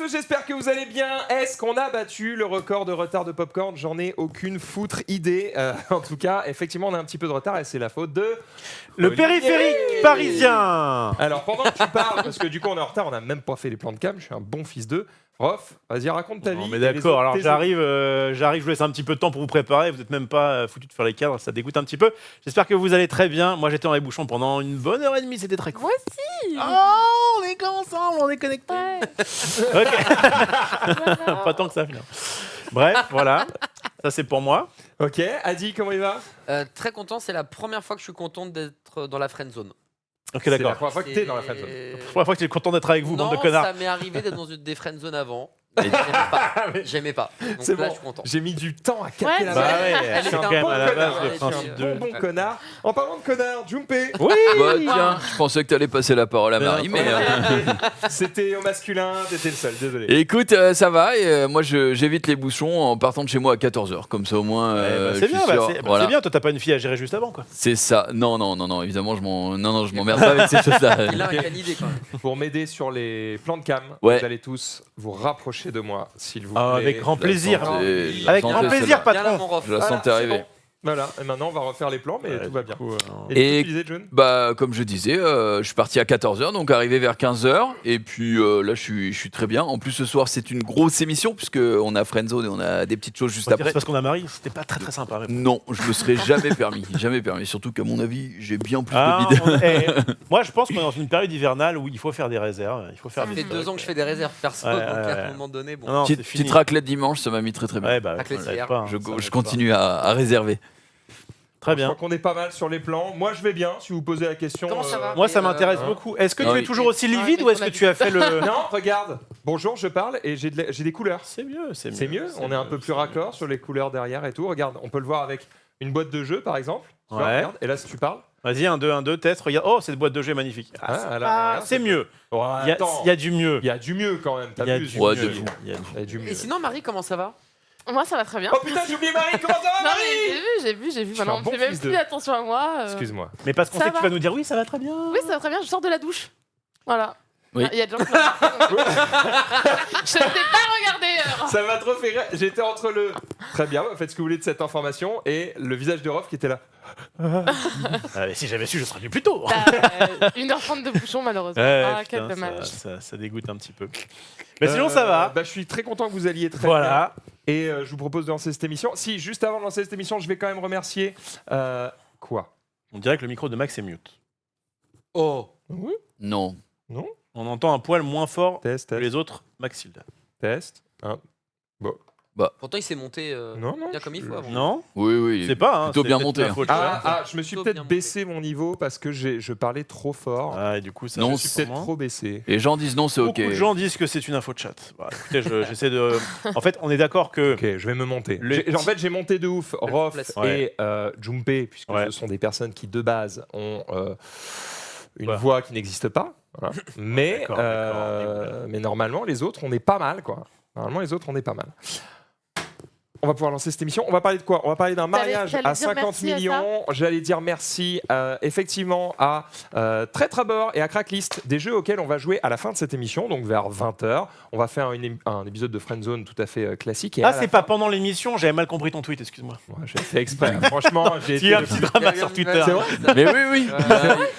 tous, j'espère que vous allez bien. Est-ce qu'on a battu le record de retard de popcorn? J'en ai aucune foutre idée. En tout cas, effectivement, on a un petit peu de retard et c'est la faute de... Le Olivier. périphérique parisien. Alors, pendant que tu parles, parce que du coup, on est en retard, on n'a même pas fait les plans de cam, je suis un bon fils d'eux. Rof, vas-y, raconte ta vie. Non, mais et les d'accord, autres, alors tes j'arrive, je vous laisse un petit peu de temps pour vous préparer, vous n'êtes même pas foutu de faire les cadres, ça dégoûte un petit peu. J'espère que vous allez très bien. Moi j'étais dans les bouchons pendant une bonne heure et demie, c'était très cool. Moi aussi. Oh, on est ensemble, on est connectés. Ouais. Ok. Pas tant que ça finalement. Bref, voilà, ça c'est pour moi. Ok, Adi, comment il va? Très content, c'est la première fois que je suis content d'être dans la friendzone. Ok, C'est la d'accord. première fois que t'es dans la friendzone. La première fois que tu es content d'être avec vous, Non, bande de connards. ça m'est arrivé d'être dans des friendzones avant. Et j'aimais pas. Donc C'est là, bon. je suis content. J'ai mis du temps à capter Ouais, la Bah balle. ouais, Elle c'est était quand un même bon à la base connard, le elle principe était de... Bon connard. En parlant de connard, Jumpé. Oui. Bah tiens, je pensais que t'allais passer la parole à Marie, mais C'était au masculin, t'étais le seul, désolé. écoute, ça va. Et moi, j'évite les bouchons en partant de chez moi à 14h. Comme ça, au moins, Bah, je c'est suis bien, sûr. Voilà. c'est bien, toi t'as pas une fille à gérer juste avant quoi. C'est ça. Non, évidemment, je m'emmerde pas avec ces choses-là. Il a un canidé quand même. Pour m'aider sur les plans de cam, Ouais. vous allez tous vous rapprocher de moi, s'il vous plaît. Ah, avec grand plaisir. La santé, Avec la grand santé, plaisir, c'est là. Viens là, mon ref. Je la Voilà, sentais c'est arriver. bon. Voilà, et maintenant on va refaire les plans, mais tout va bien. Et- Et tu disais, John? Bah, comme je disais, je suis parti à 14h, donc arrivé vers 15h. Et puis là, je suis très bien. En plus, ce soir, c'est une grosse émission, puisqu'on a Friendzone et on a des petites choses juste C'est après. parce qu'on a Marie, c'était pas très sympa. Mais... Non, je me serais jamais permis. Jamais permis. Surtout qu'à mon avis, j'ai bien plus Ah, de bides. moi je pense qu'on est dans une période hivernale où il faut faire des réserves, il faut faire Ça des fait 2 ans que je fais des réserves perso, Ouais, donc ouais, à ouais. un moment donné, bon. Non, non, c'est fini. Petite raclette dimanche, ça m'a mis très bien. Ouais, bah, Raclette ça aide hier. pas, hein, ça Je aide continue à réserver. pas. Très Je bien. crois qu'on est pas mal sur les plans. Moi, je vais bien, si vous posez la question. Comment ça va Moi ça Et, m'intéresse hein. beaucoup. Est-ce que Ah tu es oui. toujours aussi livide Ouais, ou est-ce mais que tu as fait le... Non, regarde. Bonjour, je parle et j'ai des couleurs. C'est mieux, c'est mieux. C'est mieux, on est un peu plus raccord sur les couleurs derrière et tout. Regarde, on peut le voir avec une boîte de jeu, par exemple. Tu vois, Ouais. regarde. Et là, si tu parles. Vas-y, 1, 2, test, regarde. Oh, cette boîte de jeu est magnifique. Ah, Ah, là, regarde, c'est mieux. Ouais, Il y a- attends. il y a du mieux. Il y a du mieux quand même. Il y a T'abuses. du Ouais, mieux. de fou. Il y a du- Il y a du mieux. Et sinon, Marie, comment ça va? Moi, ça va très bien. Oh putain, j'ai oublié Marie, comment ça va, Non, Marie? mais j'ai vu. Je suis Maintenant, un on bon fait même fils plus de- attention à moi. Excuse-moi. Mais parce qu'on Ça sait que tu va. vas nous dire oui, ça va très bien. Oui, ça va très bien. Je sors de la douche. Voilà. Oui. Ah, il y a des gens qui l'ont remarqué, donc, je ne t'ai pas regardé. Ça m'a trop fait rire. J'étais entre le très bien, faites ce que vous voulez de cette information et le visage de Rof qui était là. Ah, mais si j'avais su, je serais venu plus tôt. 1h30 de bouchon, malheureusement. Ouais, Ah, quel putain, dommage. ça dégoûte un petit peu. Mais sinon, ça va. Bah, je suis très content que vous alliez très bien. Voilà. Et je vous propose de lancer cette émission. Si, juste avant de lancer cette émission, je vais quand même remercier. Quoi? On dirait que le micro de Max est mute. Oh. Oui. Non. On entend un poil moins fort Test, que test, les autres Maxilda. test. Pourtant, il s'est monté Non, non. bien comme il faut avant. Non, Oui. c'est pas. Hein, plutôt c'est bien peut-être monté, ma hein. faute. Je me suis Plutôt peut-être bien monté. baissé mon niveau parce que je parlais trop fort. Ah, et du coup, ça Non, je je suis suis peut-être sûrement. trop baissé. Les gens disent non, c'est ok. Beaucoup de gens disent que c'est une info de chat. Bah, écoutez, j'essaie de. En fait, on est d'accord que. Ok, je vais me monter. Le En fait, j'ai monté de ouf Rof Ouais. et Jumpé, puisque Ouais. ce sont des personnes qui, de base, ont une Ouais. voix qui n'existe pas. Voilà. Mais, D'accord, d'accord. mais normalement, les autres, on est pas mal, quoi. Normalement, les autres, on est pas mal. On va pouvoir lancer cette émission. On va parler de quoi? On va parler d'un mariage t'allais à dire 50 merci à ça millions. J'allais dire merci effectivement à Très Trabord et à Cracklist, des jeux auxquels on va jouer à la fin de cette émission, donc vers 20h. On va faire un épisode de Friendzone tout à fait classique. Et Ah, à la c'est pas pendant l'émission, j'avais mal compris ton tweet, excuse-moi. Ouais, j'ai fait exprès. Franchement, j'ai Il y a un été... petit drama sur Twitter. C'est vrai Mais oui.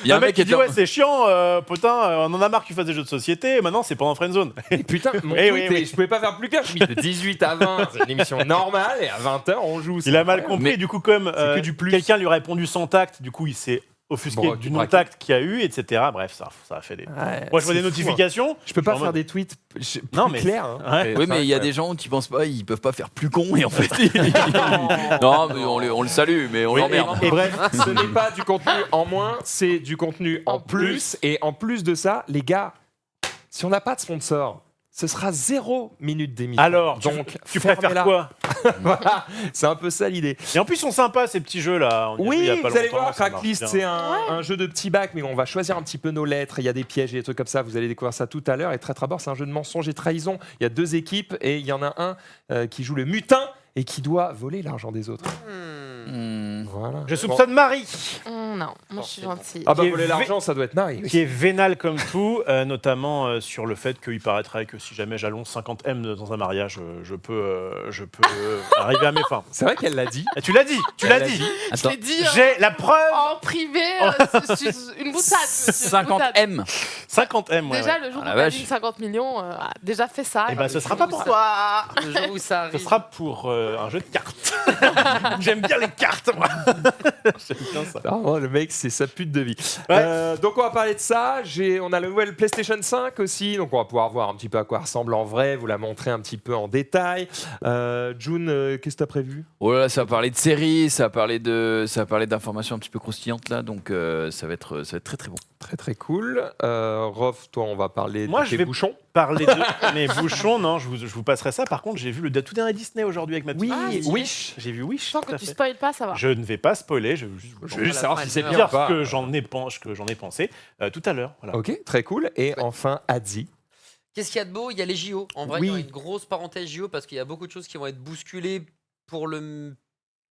Il y a un mec qui dit était. ouais, c'est chiant, putain, on en a marre que tu fasses des jeux de société, et maintenant c'est pendant Friendzone. Et putain, mon Oui, tweet, oui. je pouvais pas faire plus clair. Je mis de 18 à 20, c'est une émission normale, et à 20h, on joue. Il a mal incroyable. compris, Mais du coup, comme que du plus. quelqu'un lui a répondu sans tact, du coup, il s'est offusqué Bon, du tu non-tact qu'il y a eu, etc. Bref, ça a fait des. Ouais, Moi, je vois c'est des fou, hein. notifications. Je peux pas en faire mode- des tweets plus Non, mais- clairs. hein. Ouais. Oui, mais il y a des gens qui pensent pas, ils peuvent pas faire plus con et en fait. Non, mais on le salue, mais on Oui, l'emmerde. Et bref, ce n'est pas du contenu en moins, c'est du contenu en plus. Et en plus de ça, les gars, si on n'a pas de sponsor, ce sera 0 minute d'émission. Alors, donc tu préfères fermez-la. quoi? Voilà, c'est un peu ça l'idée. Et en plus, ils sont sympas ces petits jeux là. On y a joué il y Oui, a pas vous allez longtemps, voir, ça marche Cracklist, bien. c'est un jeu de petits bacs, mais on va choisir un petit peu nos lettres. Il y a des pièges et des trucs comme ça. Vous allez découvrir ça tout à l'heure. Et Très Trabord, c'est un jeu de mensonge et trahison. Il y a 2 équipes et il y en a un qui joue le mutin et qui doit voler l'argent des autres. Voilà. Je soupçonne Marie, Non, moi je suis gentille. Ah bah Qui est voler l'argent, ça doit être Marie. qui est vénale comme tout, notamment sur le fait qu'il paraîtrait que si jamais j'allonge 50 M dans un mariage, je peux arriver à mes fins. C'est vrai qu'elle l'a dit. Et tu l'as dit, Je l'ai dit J'ai la preuve. en privé, une boutade. monsieur, une 50 boutade. M. 50 M, ouais. Déjà, ouais. le jour où Ah, la on a vache. dit 50 millions, a déjà fait ça. Eh ben, ce le sera jour pas où pour ça- toi. Le jour où ça Ce arrive. sera pour un jeu de cartes. J'aime bien les cartes, moi. J'aime bien ça. Oh, le mec, c'est sa pute de vie. Ouais. Donc, on va parler de ça. On a la nouvelle PlayStation 5 aussi. Donc, on va pouvoir voir un petit peu à quoi ressemble en vrai, vous la montrer un petit peu en détail. June, qu'est-ce que tu as prévu? Oh là là, ça va parler de séries, ça va parler d'informations un petit peu croustillantes là, donc ça va être très très bon. Très, très cool. Rof, toi, on va parler Moi, de je tes vais bouchons. Parler de mes bouchons, non, je vous passerai ça. Par contre, j'ai vu le tout dernier Disney aujourd'hui avec ma petite Ah, fille. oui. Wish. J'ai vu Wish. Tant tout que à tu fait. spoiles pas, ça va. Je ne vais pas spoiler, je vais juste Je veux juste la savoir fin, si c'est elle bien meurt. ou dire pas. ce que j'en ai pensé tout à l'heure. Voilà. Ok, très cool. Et enfin, Adi. Qu'est-ce qu'il y a de beau? Il y a les JO. En vrai, Oui. il y aura une grosse parenthèse JO parce qu'il y a beaucoup de choses qui vont être bousculées pour le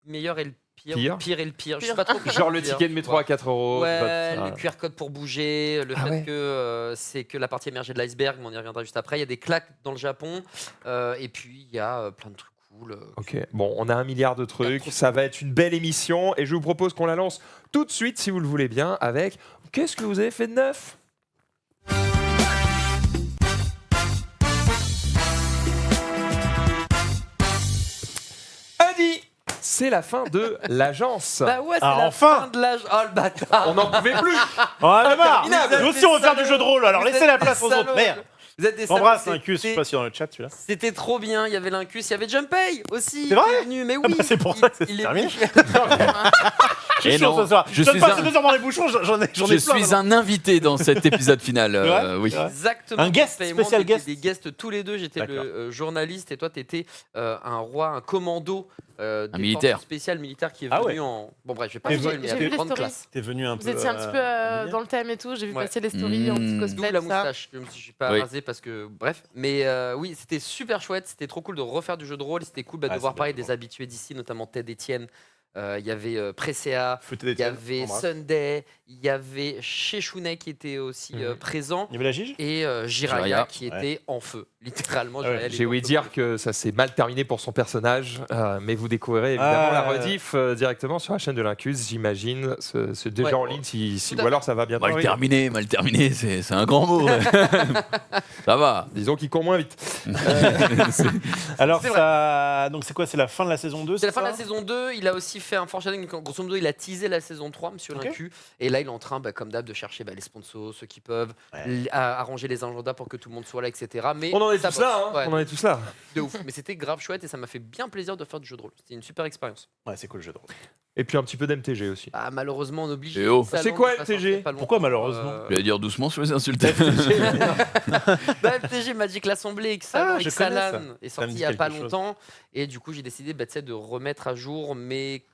meilleur et le pire. Pire. Le pire et le pire. Je sais Pire. pas trop comment Genre le dire. ticket de métro à 4 euros. Ouais, Ah. le QR code pour bouger, le Ah fait ouais. que c'est que la partie émergée de l'iceberg, mais on y reviendra juste après. Il y a des claques dans le Japon, et puis il y a plein de trucs cool. Ok, bon, on a 1 milliard de trucs, trop ça va être une belle émission et je vous propose qu'on la lance tout de suite, si vous le voulez bien, avec Qu'est-ce que vous avez fait de neuf? Adi, c'est la fin de l'agence. Bah ouais, c'est Ah, la enfin fin de l'âge. Oh le bâtard. On n'en pouvait plus. On en a marre. Interminable. Nous aussi, on veut faire du jeu de rôle, alors Vous laissez êtes la des place aux autres. salauds. Merde. Vous êtes des Embrasse salauds, un cul, je sais c'était- pas si dans le chat celui-là. C'était trop bien, il y avait l'Incus, il y avait Junpei aussi. C'est vrai qui est venu, mais Ah oui. bah, c'est pour ça que c'est il est terminé. venu. Je suis Et chaud non, ce soir. je Je donne suis pas un- ces 2 heures dans les bouchons, j'en ai Je plein. suis maintenant. un invité dans cet épisode final. Ouais, Oui. ouais. Exactement. Un guest, Junpei et moi, spécial on était guest. des guests tous les deux. J'étais le D'accord. journaliste et toi, t'étais un roi, un commando. Des militaire. forces spéciales militaire qui est Ah venu ouais. en. Bon, bref, je vais pas J'ai spoiler, vu- mais il y j'ai avait vu les grande stories. classe. T'es venu un peu. Vous étiez un petit peu dans le thème et tout, j'ai vu Ouais. passer les stories en petit Mmh. cosplay. D'où la tout ça. moustache. Je me suis pas Oui. rasé parce que. Bref. Mais oui, c'était super chouette. C'était trop cool de refaire du jeu de rôle. C'était cool Ah, de voir c'est parler bien, des habitués d'ici, notamment Ted Etienne. Il y avait Presea. Feuilleté des Il y tiennes, avait embrasse. Sunday, il y avait Sheshune qui était aussi présent Il y avait la gige et Jiraya Jiraya, qui ouais. était en feu, littéralement. Ah ouais. Jiraya, elle J'ai était en ouï feu. dire que ça s'est mal terminé pour son personnage, mais vous découvrirez évidemment Ah. la rediff directement sur la chaîne de l'Incus, j'imagine. C'est déjà Ouais. en ligne, Tout à ou alors ça va bientôt. Mal arriver. terminé, c'est un grand mot. Ça va. Disons qu'il court moins vite. Alors, C'est ça. Donc, c'est quoi? C'est la fin de la saison 2? C'est la fin de la saison 2, il a aussi fait un foreshadowing, donc, grosso modo il a teasé la saison 3, Monsieur Ok. Lincu, et là il est en train, comme d'hab, de chercher les sponsors, ceux qui peuvent, Ouais. arranger les agendas pour que tout le monde soit là, etc. Mais On en est ça tous bosse. là, hein. Ouais, On en est tous là. de ouf. Mais c'était grave chouette et ça m'a fait bien plaisir de faire du jeu de rôle. C'était une super expérience. Ouais, c'est cool le jeu de rôle. Et puis un petit peu d'MTG aussi. Ah, malheureusement, on oblige. Et oh. C'est quoi, MTG? Pourquoi, malheureusement Je vais dire doucement sur les insulter. MTG Magic l'Assemblée, Ah, je connais ça. Ixalan est Ça me sorti dit il y a pas quelque chose. longtemps. Et du coup, j'ai décidé tu sais, de remettre à jour mes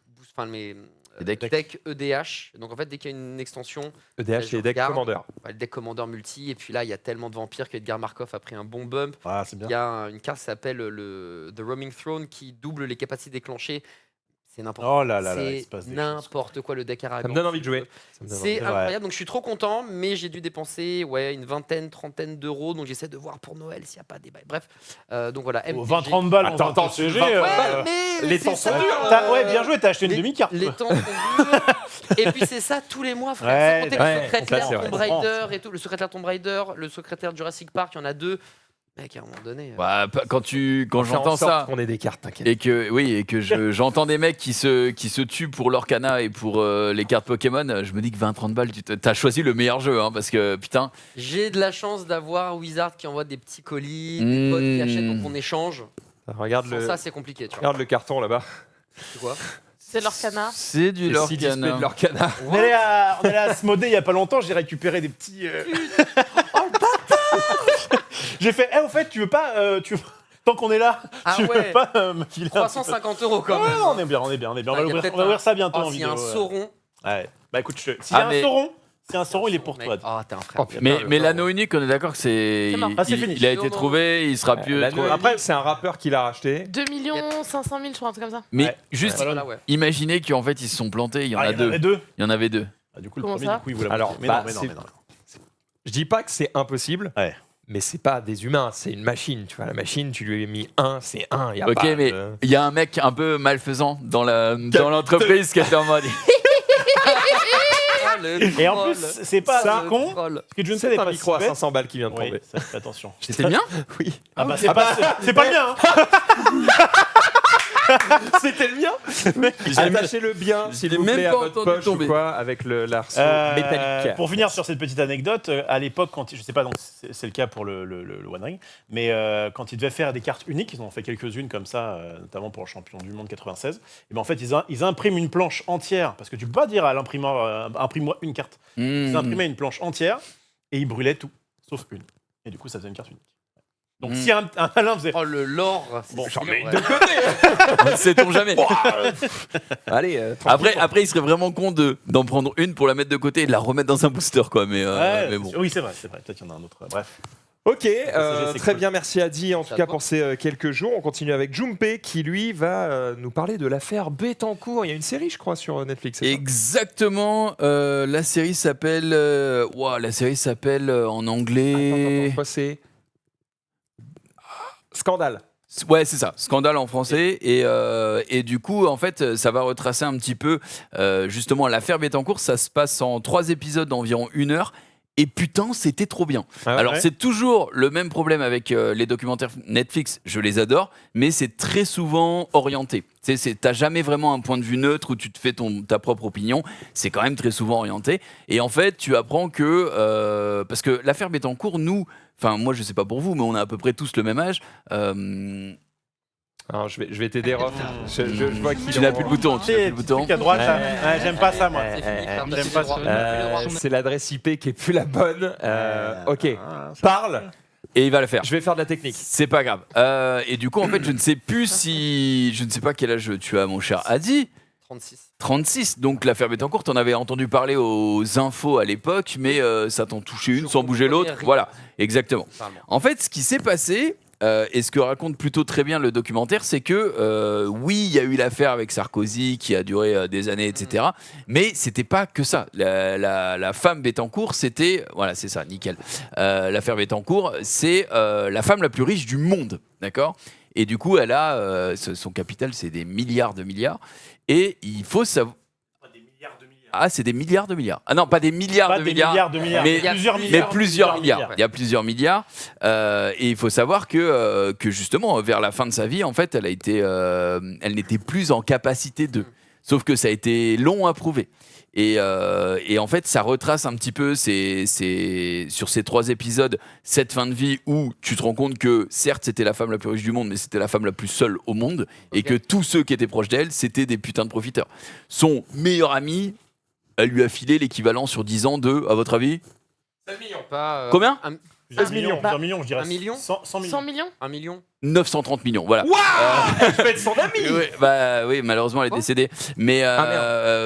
Les decks. decks EDH. Donc en fait, dès qu'il y a une extension, EDH, je les decks regarde. Commander. le deck Commander multi. Et puis là, il y a tellement de vampires qu'Edgar Markov a pris un bon bump. Ah, c'est bien. Il y a une carte qui s'appelle le The Roaming Throne qui double les capacités déclenchées. C'est n'importe Oh là là là, il C'est se passe des choses. n'importe quoi le deck Aragon. Ça me donne envie de jouer. Ça me donne envie. C'est C'est incroyable, donc je suis trop content, mais j'ai dû dépenser une vingtaine, trentaine d'euros, donc j'essaie de voir pour Noël s'il n'y a pas des bails. Bref, donc voilà. Oh, MTG. 20-30 balles, Attends, on attends, va CG. 20 Ouais, euh, mais les c'est temps ça, sont durs, Ouais, bien joué, t'as acheté une demi-carte. Les quoi. temps sont durs. Et puis c'est ça tous les mois, frère. Ouais, Sans compter ouais, le secrétaire ça, c'est Tomb vrai. Raider et tout. Le secrétaire Tomb Raider, le secrétaire Jurassic Park, il y en a deux. Mec, à un moment donné. Ouais, quand Faire en j'entends sorte ça qu'on ait des cartes, t'inquiète. et que j'entends des mecs qui se tuent pour leur cana et pour les cartes Pokémon, je me dis que 20-30 balles, t'as choisi le meilleur jeu, hein, parce que putain. J'ai de la chance d'avoir Wizard qui envoie des petits colis, des potes qui achètent, donc on échange. Regarde Sans le, ça, c'est compliqué, tu vois. regarde le carton là-bas. C'est quoi C'est leur canard. C'est du C'est 6 displays de Lorcana. leur canard. On est allé à Asmodée il y a pas longtemps, j'ai récupéré des petits. Oh le bâtard J'ai fait, au fait, tu veux pas. Tant qu'on est là, Ah tu ouais. veux pas me filer un petit peu 350 euros quand Ouais, même. on est bien, on est bien, on est bien. Ah, il y a On va peut-être ouvrir ça bientôt Oh, en s'il y a vidéo. un Sauron. Ouais. Bah écoute, s'il y a Ah, un mais- Sauron, C'est un sauron, il est pour toi. Ah, t'es un frère. Oh, putain, Mais l'anneau unique, on est d'accord que c'est. C'est mort. Ah, c'est fini. Il a été Non, non. trouvé, il sera plus. L'anneau trouvé. Après, c'est un rappeur qui l'a racheté. 2 500 000, je crois, un truc comme ça. Mais Ouais. juste, Voilà, ouais. imaginez qu'en fait ils se sont plantés. Il y en a Il y en avait deux. deux. Il y en avait deux. Ah, du coup, le Comment premier, ça du coup, il voulait. Alors, mais bah, non, mais non. Je dis pas que c'est impossible, Ouais. mais c'est pas des humains, c'est une machine. Tu vois, la machine, tu lui as mis 1, c'est 1. Y a Ok, pas mais de- il y a un mec un peu malfaisant dans l'entreprise qui était en mode. Et en plus, c'est pas Ça, un con. Parce que Junpei C'est n'est un pas micro à si bête. 500 balles qui vient de Oui, tomber. ça, fais attention. C'était bien. Oui. Ah bah, c'est pas le mien. C'était le mien. Attachez-le bien, s'il l'ai vous même plaît, à pas votre entendu poche tomber. ou quoi, avec l'arceau métallique. Pour finir sur cette petite anecdote, à l'époque, quand je sais pas, donc c'est le cas pour le One Ring, mais quand ils devaient faire des cartes uniques, ils en ont fait quelques-unes comme ça, notamment pour le champion du monde 96. Et ben en fait, ils impriment une planche entière, parce que tu peux pas dire à l'imprimeur, imprime-moi une carte. Ils imprimaient une planche entière et ils brûlaient tout, sauf une. Et du coup, ça faisait une carte unique. Donc si un malin faisait. Oh, le lore. Bon, c'est mais ouais. Ne sait-on jamais. Allez, Après, il serait vraiment con d'en prendre une pour la mettre de côté et de la remettre dans un booster, quoi. Mais bon. Oui, c'est vrai. Peut-être qu'il y en a un autre. Bref. Ok, c'est très cool. bien, merci Adi en tout À cas toi. pour ces quelques jours. On continue avec Junpei qui lui va nous parler de l'affaire Bettencourt. Il y a une série, je crois, sur Netflix. c'est ça Exactement. La série s'appelle. La série s'appelle en anglais. Attends, quoi c'est Scandale. Ouais, c'est ça, scandale en français. Et du coup, en fait, ça va retracer un petit peu justement l'affaire Bettencourt. Ça se passe en 3 épisodes d'environ 1 heure. Et putain, c'était trop bien. Ah ouais. Alors, c'est toujours le même problème avec les documentaires Netflix. Je les adore, mais c'est très souvent orienté. T'as jamais vraiment un point de vue neutre où tu te fais ta propre opinion. C'est quand même très souvent orienté. Et en fait, tu apprends que parce que l'affaire Bettencourt, moi, je sais pas pour vous, mais on a à peu près tous le même âge. Alors, je vais t'aider, Rof. Je vois qu'il Tu n'as plus le bouton. Tu n'as plus le bouton. Clique à droite, là. Ouais, j'aime pas ça, moi. C'est fini, frère, t'as j'aime fait pas le droit. ça. c'est l'adresse IP qui est plus la bonne. Ok, parle. Et il va le faire. Je vais faire de la technique. C'est pas grave. Et du coup, en fait, je ne sais pas quel âge tu as, mon cher Adi. 36. 36. Donc l'affaire Bettencourt, t'en avais entendu parler aux infos à l'époque, mais ça t'en touchait une sans bouger l'autre. rien. Voilà, exactement. Totalement. En fait, ce qui s'est passé, et ce que raconte plutôt très bien le documentaire, c'est que oui, il y a eu l'affaire avec Sarkozy qui a duré des années, etc. Mais c'était pas que ça. La femme Bettencourt, c'était... Voilà, c'est ça, nickel. L'affaire Bettencourt, c'est la femme la plus riche du monde, d'accord ? Et du coup, elle a... son capital, c'est des milliards de milliards. Et il faut savoir... Ah, c'est des milliards de milliards. Ah non, pas des milliards Pas de des milliards. milliards de milliards. Mais, Plusieurs mais milliards. plusieurs milliards. milliards. Il y a plusieurs milliards. Et il faut savoir que justement, vers la fin de sa vie, en fait, elle n'était plus en capacité de. Sauf que ça a été long à prouver. Et en fait, ça retrace un petit peu sur ces 3 épisodes cette fin de vie où tu te rends compte que certes c'était la femme la plus riche du monde, mais c'était la femme la plus seule au monde et que tous ceux qui étaient proches d'elle, c'était des putains de profiteurs. Son meilleur ami, elle lui a filé l'équivalent sur 10 ans de, à votre avis, 16 millions. Pas, Combien Plusieurs 16 millions, millions. plusieurs millions, je dirais. 1 million 100 millions. 100 millions 1 million 930 millions, voilà. Je vais être son ami. Oui, malheureusement, elle est Quoi décédée. Mais,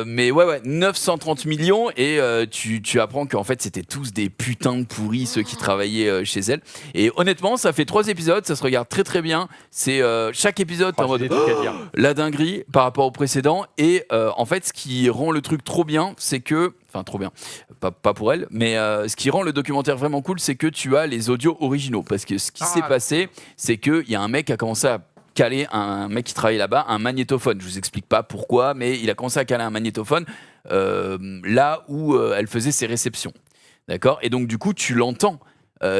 mais ouais, 930 millions. Et tu apprends qu'en fait, c'était tous des putains de pourris, ceux qui travaillaient chez elle. Et honnêtement, ça fait 3 épisodes, ça se regarde très très bien. C'est chaque épisode, t'es en Oh, j'ai mode des trucs à dire. la dinguerie par rapport au précédent. Et en fait, ce qui rend le truc trop bien, c'est que. Enfin, trop bien. Pas pour elle. Mais ce qui rend le documentaire vraiment cool, c'est que tu as les audios originaux. Parce que ce qui s'est passé, c'est qu'il y a un mec qui a commencé à caler, un mec qui travaillait là-bas, un magnétophone. Je vous explique pas pourquoi, mais il a commencé à caler un magnétophone là où elle faisait ses réceptions. D'accord ? Et donc, du coup, tu l'entends.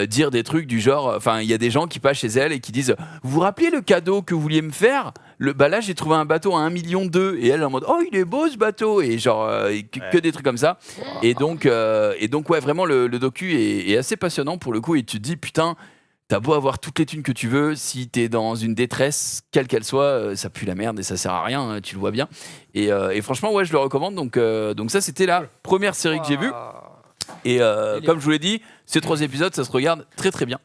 Dire des trucs du genre, enfin il y a des gens qui passent chez elle et qui disent vous vous rappelez le cadeau que vous vouliez me faire, là j'ai trouvé un bateau à 1,2 million et elle en mode oh il est beau ce bateau et genre que des trucs comme ça et donc ouais vraiment le docu est assez passionnant pour le coup et tu te dis putain t'as beau avoir toutes les thunes que tu veux, si t'es dans une détresse quelle qu'elle soit, ça pue la merde et ça sert à rien, hein, tu le vois bien et franchement ouais je le recommande donc ça c'était la première série que j'ai vue. Et comme je vous l'ai dit, ces 3 épisodes, ça se regarde très très bien.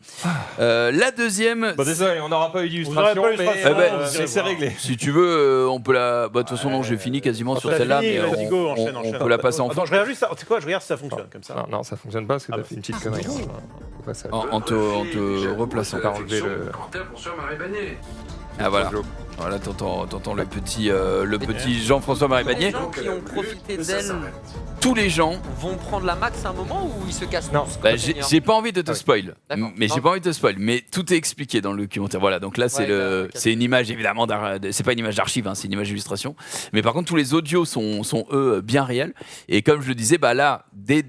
La deuxième, Bon, désolé, on n'aura pas eu d'illustration, Vous n'aurez pas mais d'illustration, c'est réglé. si tu veux, on peut la. Bah, de toute façon, non, j'ai fini quasiment sur T'as celle-là, fini, mais vas-y, go, enchaîne. on peut la passer en Attends, fond. je regarde juste ça. Tu sais quoi, je regarde si ça fonctionne comme ça. Non, ça fonctionne pas parce que t'as fait une petite connerie. Faut pas ça. En te replaçant. T'as enlevé le. Ah voilà. Voilà, t'entends le petit Jean-François Marie Les Bagné. gens qui ont profité d'elle Tous les gens. vont prendre la max à un moment ou ils se cassent Non. tous Bah, comme j'ai Seigneur j'ai pas envie de te spoil, D'accord. mais j'ai Non. pas envie de te spoil, mais tout est expliqué dans le documentaire. Voilà, donc là c'est une image évidemment, c'est pas une image d'archive, hein, c'est une image d'illustration. Mais par contre tous les audios sont eux bien réels. Et comme je le disais, bah là dès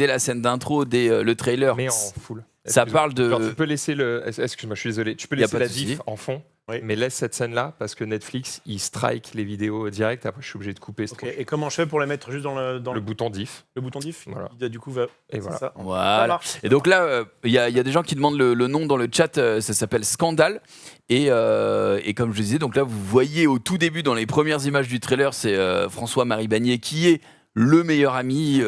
la scène d'intro, dès le trailer, Mais en full. ça Excuse-moi. parle de. Genre, tu peux laisser le. Excuse-moi, je suis désolé. Tu peux Y a laisser pas la de souci. diff en fond, Oui. mais laisse cette scène-là parce que Netflix, il strike les vidéos direct. Après, je suis obligé de couper Ok, et comment je fais pour les mettre juste dans le le bouton diff. bouton diff Voilà. Qui, du coup, va. Et voilà. Ça. Ça Voilà. marche. Et donc là, il y a des gens qui demandent le nom dans le chat, ça s'appelle Scandale. Et comme je disais, donc là, vous voyez au tout début, dans les premières images du trailer, c'est François-Marie Bagné qui est le meilleur ami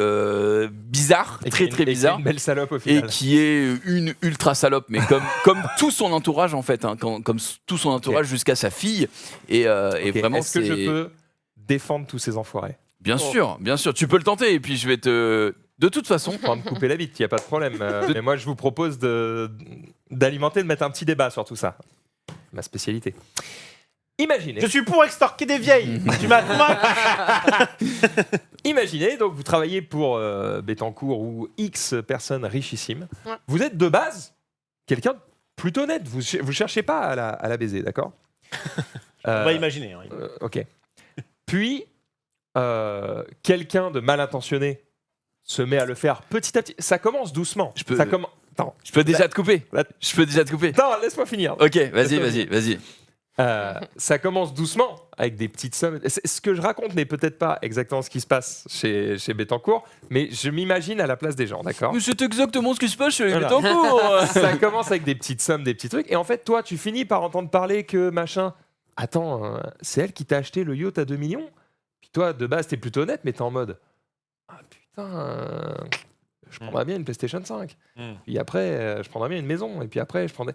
bizarre, Et très qui est très une- et qui est bizarre. une belle salope au Et final. qui est une ultra salope, mais comme tout son entourage en fait, hein, comme tout son entourage jusqu'à sa fille. Et Ok, vraiment, est-ce que je c'est peux défendre tous ces enfoirés bien sûr, tu peux le tenter. Et puis je vais te, de toute façon, Pour me couper la bite, il n'y a pas de problème. Mais moi, je vous propose d'alimenter, de mettre un petit débat sur tout ça. Ma spécialité. Imaginez. Je suis pour extorquer des vieilles. Tu m'as convaincu. Imaginez, donc vous travaillez pour Bettencourt ou X personnes richissimes. Ouais. Vous êtes de base quelqu'un de plutôt honnête. Vous ne cherchez pas à la baiser, d'accord On va imaginer. Hein. Ok. Puis, quelqu'un de mal intentionné se met à le faire petit à petit. Ça commence doucement. Je peux- Ça commence. Attends, je peux déjà te couper. Là- Je peux déjà te couper. attends, laisse-moi finir. Ok, vas-y. Ça commence doucement avec des petites sommes. Ce que je raconte n'est peut-être pas exactement ce qui se passe chez Bettencourt, mais je m'imagine à la place des gens, d'accord Mais c'est exactement ce qui se passe chez les Voilà. Bettencourt. Ça commence avec des petites sommes, des petits trucs, et en fait, toi, tu finis par entendre parler que machin. Attends, c'est elle qui t'a acheté le yacht à 2 millions. Puis toi, de base, t'es plutôt honnête, mais t'es en mode ah putain, je prendrais bien une PlayStation 5. Puis après, je prendrais bien une maison. Et puis après, je prendrais.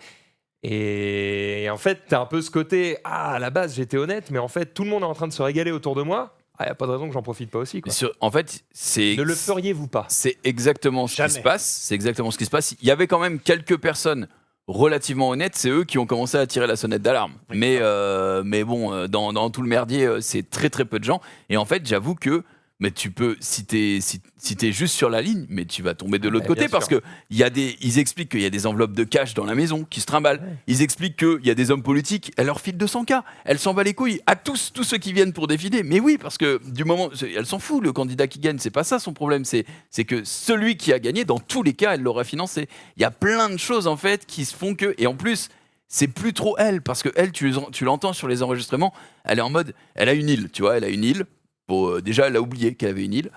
Et en fait, t'as un peu ce côté ah, à la base, j'étais honnête, mais en fait, tout le monde est en train de se régaler autour de moi. Il n'y a pas de raison que j'en profite pas aussi. Quoi. En fait, c'est. Ne le feriez-vous pas C'est exactement ce qui Jamais. se passe. C'est exactement ce qui se passe. Il y avait quand même quelques personnes relativement honnêtes. C'est eux qui ont commencé à tirer la sonnette d'alarme. Oui, Mais bon, dans tout le merdier, c'est très très peu de gens. Et en fait, j'avoue que. Mais tu peux, si t'es juste sur la ligne, mais tu vas tomber de l'autre Ouais, côté bien parce sûr. que ils expliquent qu'il y a des enveloppes de cash dans la maison qui se trimballent. Ils expliquent qu'il y a des hommes politiques, elle leur file 200K. Elle s'en bat les couilles à tous ceux qui viennent pour défiler. Mais oui, parce que du moment, elle s'en fout, le candidat qui gagne, c'est pas ça son problème. C'est que celui qui a gagné, dans tous les cas, elle l'aura financé. Il y a plein de choses en fait qui se font que, et en plus, c'est plus trop elle, parce que elle, tu l'entends sur les enregistrements, elle est en mode, elle a une île, tu vois, elle a une île. Bon, déjà, elle a oublié qu'elle avait une île.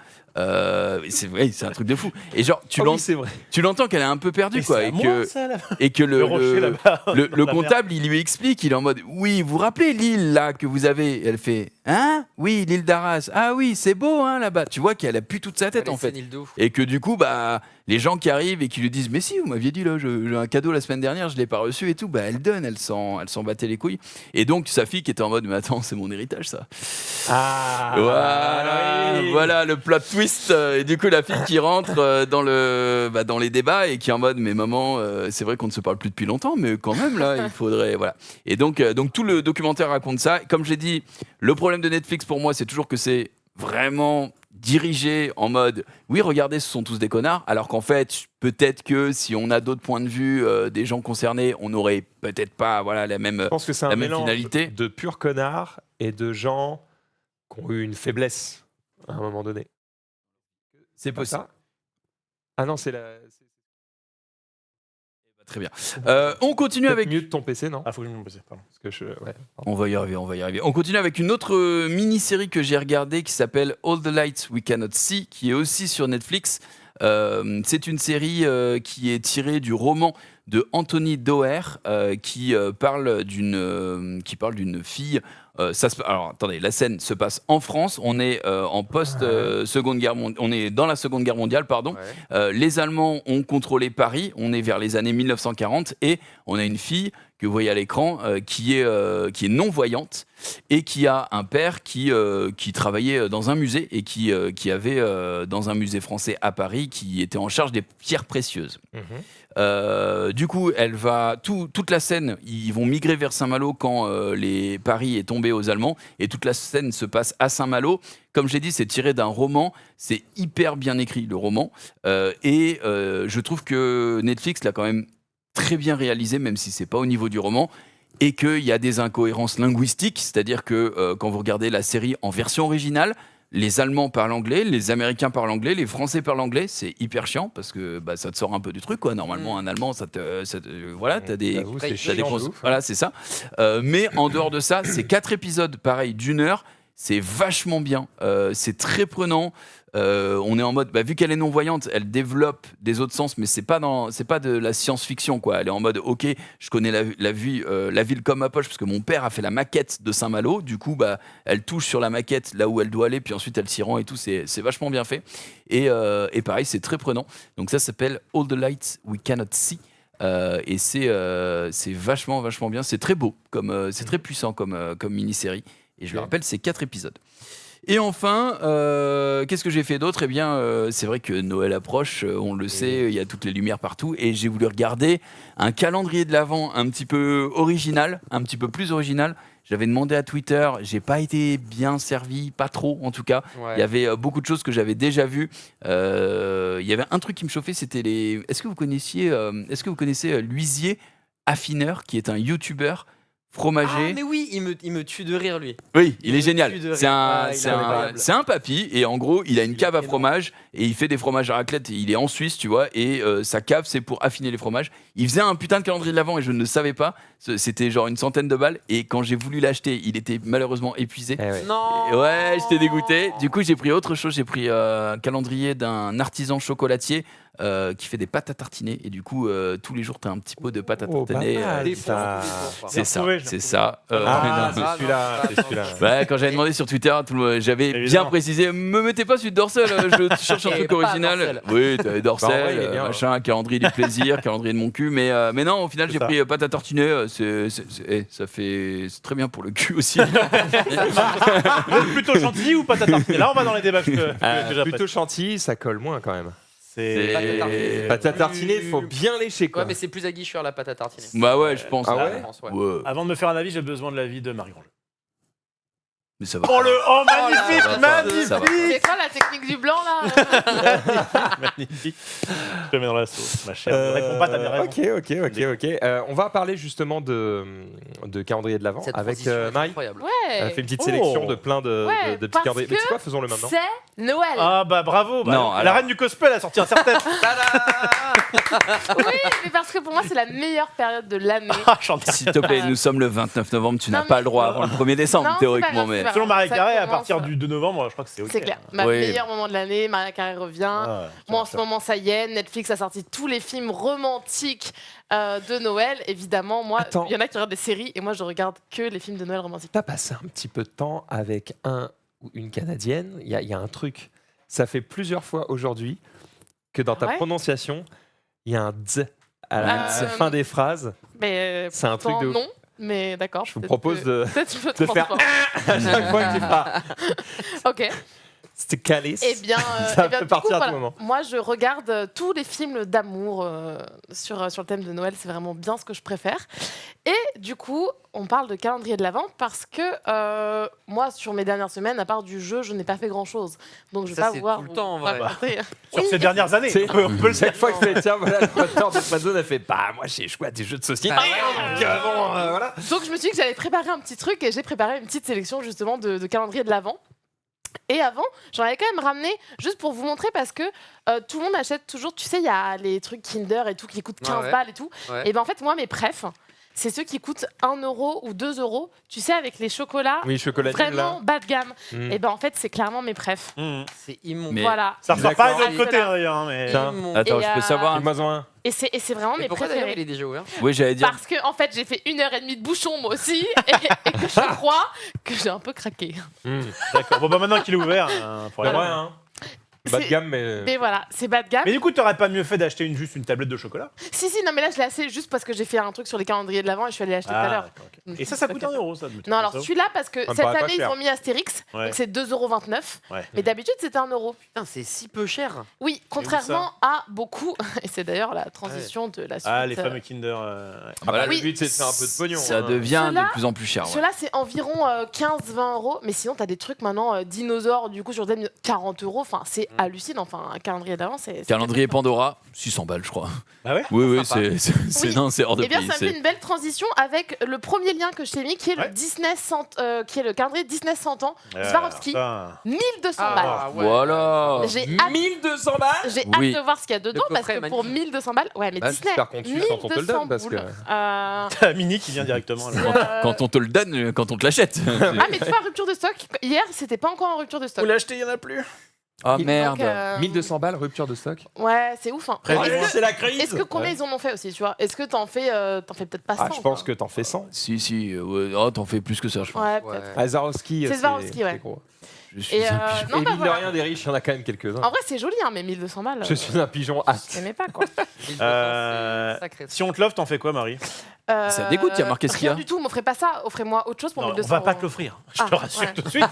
C'est vrai, c'est un truc de fou. Et genre, Oh oui, c'est vrai. tu l'entends qu'elle est un peu perdue, Mais quoi. c'est à Et moi, que, ça, là. et que Le rocher, là-bas. le Dans la comptable, il lui explique, il est en mode, oui, vous vous rappelez l'île là que vous avez? Et elle fait, hein? Oui, l'île d'Arras. Ah oui, c'est beau, hein, là-bas. Tu vois qu'elle a plus toute sa tête, en fait. Et que du coup, bah, les gens qui arrivent et qui lui disent, mais si, vous m'aviez dit, là, j'ai un cadeau la semaine dernière, je l'ai pas reçu et tout, bah, elle donne, elle s'en battait les couilles. Et donc, sa fille qui était en mode, mais attends, c'est mon héritage, ça. Ah, Voilà le plot twist. Et du coup, la fille qui rentre dans les débats et qui est en mode, mais maman, c'est vrai qu'on ne se parle plus depuis longtemps, mais quand même, là, il faudrait. Voilà. Et donc tout le documentaire raconte ça. Comme j'ai dit, le problème de Netflix pour moi, c'est toujours que c'est vraiment dirigé en mode, oui, regardez, ce sont tous des connards, alors qu'en fait, peut-être que si on a d'autres points de vue des gens concernés, on n'aurait peut-être pas la même. Je pense que c'est un la même mélange finalité. de purs connards et de gens qui ont eu une faiblesse à un moment donné. C'est Pas possible. ça Ah non, c'est la. Très bien. On continue Avec avec. mieux de ton PC, non Ah, faut que je me pose, pardon. Parce que je. Ouais. On va y arriver. On continue avec une autre mini-série que j'ai regardée qui s'appelle All the Lights We Cannot See, qui est aussi sur Netflix. C'est une série qui est tirée du roman de Anthony Doerr qui parle d'une fille Alors attendez, la scène se passe en France. On est en Seconde Guerre mondiale. On est dans la Seconde Guerre mondiale, pardon. Ouais. Les Allemands ont contrôlé Paris. On est vers les années 1940 et on a une fille que vous voyez à l'écran qui est non-voyante et qui a un père qui travaillait dans un musée et qui avait dans un musée français à Paris qui était en charge des pierres précieuses. Du coup, toute la scène, ils vont migrer vers Saint-Malo quand Paris est tombé aux Allemands et toute la scène se passe à Saint-Malo. Comme j'ai dit, c'est tiré d'un roman, c'est hyper bien écrit le roman et je trouve que Netflix l'a quand même très bien réalisé, même si c'est pas au niveau du roman, et qu'il y a des incohérences linguistiques, c'est-à-dire que quand vous regardez la série en version originale, les Allemands parlent anglais, les Américains parlent anglais, les Français parlent anglais, c'est hyper chiant parce que ça te sort un peu du truc, quoi. Normalement, un Allemand, voilà, t'as des, J'avoue, c'est t'as des chiant grosses- de ouf. voilà, c'est ça. Mais en dehors de ça, c'est 4 épisodes, pareil, d'1 heure. C'est vachement bien, c'est très prenant. On est en mode, vu qu'elle est non-voyante, elle développe des autres sens, mais c'est pas de la science-fiction, quoi. Elle est en mode, ok, je connais la ville comme ma poche, parce que mon père a fait la maquette de Saint-Malo. Du coup, elle touche sur la maquette là où elle doit aller, puis ensuite elle s'y rend et tout. C'est vachement bien fait. Et pareil, c'est très prenant. Donc ça s'appelle All the Lights We Cannot See. Et c'est vachement bien. C'est très beau, c'est très puissant comme mini-série. Et je le rappelle, c'est 4 épisodes. Et enfin, qu'est-ce que j'ai fait d'autre ? Eh bien, c'est vrai que Noël approche, on le sait, il y a toutes les lumières partout. Et j'ai voulu regarder un calendrier de l'Avent un petit peu original, un petit peu plus original. J'avais demandé à Twitter, j'ai pas été bien servi, pas trop en tout cas. Ouais. Il y avait beaucoup de choses que j'avais déjà vues. Il y avait un truc qui me chauffait, c'était les... Est-ce que vous connaissez Luisier Affineur, qui est un YouTuber fromager? Ah, mais oui, il me tue de rire, lui. Oui, il est génial. tue de rire. C'est un, Ouais, il c'est est un- incroyable. c'est un papy et en gros, il a une Il est cave à énorme. fromage et il fait des fromages à raclette. Il est en Suisse, tu vois, et sa cave, c'est pour affiner les fromages. Il faisait un putain de calendrier de l'Avent et je ne le savais pas. C'était genre une centaine de balles et quand j'ai voulu l'acheter, il était malheureusement épuisé. Non. Et ouais, j'étais dégoûté. Du coup, j'ai pris autre chose. J'ai pris un calendrier d'un artisan chocolatier qui fait des pâtes à tartiner. Et du coup, tous les jours, tu as un petit pot de pâtes à Oh, pas tartiner. mal. Des ça. C'est ça, retrouvé, je l'ai c'est ça. Ah, non. c'est celui-là, c'est celui-là. Ouais, quand j'avais demandé sur Twitter, j'avais bien Évidemment. précisé, me mettez pas celui de Dorsel, je cherche un Et truc pas original. Dorsel. Oui, t'avais Dorsel, Bah, en vrai, il est bien, machin, calendrier du plaisir, calendrier de mon cul, mais non, au final, C'est j'ai ça. pris pâte à tartiner, c'est très bien pour le cul aussi. Vous êtes plutôt chantilly ou pâte à tartiner ? Là, on va dans les débats que j'apprécie. Plutôt chantilly, ça colle moins quand même. C'est Pâte à tartiner, il faut bien lécher quoi. Ouais, mais c'est plus aguicheur la pâte à tartiner. Bah ouais, je pense. Ah là. ouais Je pense, ouais. Ouais. Avant de me faire un avis, j'ai besoin de l'avis de Marie Grange. Mais ça va. Oh magnifique, ça va, ça va. magnifique, C'est quoi la technique du blanc là magnifique. Je te mets dans la sauce, ma chère. Ne réponds pas, t'as bien raison. Ok. On va parler justement de calendrier de l'Avent Cette avec transition est Marie. incroyable. Elle Ouais. fait une petite Oh. sélection de plein de Ouais, petits parce calendriers. Mais que c'est quoi, faisons-le maintenant. C'est Noël. Ah bah bravo. Non, la alors- reine du cosplay elle a sorti un serre-tête. Oui, mais parce que pour moi, c'est la meilleure période de l'année. Ah, j'en ai S'il te plaît, nous sommes le 29 novembre, tu Non, n'as pas mais- le droit avant le 1er décembre, Non, c'est théoriquement. pas grave, Mais... c'est pas Selon Marie Ça Carré, à commence, partir du 2 novembre, je crois que c'est ok. C'est clair. Ma Oui. meilleur moment de l'année, Maria Carré revient. Ah, Moi, en ce moment, ça y est, Netflix a sorti tous les films romantiques de Noël. Évidemment, moi, Attends. il y en a qui regardent des séries et moi, je regarde que les films de Noël romantiques. T'as passé un petit peu de temps avec un ou une Canadienne. Il y a un truc. Ça fait plusieurs fois aujourd'hui que dans ta Ouais. prononciation, il y a un d à la Euh, fin des phrases. Mais C'est un truc pourtant, de ouf. non. Mais d'accord. Je vous peut-être propose que- de peut-être je me de faire transforme. à chaque fois que tu feras. Ok. C'était calé. Eh bien, Ça peut du partir à tout voilà. moment. Moi, je regarde tous les films d'amour sur le thème de Noël. C'est vraiment bien ce que je préfère. Et du coup, on parle de calendrier de l'Avent parce que moi, sur mes dernières semaines, à part du jeu, je n'ai pas fait grand-chose. Donc, je vais Ça, pas c'est pouvoir tout le vous temps, en vrai. raconter. Sur Oui, ces dernières années. C'est- On peut le Chaque fois que je fais tiens, voilà, le créateur de Friendzone a fait bah, moi j'ai joué à des jeux de société. Bah ouais. Donc, bon, voilà. Donc, je me suis dit que j'allais préparer un petit truc et j'ai préparé une petite sélection justement de calendrier de l'Avent. Et avant, j'en avais quand même ramené juste pour vous montrer parce que tout le monde achète toujours, tu sais, il y a les trucs Kinder et tout qui coûtent 15 Ouais. balles et tout. Ouais. Et ben en fait, moi, mes préfs, c'est ceux qui coûtent 1 euro ou 2 euros, tu sais, avec les chocolats Oui, chocolatine vraiment bas de gamme. là. Mm. Et ben en fait, c'est clairement mes préfs. Mmh. C'est immonde. Mais- Voilà. Ça ressort pas de D'accord. l'autre côté, hein, d'ailleurs. Mais... Tiens. Immonde. Attends, Et, je peux savoir un Dis-moi en un. Et c'est vraiment Mais mes pourquoi d'ailleurs préférés. il est déjà ouvert? Oui, j'allais dire. Parce que en fait, j'ai fait 1h30 de bouchon moi aussi et que je crois que j'ai un peu craqué. D'accord. Bon, bah maintenant qu'il est ouvert, faut Ouais, regarder. hein. Bas de C'est- gamme, mais. Mais voilà, c'est bas de gamme. Mais du coup, t'aurais pas mieux fait d'acheter juste une tablette de chocolat? Si, non, mais là, je l'ai assez juste parce que j'ai fait un truc sur les calendriers de l'avant et je suis allée l'acheter tout à l'heure. d'accord, ok. Donc, Et ça c'est coûte pas 1 euro, ça. de Non, alors ça. celui-là, parce que me cette paraît pas année, ils cher. ont mis Astérix, Ouais. donc c'est 2,29 €. Ouais. Mais d'habitude, c'était 1 €. Putain, c'est si peu cher. Oui, contrairement à beaucoup, et c'est d'ailleurs la transition de la suite. Ah, les fameux Kinder. ouais. Ah bah, Oui. le but, c'est de faire un peu de pognon. Ça hein. devient Ceux-là- de plus en plus cher. ouais. Ceux-là, c'est environ 15-20 €. Mais sinon, t'as des trucs maintenant, dinosaures, du coup, sur des 40 €. Enfin, c'est hallucinant. Enfin, un calendrier d'avant, c'est. Calendrier Pandora, 600 balles, je crois. Ah ouais? Oui, oui, Sympa. Oui. non, c'est hors de Eh bien, prix. ça me c'est- fait une belle transition avec le premier lien que je t'ai mis, qui est Ouais. le Disney 100, qui est le calendrier Disney 100 ans, Ah, Swarovski, ça. 1200 balles. ouais. Voilà. J'ai hâte, 1200 balles. j'ai Oui. hâte de voir ce qu'il y a dedans, Le parce coffret que est pour magnifique. 1200 balles, ouais, mais Bah, Disney, j'espère qu'on tue quand on te le donne, parce que- 1200 boules. T'as Mini qui vient directement. là. Quand on te le donne, quand on te l'achète. Ah, mais tu vois, rupture de stock, hier, c'était pas encore en rupture de stock. Vous l'achetez, il y en a plus. Ah Donc, merde. 1200 balles, rupture de stock. Ouais, c'est ouf. Hein. Prévu. Est-ce que- c'est la crise. Est-ce que combien ils en ont fait aussi, tu vois? Est-ce que t'en fais peut-être pas 100? Ah, je pense quoi. que t'en fais 100. Si, ouais. Oh, t'en fais plus que ça, je pense. Ouais, Ouais. peut-être. Ah, Swarovski, C'est Swarovski, ouais. c'est gros. Je suis Et un pigeon. non, Et bah mine de voilà. rien, des riches, il y en a quand même quelques-uns. En vrai, c'est joli, hein, mais 1200 balles. Je suis un pigeon hâte. J'aimais pas, quoi. Euh, C'est sacré. Si on te l'offre, t'en fais quoi, Marie? Ça dégoûte, il y a marqué ce qu'il y a. Rien du tout, m'offrez pas ça. Offrez-moi autre chose pour Non, on 1200 va pas €. te l'offrir. Je te Ah, rassure ouais. tout de suite.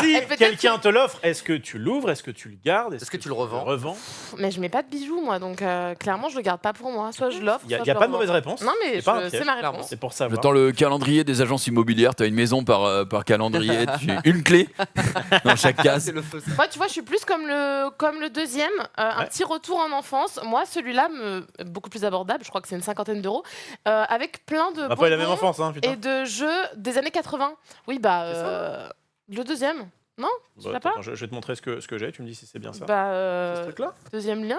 Si Et peut-être quelqu'un te l'offre, est-ce que tu l'ouvres? Est-ce que tu le gardes? Est-ce que tu le revends? Mais je mets pas de bijoux, moi, donc clairement, je le garde pas pour moi. Soit je l'offre. Il n'y a, soit y a je pas le de mauvaise revends. réponse. Non, mais C'est pas un c'est piège, ma clairement. réponse. C'est pour ça. J'attends le calendrier des agences immobilières. T'as une maison par calendrier. Tu une clé dans chaque Ah, case. c'est le feu. Moi, tu vois, je suis plus comme le deuxième, un Ouais. petit retour en enfance. Moi, celui-là, beaucoup plus abordable, je crois que c'est une 50aine d'euros, avec plein de On n'a pas eu la même bonbons enfance, hein, putain. et de jeux des années 80. Oui, bah, le deuxième. Non, tu Bah, l'as pas attends, je vais te montrer ce que j'ai. Tu me dis si c'est bien ça. Bah, C'est ce truc-là? deuxième lien.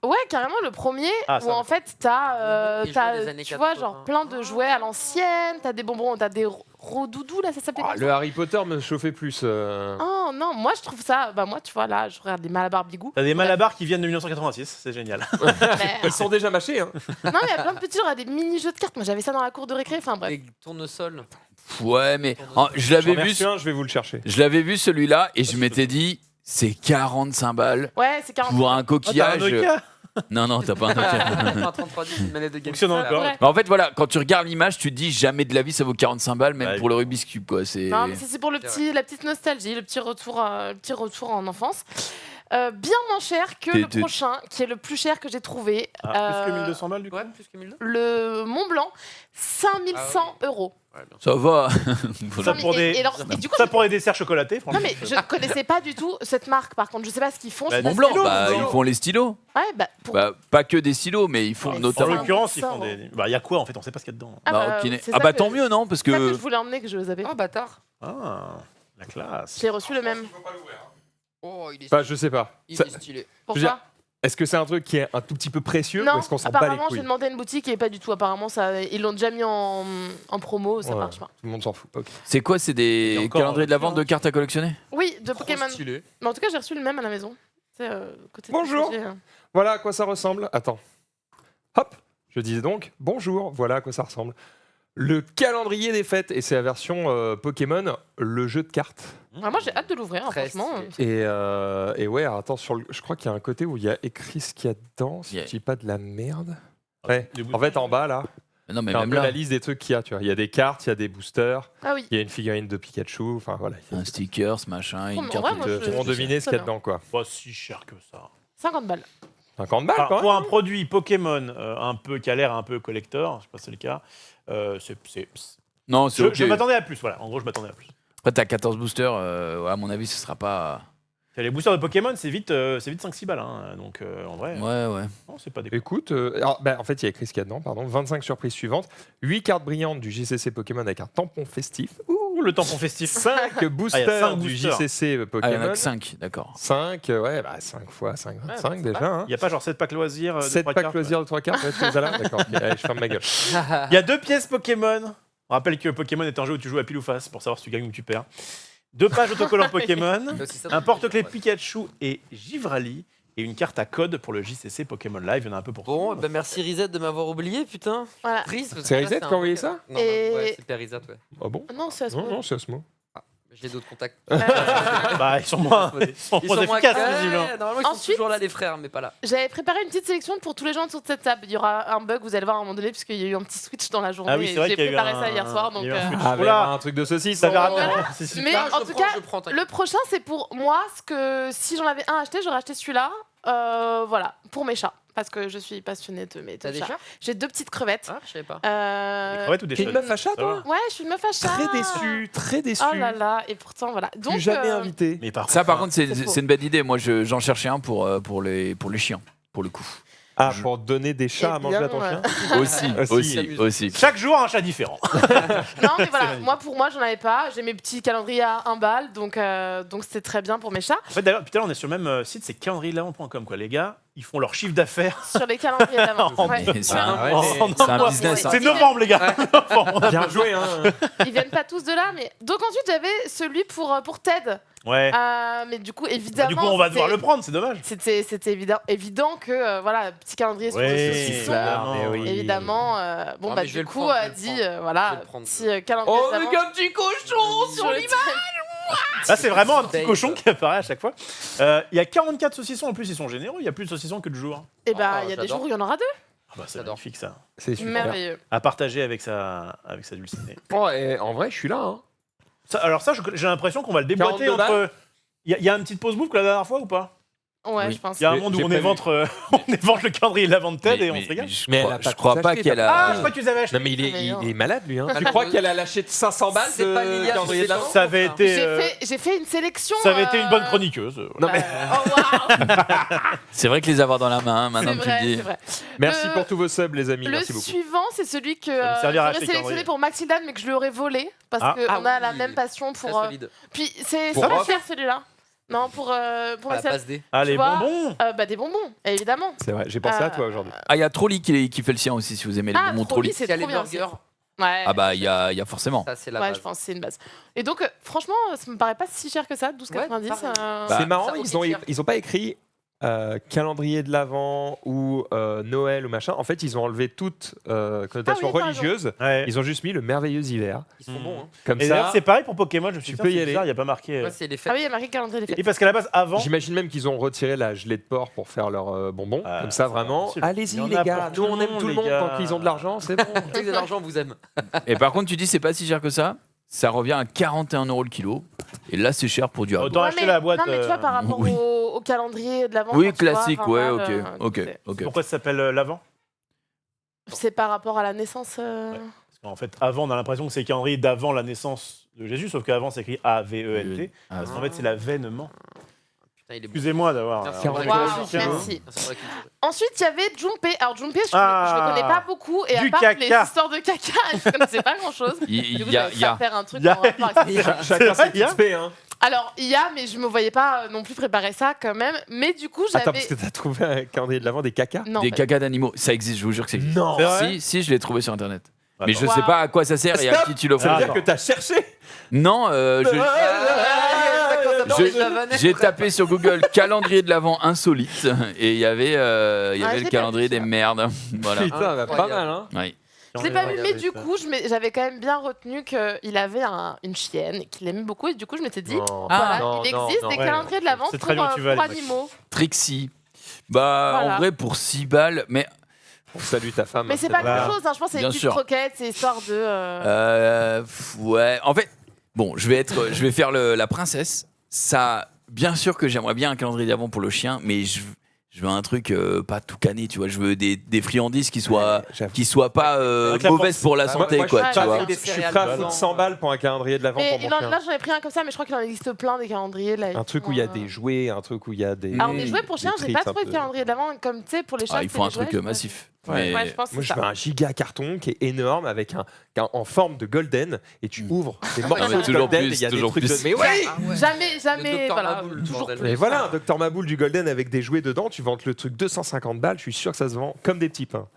Ouais, carrément, le premier, Ah, où ça, en fait, t'as, Les jouets des années tu vois, 80. genre plein de jouets à l'ancienne, t'as des bonbons, t'as des rodoudous, là, ça s'appelle Ah, comme le Harry Potter me chauffait plus. Oh non, moi je trouve ça. Bah moi tu vois là, je regarde les Malabar Bigou. T'as des Malabar qui viennent de 1986, c'est génial. Ils sont déjà mâchés. Hein. Non mais il y a plein de petits genre des mini jeux de cartes. Moi j'avais ça dans la cour de récré. Enfin bref. Les tournesols. Ouais, mais je J'en l'avais ai vu. reçu un, je vais vous le chercher. Je l'avais vu celui-là et je m'étais dit, c'est 45 balles Ouais c'est 40. pour un Oh, t'as un coquillage. Nokia? Non, t'as pas un Nokia. Un 3310, une manette de game. Fonctionne encore. Ouais. Mais en fait, voilà, quand tu regardes l'image, tu te dis jamais de la vie ça vaut 45 balles, même Bah, pour le Rubik's Cube, quoi. C'est. Non mais ça, c'est pour le C'est la petite nostalgie, le petit retour en enfance. Bien moins cher que le T'es- prochain, qui est le plus cher que j'ai trouvé. Ah, plus que 1200 balles du coup? Ouais, plus que 1200. Le Mont Blanc, 5100 €. Ça va. Ça pour des- et du coup, Ça pour les desserts chocolatés, non franchement. mais je connaissais pas du tout cette marque. Par contre, je sais pas ce qu'ils font. Bah, je sais Mont pas Blanc, ce qu'ils bah, font. ils font les stylos. Ouais, bah, pour... Bah, pas que des stylos, mais ils font Ouais, En notamment. ça- l'occurrence, ils 100 font des. Bah, il y a quoi en fait? On sait pas ce qu'il y a dedans. Ah, bah, ok. c'est Ah ça bah que- tant mieux, non? Parce c'est ça que que. je voulais emmener que je zappais. Oh bâtard. Ah, la classe. J'ai reçu le même. Oh, il est Bah, stylé. je sais pas. Il Ça- est stylé. Pourquoi? Est-ce que c'est un truc qui est un tout petit peu précieux Non, ou est-ce qu'on s'en bat les apparemment, couilles j'ai demandé à une boutique et pas du tout. Apparemment, ça, ils l'ont déjà mis en promo, ça Ouais, marche pas. Tout le monde s'en fout. Ok. C'est quoi? C'est Il y a des encore calendriers de la un- vente de cartes à collectionner? Oui, de Trop Pokémon. stylé. Mais en tout cas, j'ai reçu le même à la maison. C'est côté Bonjour. TCG, Voilà à quoi ça ressemble. Attends. Hop. Je disais donc bonjour. Voilà à quoi ça ressemble. Le calendrier des fêtes et c'est la version Pokémon, le jeu de cartes. Vraiment, j'ai hâte de l'ouvrir, hein, Très franchement. stylé. Et ouais, alors attends, je crois qu'il y a un côté où il y a écrit ce qu'il y a dedans, si Yeah. je dis pas de la merde. Ouais. Des En fait, en bas là, Non, mais c'est un même peu là. la liste des trucs qu'il y a. Tu vois, il y a des cartes, il y a des boosters, Ah oui. il y a une figurine de Pikachu. Enfin voilà, Un sticker, ce machin, mais une en carte. vrai, de- moi, tout le monde je- devinait ce qu'il y a dedans quoi. Pas si cher que ça. 50 balles. 50 balles Alors, quand pour même. un produit Pokémon un peu qui a l'air un peu collector, je sais pas si c'est le cas, Non, c'est ok. je m'attendais à plus. Voilà, en gros, je m'attendais à plus. Après, t'as 14 boosters. Ouais, à mon avis, ce sera pas. Les boosters de Pokémon, c'est vite 5-6 balles. Hein. Donc, en vrai, Ouais. non, c'est pas des. Écoute, en fait, il y a écrit ce qu'il y a dedans, pardon. 25 surprises suivantes. 8 cartes brillantes du JCC Pokémon avec un tampon festif. Ouh, le tampon festif. 5 boosters cinq du boosters. JCC Ah, il y en a Pokémon. que 5, d'accord. 5, ouais, bah 5 fois 5, 25 déjà. Hein. Il n'y a pas genre 7 packs loisirs. de 7 trois packs cartes, loisirs de 3 cartes, ouais, tu les as là. D'accord, ok, allez, je ferme ma gueule. Il y a 2 pièces Pokémon. On rappelle que Pokémon est un jeu où tu joues à pile ou face pour savoir si tu gagnes ou tu perds. 2 pages autocollants Pokémon. C'est aussi ça, Un donc, porte-clés ouais. Pikachu et Givrali. et une carte à code pour le JCC Pokémon Live. Il y en a un peu pour tout le Bon, monde. ben merci Reset de m'avoir oublié, putain. Voilà. Triste. parce que C'est là, Reset un qui a envoyé truc- ça Non, Et- ouais, c'était Reset, ouais. Ah bon Non, c'est à ce Non, moment. non, c'est à ce mot. J'ai d'autres contacts. Bah, ils sont moins efficaces, visiblement. Normalement, ils sont Ensuite- toujours là, les frères, mais pas là. J'avais préparé une petite sélection pour tous les gens autour de cette table. Il y aura un bug, vous allez voir à un moment donné, puisqu'il y a eu un petit switch dans la journée. Ah oui, c'est et vrai j'ai qu'il y a eu préparé un- ça hier soir. Donc, il y a eu un switch. Ah, mais Oula. un truc de saucisse. Ça verra Voilà. bien. C'est super. Mais Non, en tout cas, je prends, t'inquiète. le prochain, c'est pour moi. Ce que si j'en avais un acheté, j'aurais acheté celui-là. Voilà, pour mes chats. Parce que je suis passionnée de mes T'as des chats. chats J'ai 2 petites crevettes. Ah, je savais pas. Euh, Des crevettes ou des T'es une chats meuf à chat, Ça va. toi Ouais, je suis une meuf à chat. Très déçu, très déçu. Oh là là, et pourtant, voilà. Donc, Plus jamais invité. Mais par Ça, par contre, c'est faux. c'est une belle idée. Moi, j'en cherchais un pour les chiens, pour le coup. Ah, pour donner des chats à manger à ton chien Aussi. chaque jour, un chat différent. Non, mais voilà, vrai. pour moi, j'en avais pas. J'ai mes petits calendriers à 1 balle, donc c'était très bien pour mes chats. En fait, d'ailleurs, putain, on est sur le même site, c'est calendrielavant.com, quoi. Les gars, ils font leur chiffre d'affaires. Sur les calendriers d'avant. Oh, Ouais. Mais c'est Ah, un, ouais, c'est un Ouais. business. hein. C'est novembre, les gars. Novembre. Bien joué, hein. Ils viennent pas tous de là, mais donc ensuite j'avais celui pour Ted. Ouais. Mais du coup, évidemment. Du coup, on va c'était- devoir le prendre, c'est dommage. C'était évident que voilà, petit calendrier sur Ouais, le saucisson. évidemment. mais oui. Évidemment, bon Ah, bah mais je vais du le coup prendre, je vais a le dit prendre. Je vais voilà, le prendre. petit calendrier Oh, d'avant mais qu'un petit cochon sur sur le Là, c'est vraiment un petit Dave. cochon qui apparaît à chaque fois. Il y a 44 saucissons en plus, ils sont généreux. Il y a plus de saucissons que de jours. Et bah Ah, il y a des j'adore. jours où il y en aura 2. Ah bah, c'est J'adore. magnifique ça. C'est super. Merveilleux. À partager avec sa dulcinée. Oh, et en vrai, je suis là. Hein. Alors ça, j'ai l'impression qu'on va le déboîter 42 entre... Il y a une petite pause bouffe que la dernière fois ou pas? Ouais, Oui. je pense. Il y a un J'ai- monde où j'ai on prévu. évente, on évente le calendrier de l'avant de Ted et on se régale. Mais elle a Je pas crois tout pas acheté, qu'elle t'as a. Ah, je crois que tu les avais achetés. Non, mais il est malade, lui. Hein. Ah, Tu non, crois mais- qu'elle a lâché 500 balles C'est pas de Lilia, calendrier de c'est l'Avent Ça avait été... J'ai fait une sélection. Ça avait été une bonne chroniqueuse. Non, mais Oh waouh, C'est vrai que les avoir dans la main, c'est maintenant que tu le vrai, dis. c'est vrai. merci Le- pour tous vos subs, les amis. Le Merci beaucoup. suivant, c'est celui que Ça me servira à j'aurais acheter le sélectionné calendrier. pour Maxildan, mais que je lui aurais volé parce Ah. qu'on Ah a la oui. même passion Très pour. solide. Puis c'est Pour pas Rof cher celui-là. Non, pour Ah, la Maxildan. passe D. Ah, Tu les vois, bonbons. Bah des bonbons, évidemment. C'est vrai, j'ai pensé à toi aujourd'hui. Ah, il y a Trolli qui fait le sien aussi, si vous aimez les Ah, bonbons Trolli, Trolli. c'est Il y a trop les bien. burgers. Ouais. Ah, bah, il y a forcément. Ça, c'est la Ouais, base. je pense que c'est une base. Et donc, franchement, ça me paraît pas si cher que ça, 12,90. Ouais, pareil. Bah, C'est marrant, ça ils ont, aussi, ils ont pas écrit calendrier de l'Avent ou Noël ou machin. En fait, ils ont enlevé toute connotation Ah oui, t'as raison. religieuse. Ouais. Ils ont juste mis le merveilleux hiver. Ils sont bons. Hein. Comme Et d'ailleurs, ça, c'est pareil pour Pokémon. Je me suis tu dit, peux tiens, y c'est aller. bizarre, il n'y a pas marqué. Ouais, c'est les Ah fêtes. oui, il y a marqué calendrier des fêtes. Et parce qu'à la base, avant. j'imagine même qu'ils ont retiré la gelée de porc pour faire leurs bonbons. Ah, Comme ça, c'est vraiment, possible. allez-y Il y en les a gars. pour Nous, tout le on aime monde, tout le les monde gars. tant qu'ils ont de l'argent, c'est bon. Dès que vous avez de l'argent, on vous aime. Et par contre, tu dis c'est pas si cher que ça. Ça revient à 41 € le kilo. Et là, c'est cher pour du hardo. Autant Ouais, acheter mais- la boîte. Non, mais tu vois, par rapport oui. au calendrier de l'avant. Oui, quand tu vois, classique, 20 ouais, balles, ok. Pourquoi ça s'appelle l'avant? C'est par rapport à la naissance. Parce qu'en fait, avant, on a l'impression que c'est le calendrier d'avant la naissance de Jésus, sauf qu'avant, c'est écrit A-V-E-N-T. Ah, Parce qu'en fait, c'est l'avènement. Putain, il est bon. Excusez-moi d'avoir. Merci pour la Waouh, culture. merci. Merci pour la culture. Ensuite, il y avait Junpei. Alors, Junpei, je Ah, le connais pas beaucoup. Et à du part caca. les histoires de caca, je connaissais pas grand-chose. Il Du coup, y a, j'avais il y a- pas faire un truc il y a- en rapport avec ça. Chacun vrai, ses il y a- petites spé, hein. Alors, il y a, mais je me voyais pas non plus préparer ça quand même. Mais du coup, Attends, j'avais. parce que t'as trouvé un calendrier de l'Avent des cacas Non, des pas- cacas d'animaux. Ça existe, je vous jure que ça existe. Non. C'est vrai Si, je l'ai trouvé sur internet. Mais je Attends. sais Wow. pas à quoi ça sert et à Stop. qui tu l'offres. Ça veut Ah, dire attends. que t'as cherché Non, Je- j'ai tapé sur Google calendrier de l'Avent insolite et il y avait je le l'ai calendrier pas vu, des ça. merdes. Voilà. Putain, bah, pas Incroyable. mal, hein. Ouais. Je l'ai pas vu, mais du ça. coup, j'avais quand même bien retenu qu'il avait une chienne et qu'il aimait beaucoup. Et du coup, je m'étais dit, Non. voilà, non, il non, existe non. des Ouais, calendriers de l'avant c'est pour, très bien que tu vas pour aller, Max. animaux. Trixie. Bah, Voilà. en vrai, pour 6 balles, mais On salue ta femme. Mais c'est pas Voilà. grand chose, je pense que c'est Bien des petites sûr. croquettes, c'est histoire de. ouais. En fait, bon, je vais faire la princesse. Ça, bien sûr que j'aimerais bien un calendrier d'avant pour le chien, mais je veux un truc pas tout cané, tu vois. Je veux des friandises qui soient pas Avec la mauvaises porte. pour la Ah, santé, moi, quoi, je tu suis vois. pas- Je suis prêt à foutre 100 balles pour un calendrier de l'Avent Mais pour mon chien. là, j'en ai pris un comme ça, mais je crois qu'il en existe plein des calendriers. Là, Un truc où il y a des jouets, un truc où il y a des. Alors, des jouets pour chiens, j'ai pas treats un trouvé de peu. calendrier d'avant, comme tu sais, pour les chats. Ah, il c'est faut un les jouets, truc je sais pas. massif. Ouais. Mais- Ouais, je pense que Moi, c'est je ça. veux un giga carton qui est énorme avec en forme de golden et tu ouvres des Ah, morceaux mais de toujours golden plus, et il y a des toujours trucs plus. de. Mais ouais. Ah ouais. Jamais, Le Dr voilà. Maboul, Toujours bordel. plus. Mais voilà, un Dr Maboul du golden avec des jouets dedans, tu vends le truc 250 balles, je suis sûr que ça se vend comme des petits pains.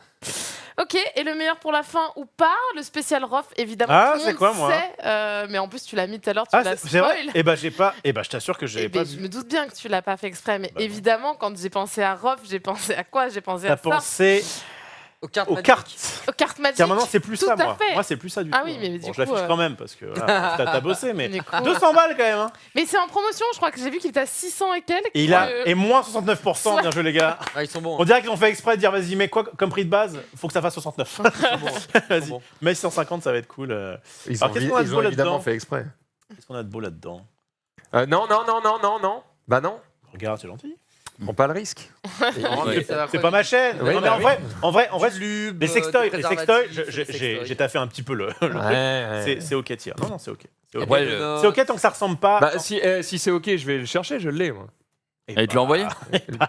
Ok, et le meilleur pour la fin ou pas? Le spécial Rof, évidemment. Ah, tout le c'est monde quoi, moi sait, mais en plus, tu l'as mis tout à l'heure, tu Ah, l'as c'est vrai. spoil. Eh ben, j'ai pas. Eh ben, je t'assure que Eh j'avais ben, pas je vu. me doute bien que tu l'as pas fait exprès, mais Bah non. évidemment, quand j'ai pensé à Rof, j'ai pensé à quoi? J'ai pensé T'as à ça. pensé Aux cartes aux Magic. cartes. Aux cartes magiques. Car maintenant, c'est plus Tout ça, à moi. fait. Moi, c'est plus ça du Ah tout. oui, hein. mais Bon, du je coup, l'affiche quand même parce que voilà, t'as bossé, mais Du coup, 200 balles quand même. Hein. Mais c'est en promotion, je crois que j'ai vu qu'il était à 600 et quelques. Et il a et moins 69%. Bien joué les gars. Ah, ils sont bons. On dirait qu'ils ont fait exprès de dire vas-y, mets quoi comme prix de base? Faut que ça fasse 69. Ils sont bons. Ils sont Vas-y, bons. mets 150, ça va être cool. Ils Alors, qu'est-ce qu'on a de beau évidemment là-dedans fait exprès. Qu'est-ce qu'on a de beau là-dedans? Non. Bah non, Regarde, c'est gentil. prends pas le risque. Non, mais ça va C'est quoi, pas ma chaîne. Oui, Non, mais bah en vrai, du lube, les sextoys, des j'ai taffé un petit peu le truc. C'est ok, tiens. Non, c'est ok. C'est ok. Après, C'est ok tant que ça ressemble pas. Bah si c'est ok, je vais le chercher, je l'ai moi. Et Et tu l'as envoyé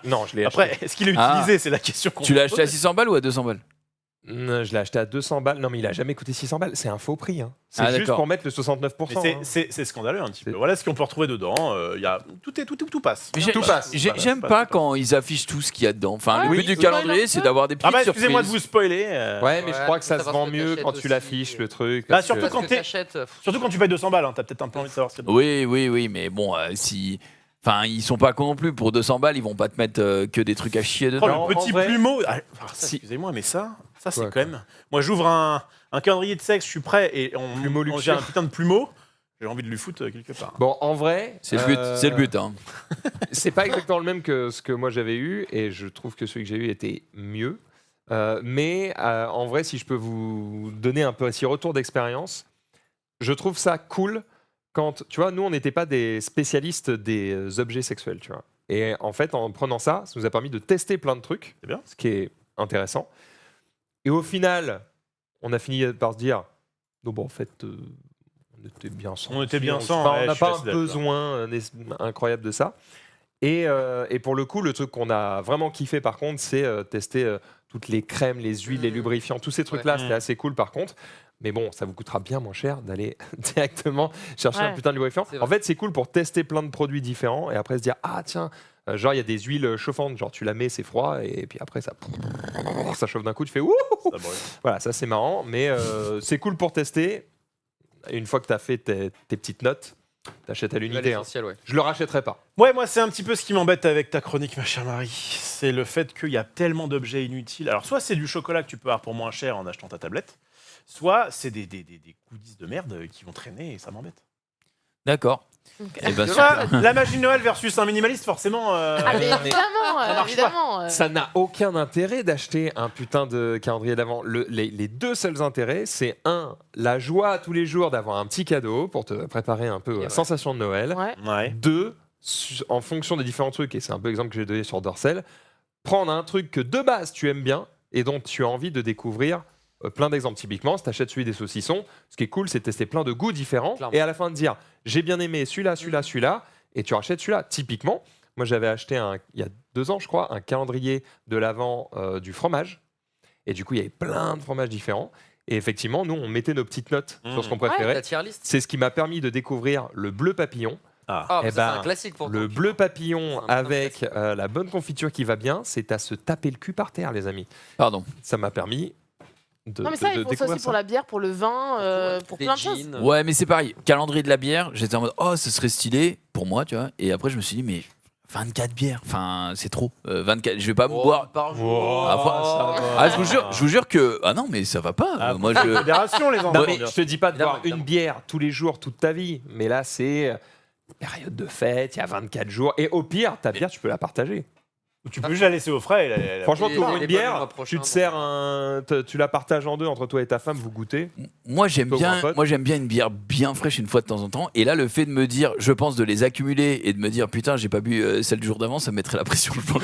Non, je l'ai acheté. Après, est-ce qu'il est Ah. utilisé? C'est la question qu'on Tu l'as se acheté à pose. 600 balles ou à 200 balles? Je l'ai acheté à 200 balles. Non, mais il a jamais coûté 600 balles. C'est un faux prix. Hein. C'est Ah, juste d'accord. pour mettre le 69%. Mais hein. c'est scandaleux un petit peu. C'est- Voilà ce qu'on peut retrouver dedans. Il y a tout passe. Mais Tout passe. J'aime pas quand ils affichent tout ce qu'il y a dedans. Enfin, Ouais, le oui, but du ils spoilent calendrier, un c'est peu. d'avoir des Ah petites bah surprises. excusez-moi de vous spoiler. Ouais, mais je Ouais, crois que ça faut se savoir vend ce que mieux t'achètes quand tu aussi. l'affiches, le truc. Bah, parce surtout que- quand t'es- Surtout quand tu payes 200 balles, hein, t'as peut-être un peu envie de savoir ce qu'il y a dedans. Oui, mais bon, si. Enfin, ils sont pas cons non plus. Pour 200 balles, ils vont pas te mettre que des trucs à chier Oh, dedans. Non, le petit en vrai- plumeau. Ah, ça, Si. excusez-moi, mais ça c'est Quoi, quand même. Moi, j'ouvre un calendrier de sexe, je suis prêt et Plumeau j'ai luxure. un putain de plumeau. J'ai envie de lui foutre quelque part. Bon, en vrai, C'est le but, c'est le but. Hein. c'est pas exactement le même que ce que moi j'avais eu, et je trouve que celui que j'ai eu était mieux. Mais en vrai, si je peux vous donner un petit retour d'expérience, je trouve ça cool quand, tu vois, nous on n'était pas des spécialistes des objets sexuels, tu vois. Et en fait, en prenant ça, ça nous a permis de tester plein de trucs, C'est bien. ce qui est intéressant. Et au final, on a fini par se dire, non, bon, en fait, on était bien sans. On était bien on sans, enfin, ouais, on n'a je suis pas assez un d'accord. besoin incroyable de ça. Et pour le coup, le truc qu'on a vraiment kiffé par contre, c'est tester toutes les crèmes, les huiles, les lubrifiants, tous ces trucs-là. Ouais. C'était assez cool par contre. Mais bon, ça vous coûtera bien moins cher d'aller directement chercher un Ouais. putain de lubrifiant. C'est vrai. En fait, c'est cool pour tester plein de produits différents et après se dire, ah tiens, genre il y a des huiles chauffantes, genre tu la mets, c'est froid et puis après ça chauffe d'un coup, tu fais ouh. Ça brûle. Voilà, ça c'est marrant, mais c'est cool pour tester. Une fois que tu as fait tes petites notes, t'achètes à l'unité. Hein. Ouais. Je le rachèterai pas. Ouais, moi, c'est un petit peu ce qui m'embête avec ta chronique, ma chère Marie. C'est le fait qu'il y a tellement d'objets inutiles. Alors, soit c'est du chocolat que tu peux avoir pour moins cher en achetant ta tablette, soit c'est des goodies de merde qui vont traîner et ça m'embête. D'accord. Ok. Eh ben, Tu vois, super. la magie de Noël versus un minimaliste, forcément. Ah, mais évidemment, marche évidemment. Ça n'a aucun intérêt d'acheter un putain de calendrier d'avant. Les deux seuls intérêts, c'est un, la joie tous les jours d'avoir un petit cadeau pour te préparer un peu Et la ouais. sensation de Noël. Ouais. Ouais. Deux, en fonction des différents trucs, et c'est un peu l'exemple que j'ai donné sur Dorsel, prendre un truc que de base tu aimes bien et dont tu as envie de découvrir plein d'exemples. Typiquement, si tu achètes celui des saucissons, ce qui est cool, c'est de tester plein de goûts différents Clairement. et à la fin de dire j'ai bien aimé celui-là, et tu rachètes celui-là. Typiquement, moi j'avais acheté il y a 2 ans, je crois, un calendrier de l'Avent du fromage. Et du coup, il y avait plein de fromages différents. Et effectivement, nous, on mettait nos petites notes sur ce qu'on préférait. La tier list. C'est ce qui m'a permis de découvrir le bleu papillon. Ah, Eh ça, c'est ben, un classique pour Le toi. bleu papillon C'est un avec classique. la bonne confiture qui va bien, c'est à se taper le cul par terre, les amis. Pardon. Ça m'a permis de, Non, mais ça, de ils font ça découvrir aussi pour la bière, pour le vin, pour Des plein de choses. jeans. Ouais, mais c'est pareil. Calendrier de la bière, j'étais en mode, oh, ce serait stylé pour moi, tu vois. Et après, je me suis dit, mais 24 bières, enfin, c'est trop. 24, je vais pas me Oh, boire. par jour. Oh, Ah, enfin, Ah, je vous jure que. Ah non, mais ça va pas. Ah, Moi, je. Fédération, les enfants. Non, mais je te dis pas de Évidemment, boire évidemment. une bière tous les jours, toute ta vie. Mais là, c'est période de fête, il y a 24 jours. Et au pire, ta bière, tu peux la partager. Tu peux juste la laisser au frais. Franchement, Et tu ouvres les une bonnes le bière, mois prochain, tu te donc. sers tu la partages en deux entre toi et ta femme, vous goûtez. Moi j'aime Toi ou un bien, pote. moi j'aime bien une bière bien fraîche une fois de temps en temps. Et là le fait de me dire, je pense de les accumuler et de me dire putain j'ai pas bu celle du jour d'avant, ça me mettrait la pression. Je pense.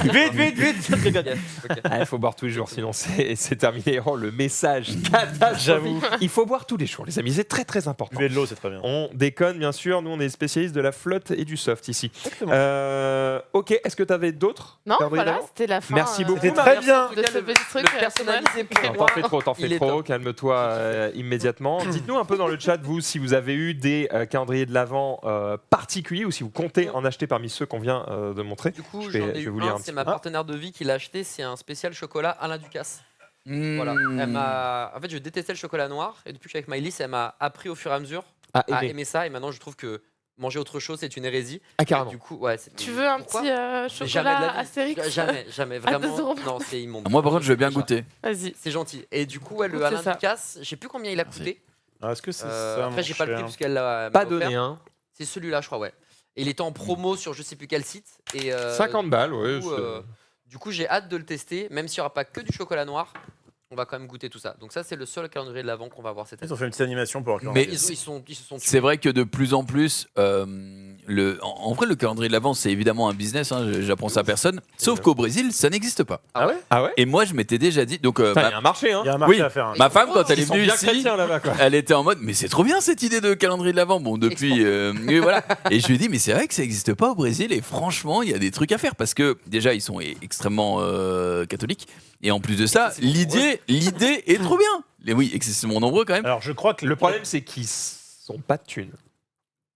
Vite. Ok. Il faut boire tous les jours, sinon c'est terminé. Oh, le message catastrophique. J'avoue. Il faut boire tous les jours, les amis. C'est très très important. Buvez de l'eau, c'est très bien. On déconne, bien sûr. Nous, on est spécialistes de la flotte et du soft ici. Exactement. Ok, est-ce que tu avais d'autres Non, calendriers voilà, d'avant c'était la fin. Merci beaucoup. C'était très Merci, bien. en tout De cas, ce le- petit truc. le personnalisé pour Non, moi. t'en Il fais est trop, top. calme-toi immédiatement. Dites-nous un peu dans le chat, vous, si vous avez eu des calendriers de l'Avent particuliers ou si vous comptez en acheter parmi ceux qu'on vient de montrer. Du coup, Je vais- j'en ai je vais eu vous lire un un, petit c'est ma peu. partenaire de vie qui l'a acheté, c'est un spécial chocolat Alain Ducasse. Voilà. Mmh. En fait, je détestais le chocolat noir et depuis que je suis avec Maëlys, elle m'a appris au fur et à mesure Ah, à aimé. aimer ça et maintenant je trouve que manger autre chose c'est une hérésie. Ah, carrément. Du coup, ouais. Tu veux un Pourquoi petit Mais jamais de chocolat la vie. Astérix Jamais, À 2 vraiment. euros. Non, c'est immonde. Moi, par contre, je veux bien Déjà. goûter. Vas-y. C'est gentil. Et du coup, ouais, le Goûte, c'est Alain ça. Ducasse, je sais plus combien il a Merci. coûté. Ah, est-ce que c'est ça Après, j'ai pas le prix cher puisqu'elle l'a Pas m'a offert. donné, hein. C'est celui-là, je crois, ouais. Et il était en promo sur je sais plus quel site. Et 50 balles, du ouais. coup, du coup, j'ai hâte de le tester, même s'il n'y aura pas que du chocolat noir. On va quand même goûter tout ça. Donc ça, c'est le seul calendrier de l'avant qu'on va voir cette année. Ils ont fait une petite animation pour Mais Ils se sont tués. c'est vrai que de plus en plus, en vrai, le calendrier de l'avant, c'est évidemment un business. Hein, j'apprends ça à personne. Sauf qu'au Brésil, ça n'existe pas. Ah ouais Ah ouais Et moi, je m'étais déjà dit. Donc, Putain, il y a un marché, hein. Il y a un marché Oui. à faire. hein. ma femme, quand elle est Ils sont venue bien ici, chrétiens là-bas, quoi. elle était en mode, mais c'est trop bien cette idée de calendrier de l'avant. Bon, depuis, oui, voilà. Et je lui ai dit, mais c'est vrai que ça n'existe pas au Brésil. Et franchement, il y a des trucs à faire parce que déjà, ils sont extrêmement catholiques. Et en plus de ça, l'idée est trop bien. Et oui, excessivement nombreux quand même. Alors, je crois que Le problème, c'est qu'ils sont pas de thunes.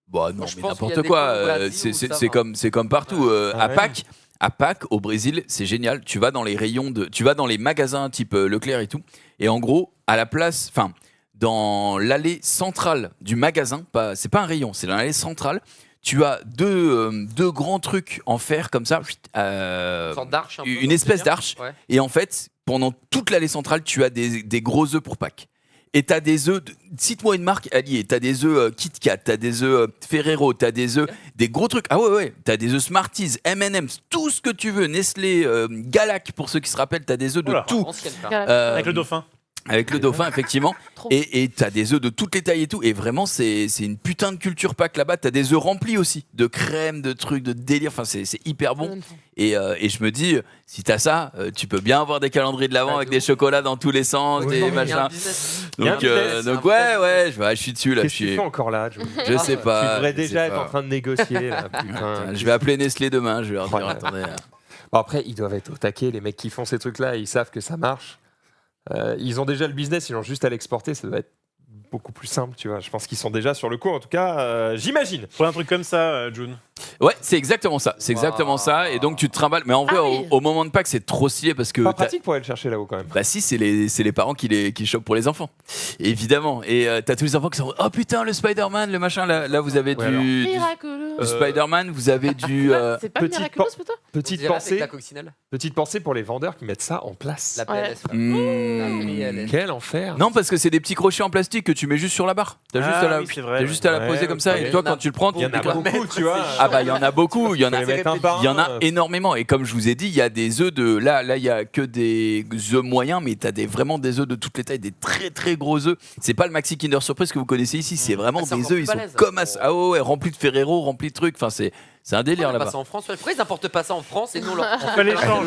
Bah non, Moi, je mais pense qu'il y a n'importe des quoi. coins au Brésil où ça C'est va. comme partout. Ah À ouais. Pâques, au Brésil, c'est génial. Tu vas dans les rayons tu vas dans les magasins type Leclerc et tout. Et en gros, à la place, enfin, dans l'allée centrale du magasin, c'est pas un rayon, c'est dans l'allée centrale. Tu as deux grands trucs en fer comme ça, Une sorte d'arche. un peu, une on espèce peut dire. d'arche. Ouais. Et en fait, pendant toute l'allée centrale, tu as des gros œufs pour Pâques. Et t'as des œufs, cite-moi une marque alliée, t'as des œufs Kit Kat, t'as des œufs Ferrero, t'as des œufs, des gros trucs. Ah ouais, t'as des œufs Smarties, M&M's, tout ce que tu veux, Nestlé, Galac, pour ceux qui se rappellent, t'as des œufs de Oula. tout. Ancienne, ça. avec le dauphin. Avec le dauphin, effectivement. Trop. Et t'as des œufs de toutes les tailles et tout. Et vraiment, c'est une putain de culture Pâques là-bas. T'as des œufs remplis aussi, de crème, de trucs, de délire. Enfin, c'est hyper bon. Et je me dis, si t'as ça, tu peux bien avoir des calendriers de l'avant Ouais, avec de des ouf. chocolats dans tous les sens, Oui, des non, mais Il y a un machins. business. Il y a un Donc, business, donc un ouais, je suis dessus là. Qu'est-ce que tu fais encore là, Joe Je sais pas. Tu devrais je déjà sais être pas. en train de négocier, là, putain. Je vais appeler Nestlé demain. Je vais leur dire, Ouais. attendez. Bon, après, ils doivent être au taquet, les mecs qui font ces trucs-là, ils savent que ça marche. Ils ont déjà le business, ils ont juste à l'exporter, ça doit être beaucoup plus simple, tu vois. Je pense qu'ils sont déjà sur le coup, en tout cas, j'imagine. Pour un truc comme ça, June. Ouais, c'est exactement ça. C'est exactement Waouh. ça. Et donc, tu te trimbales. Mais en vrai, Ah oui. au moment de Pâques, c'est trop stylé parce que. Pas t'as- pratique pour aller le chercher là-haut quand même. Bah si, c'est les parents qui chopent pour les enfants. Évidemment. Et t'as tous les enfants qui sont oh putain, le Spider-Man, le machin, là vous avez Ouais, alors. du Miraculous. Spider-Man, vous avez du C'est pas petite Miraculous por- plutôt On Petite dirait avec pensée, la coccinelle. petite pensée pour les vendeurs qui mettent ça en place. La PLS. frère. Hmm. La PLS. Quel enfer. Non, parce que c'est des petits crochets en plastique que tu mets juste sur la barre. T'as juste à la, oui, c'est vrai, t'as juste à la ouais. poser comme ça. Ouais, Et toi, il y en a quand tu le prends, Il y en a tu beaucoup, tu vois. Ah bah il y en a beaucoup. Il y en Faut a. les mettre un par Il y en a un. énormément. Et comme je vous ai dit, il y a des œufs de. Là, il y a que des œufs moyens, mais t'as vraiment des œufs de toutes les tailles, des très très gros œufs. C'est pas le Maxi Kinder Surprise que vous connaissez ici, c'est vraiment Ah, c'est des encore œufs, plus ils sont balèze. comme ah ouais, remplis de Ferrero, remplis de trucs. Enfin, c'est un délire On a pas là-bas. ça en France. Pourquoi ils importent pas ça en France et nous on leur On fait l'échange.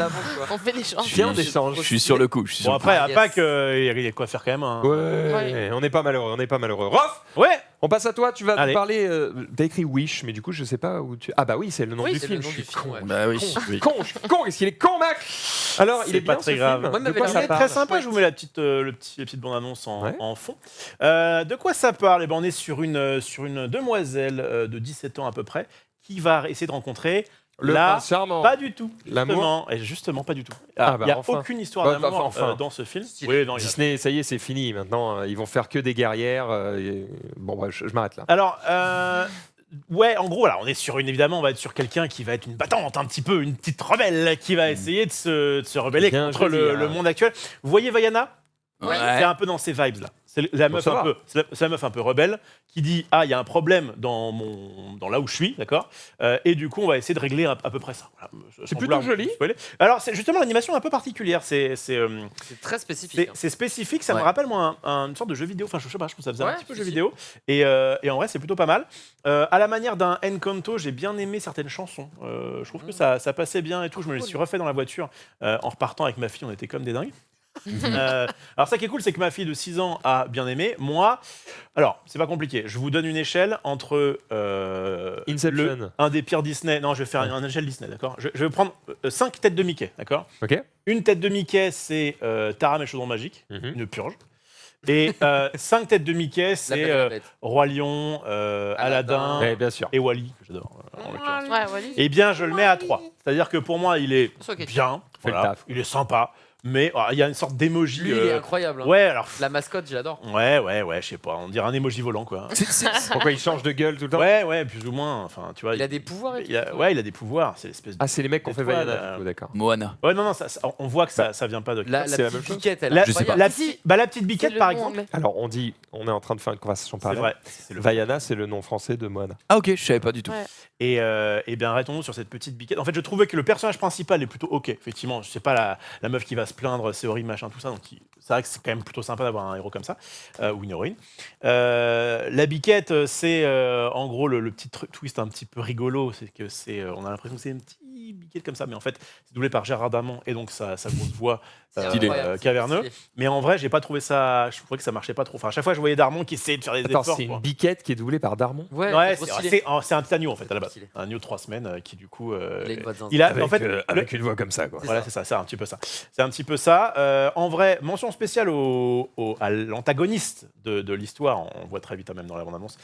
On fait l'échange. Viens, on échange. Je suis sur le coup. Je suis Bon, sur le après, à Yes. Pâques, il y a de quoi faire quand même. hein. Ouais, on n'est pas malheureux, on n'est pas malheureux. Rof, Ouais. on passe à toi, tu vas Allez. nous parler. T'as écrit Wish, mais du coup, je sais pas où tu. Ah bah oui, c'est le nom Oui, du c'est film. le nom Je du suis film, con. ouais. coup. Bah oui. oui. Con, je suis con, qu'est-ce qu'il est con, Mac. Alors, il C'est est bien pas très ce grave. film. Moi, il De m'avait quoi l'air ça C'est parle très sympa, chouette. je vous mets la petite bande-annonce Ouais. en fond. De quoi ça parle? Eh ben, on est sur une demoiselle de 17 ans à peu près qui va essayer de rencontrer Le la... prince charmant. Pas du tout. L'amour. Justement, pas du tout. Ah, Il bah, n'y a enfin. aucune histoire Bah, d'amour enfin. dans ce film. Stylé. Oui, non, il y a- Disney, ça y est, c'est fini. Maintenant, ils vont faire que des guerrières. Bon, bref, je m'arrête là. Alors, ouais, en gros, là, on est sur évidemment, on va être sur quelqu'un qui va être une battante, un petit peu, une petite rebelle, qui va essayer de se rebeller Bien contre joli, le hein. monde actuel. Vous voyez Vaiana? Ouais. C'est un peu dans ces vibes là. C'est la meuf ça va. c'est la meuf un peu rebelle qui dit ah il y a un problème dans là où je suis, d'accord, et du coup on va essayer de régler à peu près ça. Voilà, sans plutôt vouloir joli. spoiler. Alors c'est justement l'animation est un peu particulière. C'est C'est très spécifique. hein. c'est spécifique. Ça me Ouais. rappelle moi une sorte de jeu vidéo. Enfin je sais pas, je trouve que ça faisait un Ouais, petit peu si, jeu si. vidéo. Et en vrai c'est plutôt pas mal. À la manière d'un Encanto, j'ai bien aimé certaines chansons. Je trouve que ça passait bien et tout. Je me les suis refait dans la voiture en repartant avec ma fille. On était comme des dingues. Alors ça qui est cool, c'est que ma fille de 6 ans a bien aimé. Moi, alors c'est pas compliqué. Je vous donne une échelle entre Inception. un des pires Disney. Non, je vais faire une échelle Disney, d'accord. Je vais prendre 5 têtes de Mickey, d'accord. Ok. Une tête de Mickey, c'est Taram et le chaudron magique, Mhm. une purge. Et 5 têtes de Mickey, La c'est Belle et la Bête. Roi Lion, Aladdin Ouais, bien sûr. et Wally, que j'adore. En l'occurrence. Ouais, Wally. Eh bien, je le mets à 3. C'est-à-dire que pour moi, il est Sur le ketchup. bien, Fait le voilà, taf. il est sympa. mais il y a une sorte d'émoji. Lui, il est incroyable. Hein. Ouais, alors. La mascotte, j'adore. Ouais, je sais pas, on dirait un émoji volant, quoi. Pourquoi il change de gueule tout le temps? Ouais, plus ou moins. Enfin, tu vois. Il a des pouvoirs et tout. il a des pouvoirs. C'est l'espèce de. Ah, c'est les mecs qui ont fait Étoile, Vaiana, du coup, d'accord. Moana. Ouais, non, on voit que ça vient pas de. La C'est la petite même chose biquette, elle La, est Je sais pas. incroyable. la petite C'est biquette, le par nom exemple. anglais. Alors, on est en train de faire une conversation C'est parallèle. vrai. C'est le Vaiana, c'est le nom français de Moana. Ah ok, je savais pas du tout. Ouais. Et bien, arrêtons-nous sur cette petite biquette. En fait, je trouvais que le personnage principal est plutôt ok. Effectivement, je sais pas la meuf qui va se plaindre, c'est horrible, machin, tout ça. Donc, c'est vrai que c'est quand même plutôt sympa d'avoir un héros comme ça, ou une héroïne. La biquette, c'est en gros le petit twist un petit peu rigolo. C'est que on a l'impression que c'est une petite biquette comme ça, mais en fait, c'est doublé par Gérard Darmon et donc sa grosse voix Stylé. caverneux. Mais en vrai, j'ai pas trouvé ça. Je trouvais que ça marchait pas trop. Enfin, à chaque fois, je voyais Darmon qui essayait de faire des Attends, efforts. c'est quoi. une biquette qui est doublée par Darmon? Ouais, trop stylé. c'est un petit agneau en fait à la base. Stylé. Un agneau de 3 semaines qui du coup. Il a une voix de zinzin. Il a Avec, en fait avec une voix comme ça, quoi. voilà, c'est ça, c'est un petit peu ça. C'est un petit peu ça. En vrai, mention spéciale à l'antagoniste de l'histoire. On le voit très vite hein, même dans la bande-annonce.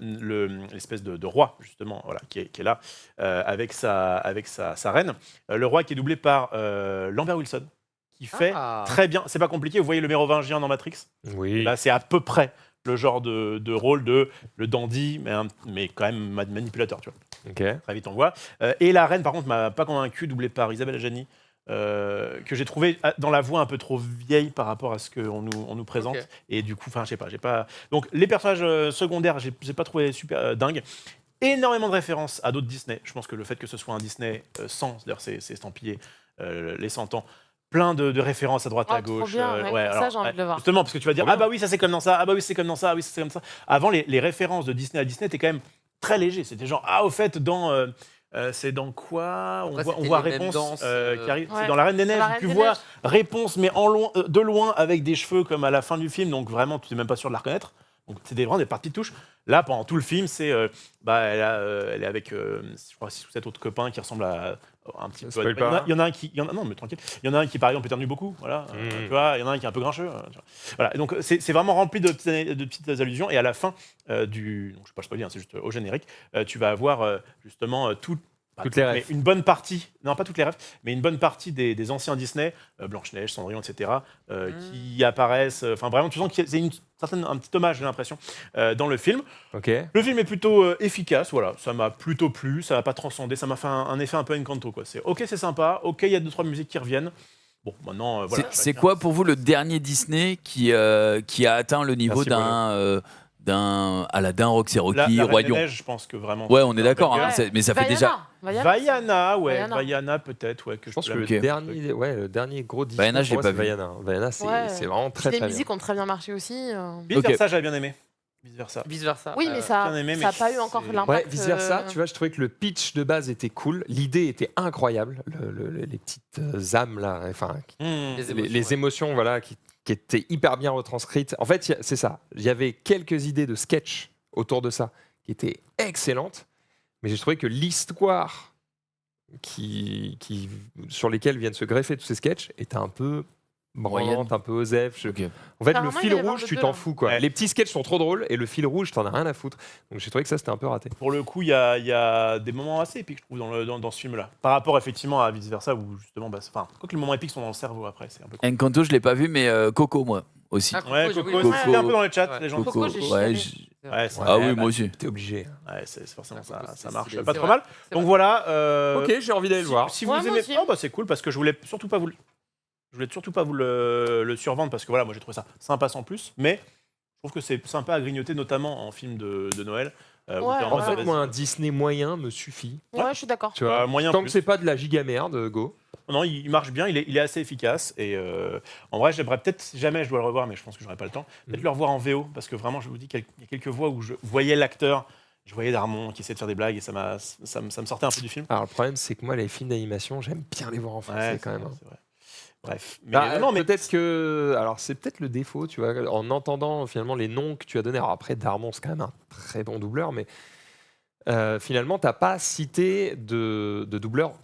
L'espèce de roi justement, voilà, qui est là avec sa reine. Le roi qui est doublé par Lambert Wilson, qui fait très bien. C'est pas compliqué. Vous voyez le mérovingien dans Matrix? Oui. Là, c'est à peu près le genre de rôle de le dandy, mais quand même manipulateur, tu vois. Ok. Très vite on voit. Et la reine, par contre, m'a pas convaincu, doublée par Isabelle Adjani, que j'ai trouvé dans la voix un peu trop vieille par rapport à ce qu'on nous présente. Ok. Et du coup, enfin, je sais pas, j'ai pas. Donc les personnages secondaires, j'ai pas trouvé super dingue. Énormément de références à d'autres Disney. Je pense que le fait que ce soit un Disney sans, c'est-à-dire c'est estampillé les 100 ans. Plein de références à droite, Oh, à trop gauche. bien, ouais. Ça, j'ai envie de le voir. Justement, parce que tu vas dire, Trop ah bah oui, ça c'est comme dans ça, ah bah oui, c'est comme dans ça, ah oui, c'est comme ça. Avant, les références de Disney à Disney étaient quand même très légers. C'était genre, ah, au fait, c'est dans quoi Après, on c'était voit les mêmes Réponse danses, qui arrive. ouais. C'est dans La Reine des Neiges, La Reine tu des vois Neiges. Réponse, mais de loin, avec des cheveux comme à la fin du film, donc vraiment, tu n'es même pas sûr de la reconnaître. Donc, c'est vraiment des parties de touche. Là, pendant tout le film, c'est elle est avec, je crois, 6 ou 7 autres copains qui ressemblent à un petit peu. Spoil pas. Il y en a un qui, non, mais tranquille. Il y en a un qui, par exemple, éternue beaucoup. Voilà. Tu vois, il y en a un qui est un peu grincheux. Tu vois. Voilà. Et donc, c'est vraiment rempli de petites allusions. Et à la fin donc, je sais pas spoiler, hein, c'est juste au générique, tu vas avoir justement Toutes les rêves. une bonne partie, non pas toutes les rêves, mais une bonne partie des anciens Disney, Blanche-Neige, Cendrillon, etc., qui apparaissent. Enfin, vraiment, tu sens que c'est un petit hommage, j'ai l'impression, dans le film. Ok. Le film est plutôt efficace, voilà, ça m'a plutôt plu, ça m'a pas transcendé, ça m'a fait un effet un peu Encanto, quoi. C'est ok, c'est sympa, ok, il y a 2-3 musiques qui reviennent. Bon, maintenant, voilà. C'est quoi pour vous le dernier Disney qui a atteint le niveau Merci, d'un Aladdin, Roxy La Rocky, Reine Roi des Lion? Neiges, je pense que vraiment. Ouais, on est d'accord, hein, Ouais. mais ça fait déjà. Vaiana, ouais, Vaiana. Vaiana peut-être, ouais. Que Je pense que peux Ok. le dernier gros Disney, Vaiana, je l'ai pour moi, pas c'est vu. Vaiana. Vaiana, c'est Ouais. c'est vraiment Puis très les très bien. musiques ont très bien marché aussi. Vice Ok. versa, j'avais bien aimé. Vice versa. Vice versa. Oui, mais ça bien aimé, n'a mais pas eu encore c'est- l'impact. Ouais, vice versa, tu vois, je trouvais que le pitch de base était cool, l'idée était incroyable, les petites âmes là, enfin, les émotions, voilà, qui étaient hyper bien retranscrites. En fait, c'est ça. Il y avait quelques idées de sketch autour de ça qui étaient excellentes, mais j'ai trouvé que l'histoire sur lesquelles viennent se greffer tous ces sketchs était un peu branlante, Moyenne. un peu osef. Ok. En fait, le Apparemment, il fil va y avoir rouge, de tu deux, t'en là. fous, quoi. Ouais. Les petits sketchs sont trop drôles et le fil rouge, t'en as rien à foutre. Donc j'ai trouvé que ça, c'était un peu raté. Pour le coup, il y a des moments assez épiques, je trouve, dans ce film-là. Par rapport, effectivement, à Vice Versa, où justement, enfin, quoi que les moments épiques sont dans le cerveau après, c'est un peu cool. Encanto, je l'ai pas vu, mais Coco, moi aussi. Ah, Ouais, Coco, Coco, j'ai oublié. c'était un peu dans le chat, Ouais. les gens. Coco, Coco, j'ai ouais, chialé. Ouais, c'est Ah vrai, oui, bah, moi aussi. T'es obligé. ouais, forcément, Ouais, Coco, ça c'est marche stylé. pas C'est trop vrai. mal. C'est Donc vrai. voilà. Ok, j'ai envie d'aller le voir. Si Ouais, vous moi aimez. aussi. Oh, bah c'est cool, parce que je voulais surtout pas vous le survendre, parce que voilà, moi j'ai trouvé ça sympa sans plus, mais je trouve que c'est sympa à grignoter, notamment en film de Noël. Où Ouais, t'es En mode, fait, vas-y. moi, un Disney moyen me suffit. Ouais, je suis d'accord. Tu vois, moyen tant plus. que c'est pas de la giga merde, go. Non, il marche bien, il est assez efficace. Et en vrai, j'aimerais peut-être, si jamais je dois le revoir, mais je pense que j'aurai pas le temps, peut-être le revoir en VO, parce que vraiment, je vous dis qu'il y a quelques voix où je voyais l'acteur, je voyais Darmon qui essayait de faire des blagues, et ça me sortait un peu du film. Alors, le problème, c'est que moi, les films d'animation, j'aime bien les voir en français Ouais, quand même. c'est vrai. Bref. Mais, Bah, non, mais peut-être que. Alors, c'est peut-être le défaut, tu vois, en entendant finalement les noms que tu as donnés. Alors, après, Darmon, c'est quand même un très bon doubleur, mais finalement, t'as pas cité de doubleurs.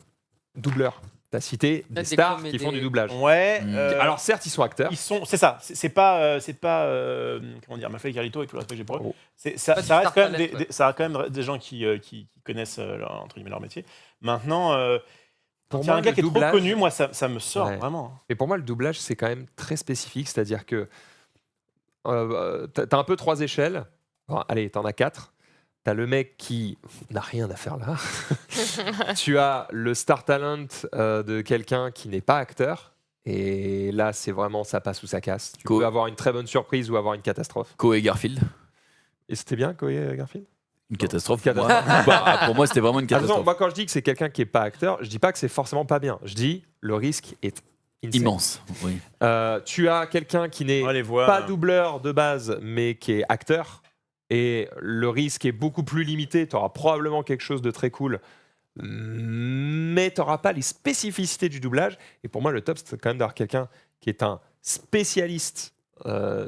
T'as cité des Des stars qui comédies. font du doublage. ouais. Alors, certes, ils sont acteurs. c'est ça. C'est pas comment dire, Maffei et Carlito avec tout le respect que j'ai pour eux. Oh. Ça Pas du reste star quand même talent, ouais. ça reste quand même des gens qui connaissent entre guillemets leur métier. Maintenant, pour Il y a moi, un gars le qui est trop doublage- connu, moi, ça me sort Ouais. vraiment. Et pour moi, le doublage, c'est quand même très spécifique. C'est-à-dire que t'as un peu 3 échelles. Bon, allez, t'en as 4. T'as le mec qui n'a rien à faire là. Tu as le star talent de quelqu'un qui n'est pas acteur. Et là, c'est vraiment ça passe ou ça casse. Tu Co- peux avoir une très bonne surprise ou avoir une catastrophe. Coé Garfield, Et c'était bien, Koé Garfield. une catastrophe. Une Pour moi. catastrophe. Bah, pour moi, c'était vraiment une Attention, catastrophe. moi, quand je dis que c'est quelqu'un qui n'est pas acteur, je dis pas que c'est forcément pas bien. Je dis le risque est insane. Immense. Oui. Tu as quelqu'un qui n'est On les voit. pas doubleur de base, mais qui est acteur. Et le risque est beaucoup plus limité. Tu auras probablement quelque chose de très cool, mais tu n'auras pas les spécificités du doublage. Et pour moi, le top, c'est quand même d'avoir quelqu'un qui est un spécialiste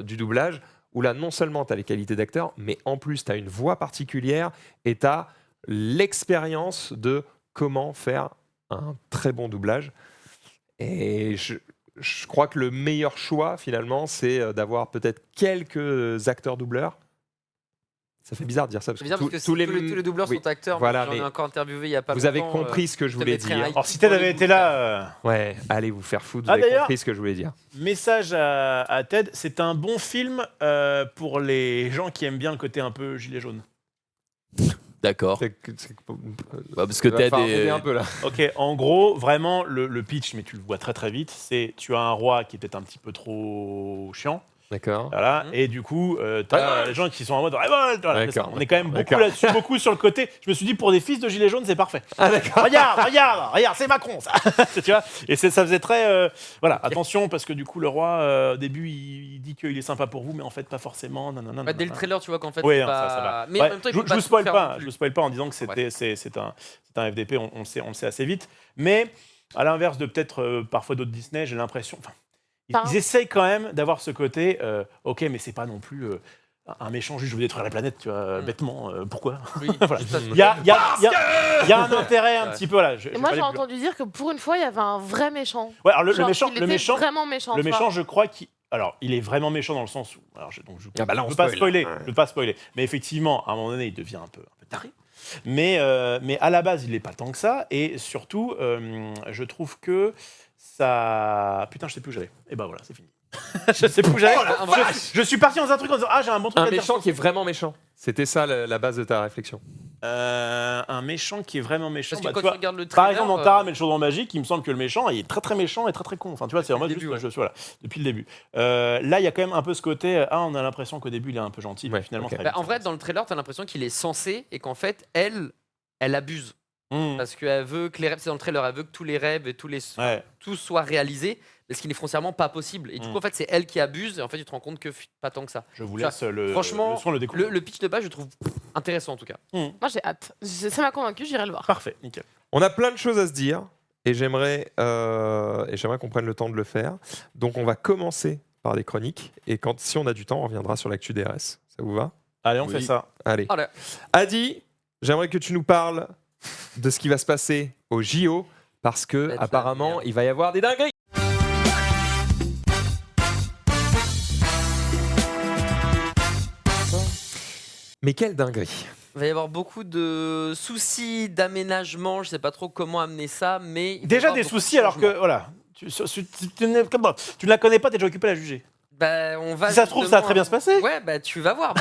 du doublage, où là, non seulement tu as les qualités d'acteur, mais en plus, tu as une voix particulière et tu as l'expérience de comment faire un très bon doublage. Et je crois que le meilleur choix, finalement, c'est d'avoir peut-être quelques acteurs doubleurs. Ça fait bizarre de dire ça, parce C'est que bizarre parce que tous les doubleurs oui, sont acteurs. voilà, J'en ai mais encore interviewé il y a pas vous longtemps. avez compris ce que je te voulais mettrais un dire. high Alors, si kick Ted pour avait les été boules. là, Ouais, allez vous faire foutre, vous Ah, avez d'ailleurs- compris ce que je voulais dire. message à Ted, c'est un bon film pour les gens qui aiment bien le côté un peu gilet jaune. D'accord. C'est- Bah, parce que va Ted falloir est- m'aider un peu là. Ok, en gros, vraiment, le pitch, mais tu le vois très très vite, c'est tu as un roi qui est peut-être un petit peu trop chiant, D'accord. voilà, Mhm. et du coup, t'as les gens qui sont en mode révolte, voilà, c'est ça. D'accord. On est quand même beaucoup D'accord. là-dessus, beaucoup sur le côté. Je me suis dit, pour des fils de gilets jaunes, c'est parfait. Ah d'accord. Regarde, c'est Macron, ça. Tu vois. Et ça faisait très, voilà, attention parce que du coup, le roi, au début, il dit qu'il est sympa pour vous, mais en fait, pas forcément. Nanana, Bah, dès le nanana. trailer, tu vois qu'en fait, Oui, c'est non, pas... ça va. Mais Ouais, en même temps, il je peut je vous tout spoil faire pas, non je plus. vous spoil pas en disant que c'est un FDP, on le sait assez vite. Mais à l'inverse de peut-être parfois d'autres Disney, j'ai l'impression. Ils essayent quand même d'avoir ce côté. Ok, mais c'est pas non plus un méchant juste je veux détruire la planète, tu vois, bêtement. Pourquoi Oui, Voilà. juste parce que- Il y a un intérêt un Ouais. petit peu là. Et moi, j'ai entendu dire que pour une fois, il y avait un vrai méchant. Ouais, alors le Genre, méchant, il le était méchant, vraiment méchant. le tu vois. méchant, je crois qu'il. Alors, il est vraiment méchant dans le sens où. Alors, je Ah bah là, je on veux pas spoil. spoiler. Ouais. Je veux pas spoiler. Mais effectivement, à un moment donné, il devient un peu taré. Mais à la base, il n'est pas tant que ça. Et surtout, je trouve que ça. Putain, je sais plus où j'allais. Et ben voilà, c'est fini. Je sais plus où j'allais. Je suis parti dans un truc en disant ah, j'ai un bon truc Un à dire. méchant qui est vraiment méchant. C'était ça la base de ta réflexion. Un méchant qui est vraiment méchant. Parce que Bah, quand tu tu vois, regardes le par trailer... exemple, dans Tara, mais le chaudron magique, il me semble que le méchant, il est très très méchant et très très con. Enfin, tu vois, c'est en mode Depuis le juste, début, voilà, depuis le début. Là, il y a quand même un peu ce côté. On a l'impression qu'au début, il est un peu gentil, Ouais, mais finalement, ok. très Bah, vite, en ça vrai, passe. dans le trailer, t'as l'impression qu'il est censé et qu'en fait, elle abuse. Mmh. Parce qu'elle veut que les rêves, c'est dans le trailer, elle veut que tous les rêves et Ouais. tout soit réalisé, mais ce qui n'est foncièrement pas possible. Et du coup, en fait, c'est elle qui abuse, et en fait, tu te rends compte que pas tant que ça. Je vous Tu vois, laisse le franchement, soin de le découvrir. Le pitch de base, je trouve intéressant en tout cas. Moi, j'ai hâte. Ça m'a convaincu, j'irai le voir. Parfait, nickel. On a plein de choses à se dire et j'aimerais qu'on prenne le temps de le faire. Donc on va commencer par des chroniques et si on a du temps, on reviendra sur l'actu DRS. Ça vous va? Allez, on Oui. fait ça. Allez. Voilà. Adi, j'aimerais que tu nous parles de ce qui va se passer au JO parce que va être la apparemment merde. il va y avoir des dingueries. Mais quelle dinguerie! Il va y avoir beaucoup de soucis d'aménagement, je sais pas trop comment amener ça, mais... il va y Déjà avoir des beaucoup de soucis alors que changements. voilà. Tu ne la connais pas, t'es déjà occupé à la juger. Bah, on va Si ça se trouve, ça va très bien se passer. Ouais, bah tu vas voir,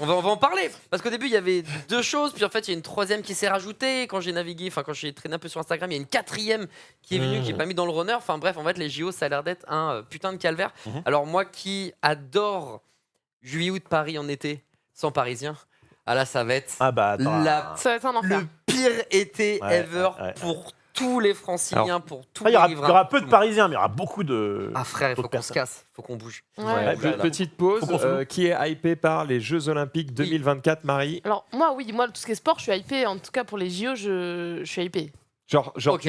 on va en parler. Parce qu'au début, il y avait deux choses, puis en fait, il y a une troisième qui s'est rajoutée. Quand j'ai navigué, enfin, quand j'ai traîné un peu sur Instagram, il y a une quatrième qui est venue, qui est pas mise dans le runner. Enfin, bref, en fait, les JO, ça a l'air d'être un putain de calvaire. Mhm. Alors, moi qui adore juillet-août Paris en été, sans parisien, ah là, ça va être Ah bah attends. Ça va être un enfer. le pire été Ouais, ever ouais. pour tous les franciliens, pour tous Ah, il les y riverains. aura peu tout de le monde. Parisiens, mais il y aura beaucoup de. Ah frère, il faut d'autres qu'on se personnes. casse, faut qu'on bouge. Ouais. Petite pause. Faut qu'on se loue. Qui est hypé par les Jeux Olympiques 2024, Marie? Alors, moi, tout ce qui est sport, je suis hypée. En tout cas, pour les JO, je suis hypée. Genre Ok.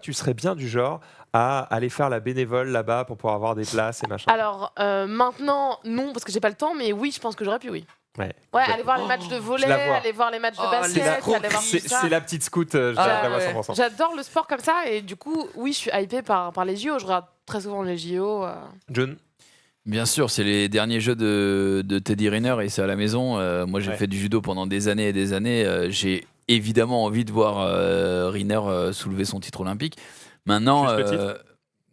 tu serais bien du genre à aller faire la bénévole là-bas pour pouvoir avoir des places et machin. Alors, maintenant, non, parce que j'ai pas le temps, mais oui, je pense que j'aurais pu, oui. Ouais. Ouais, aller voir les matchs de volley, je la vois. aller voir les matchs de Oh, basket, les aller voir tout ça. C'est la petite scout, je Ah, la vois ouais. 100%. J'adore le sport comme ça, et du coup, oui, je suis hypée par les JO. Je regarde très souvent les JO. John, Bien sûr, c'est les derniers jeux de Teddy Riner et c'est à la maison. Moi, j'ai Ouais. fait du judo pendant des années et des années. J'ai évidemment envie de voir Riner soulever son titre olympique. Maintenant, Juste le titre.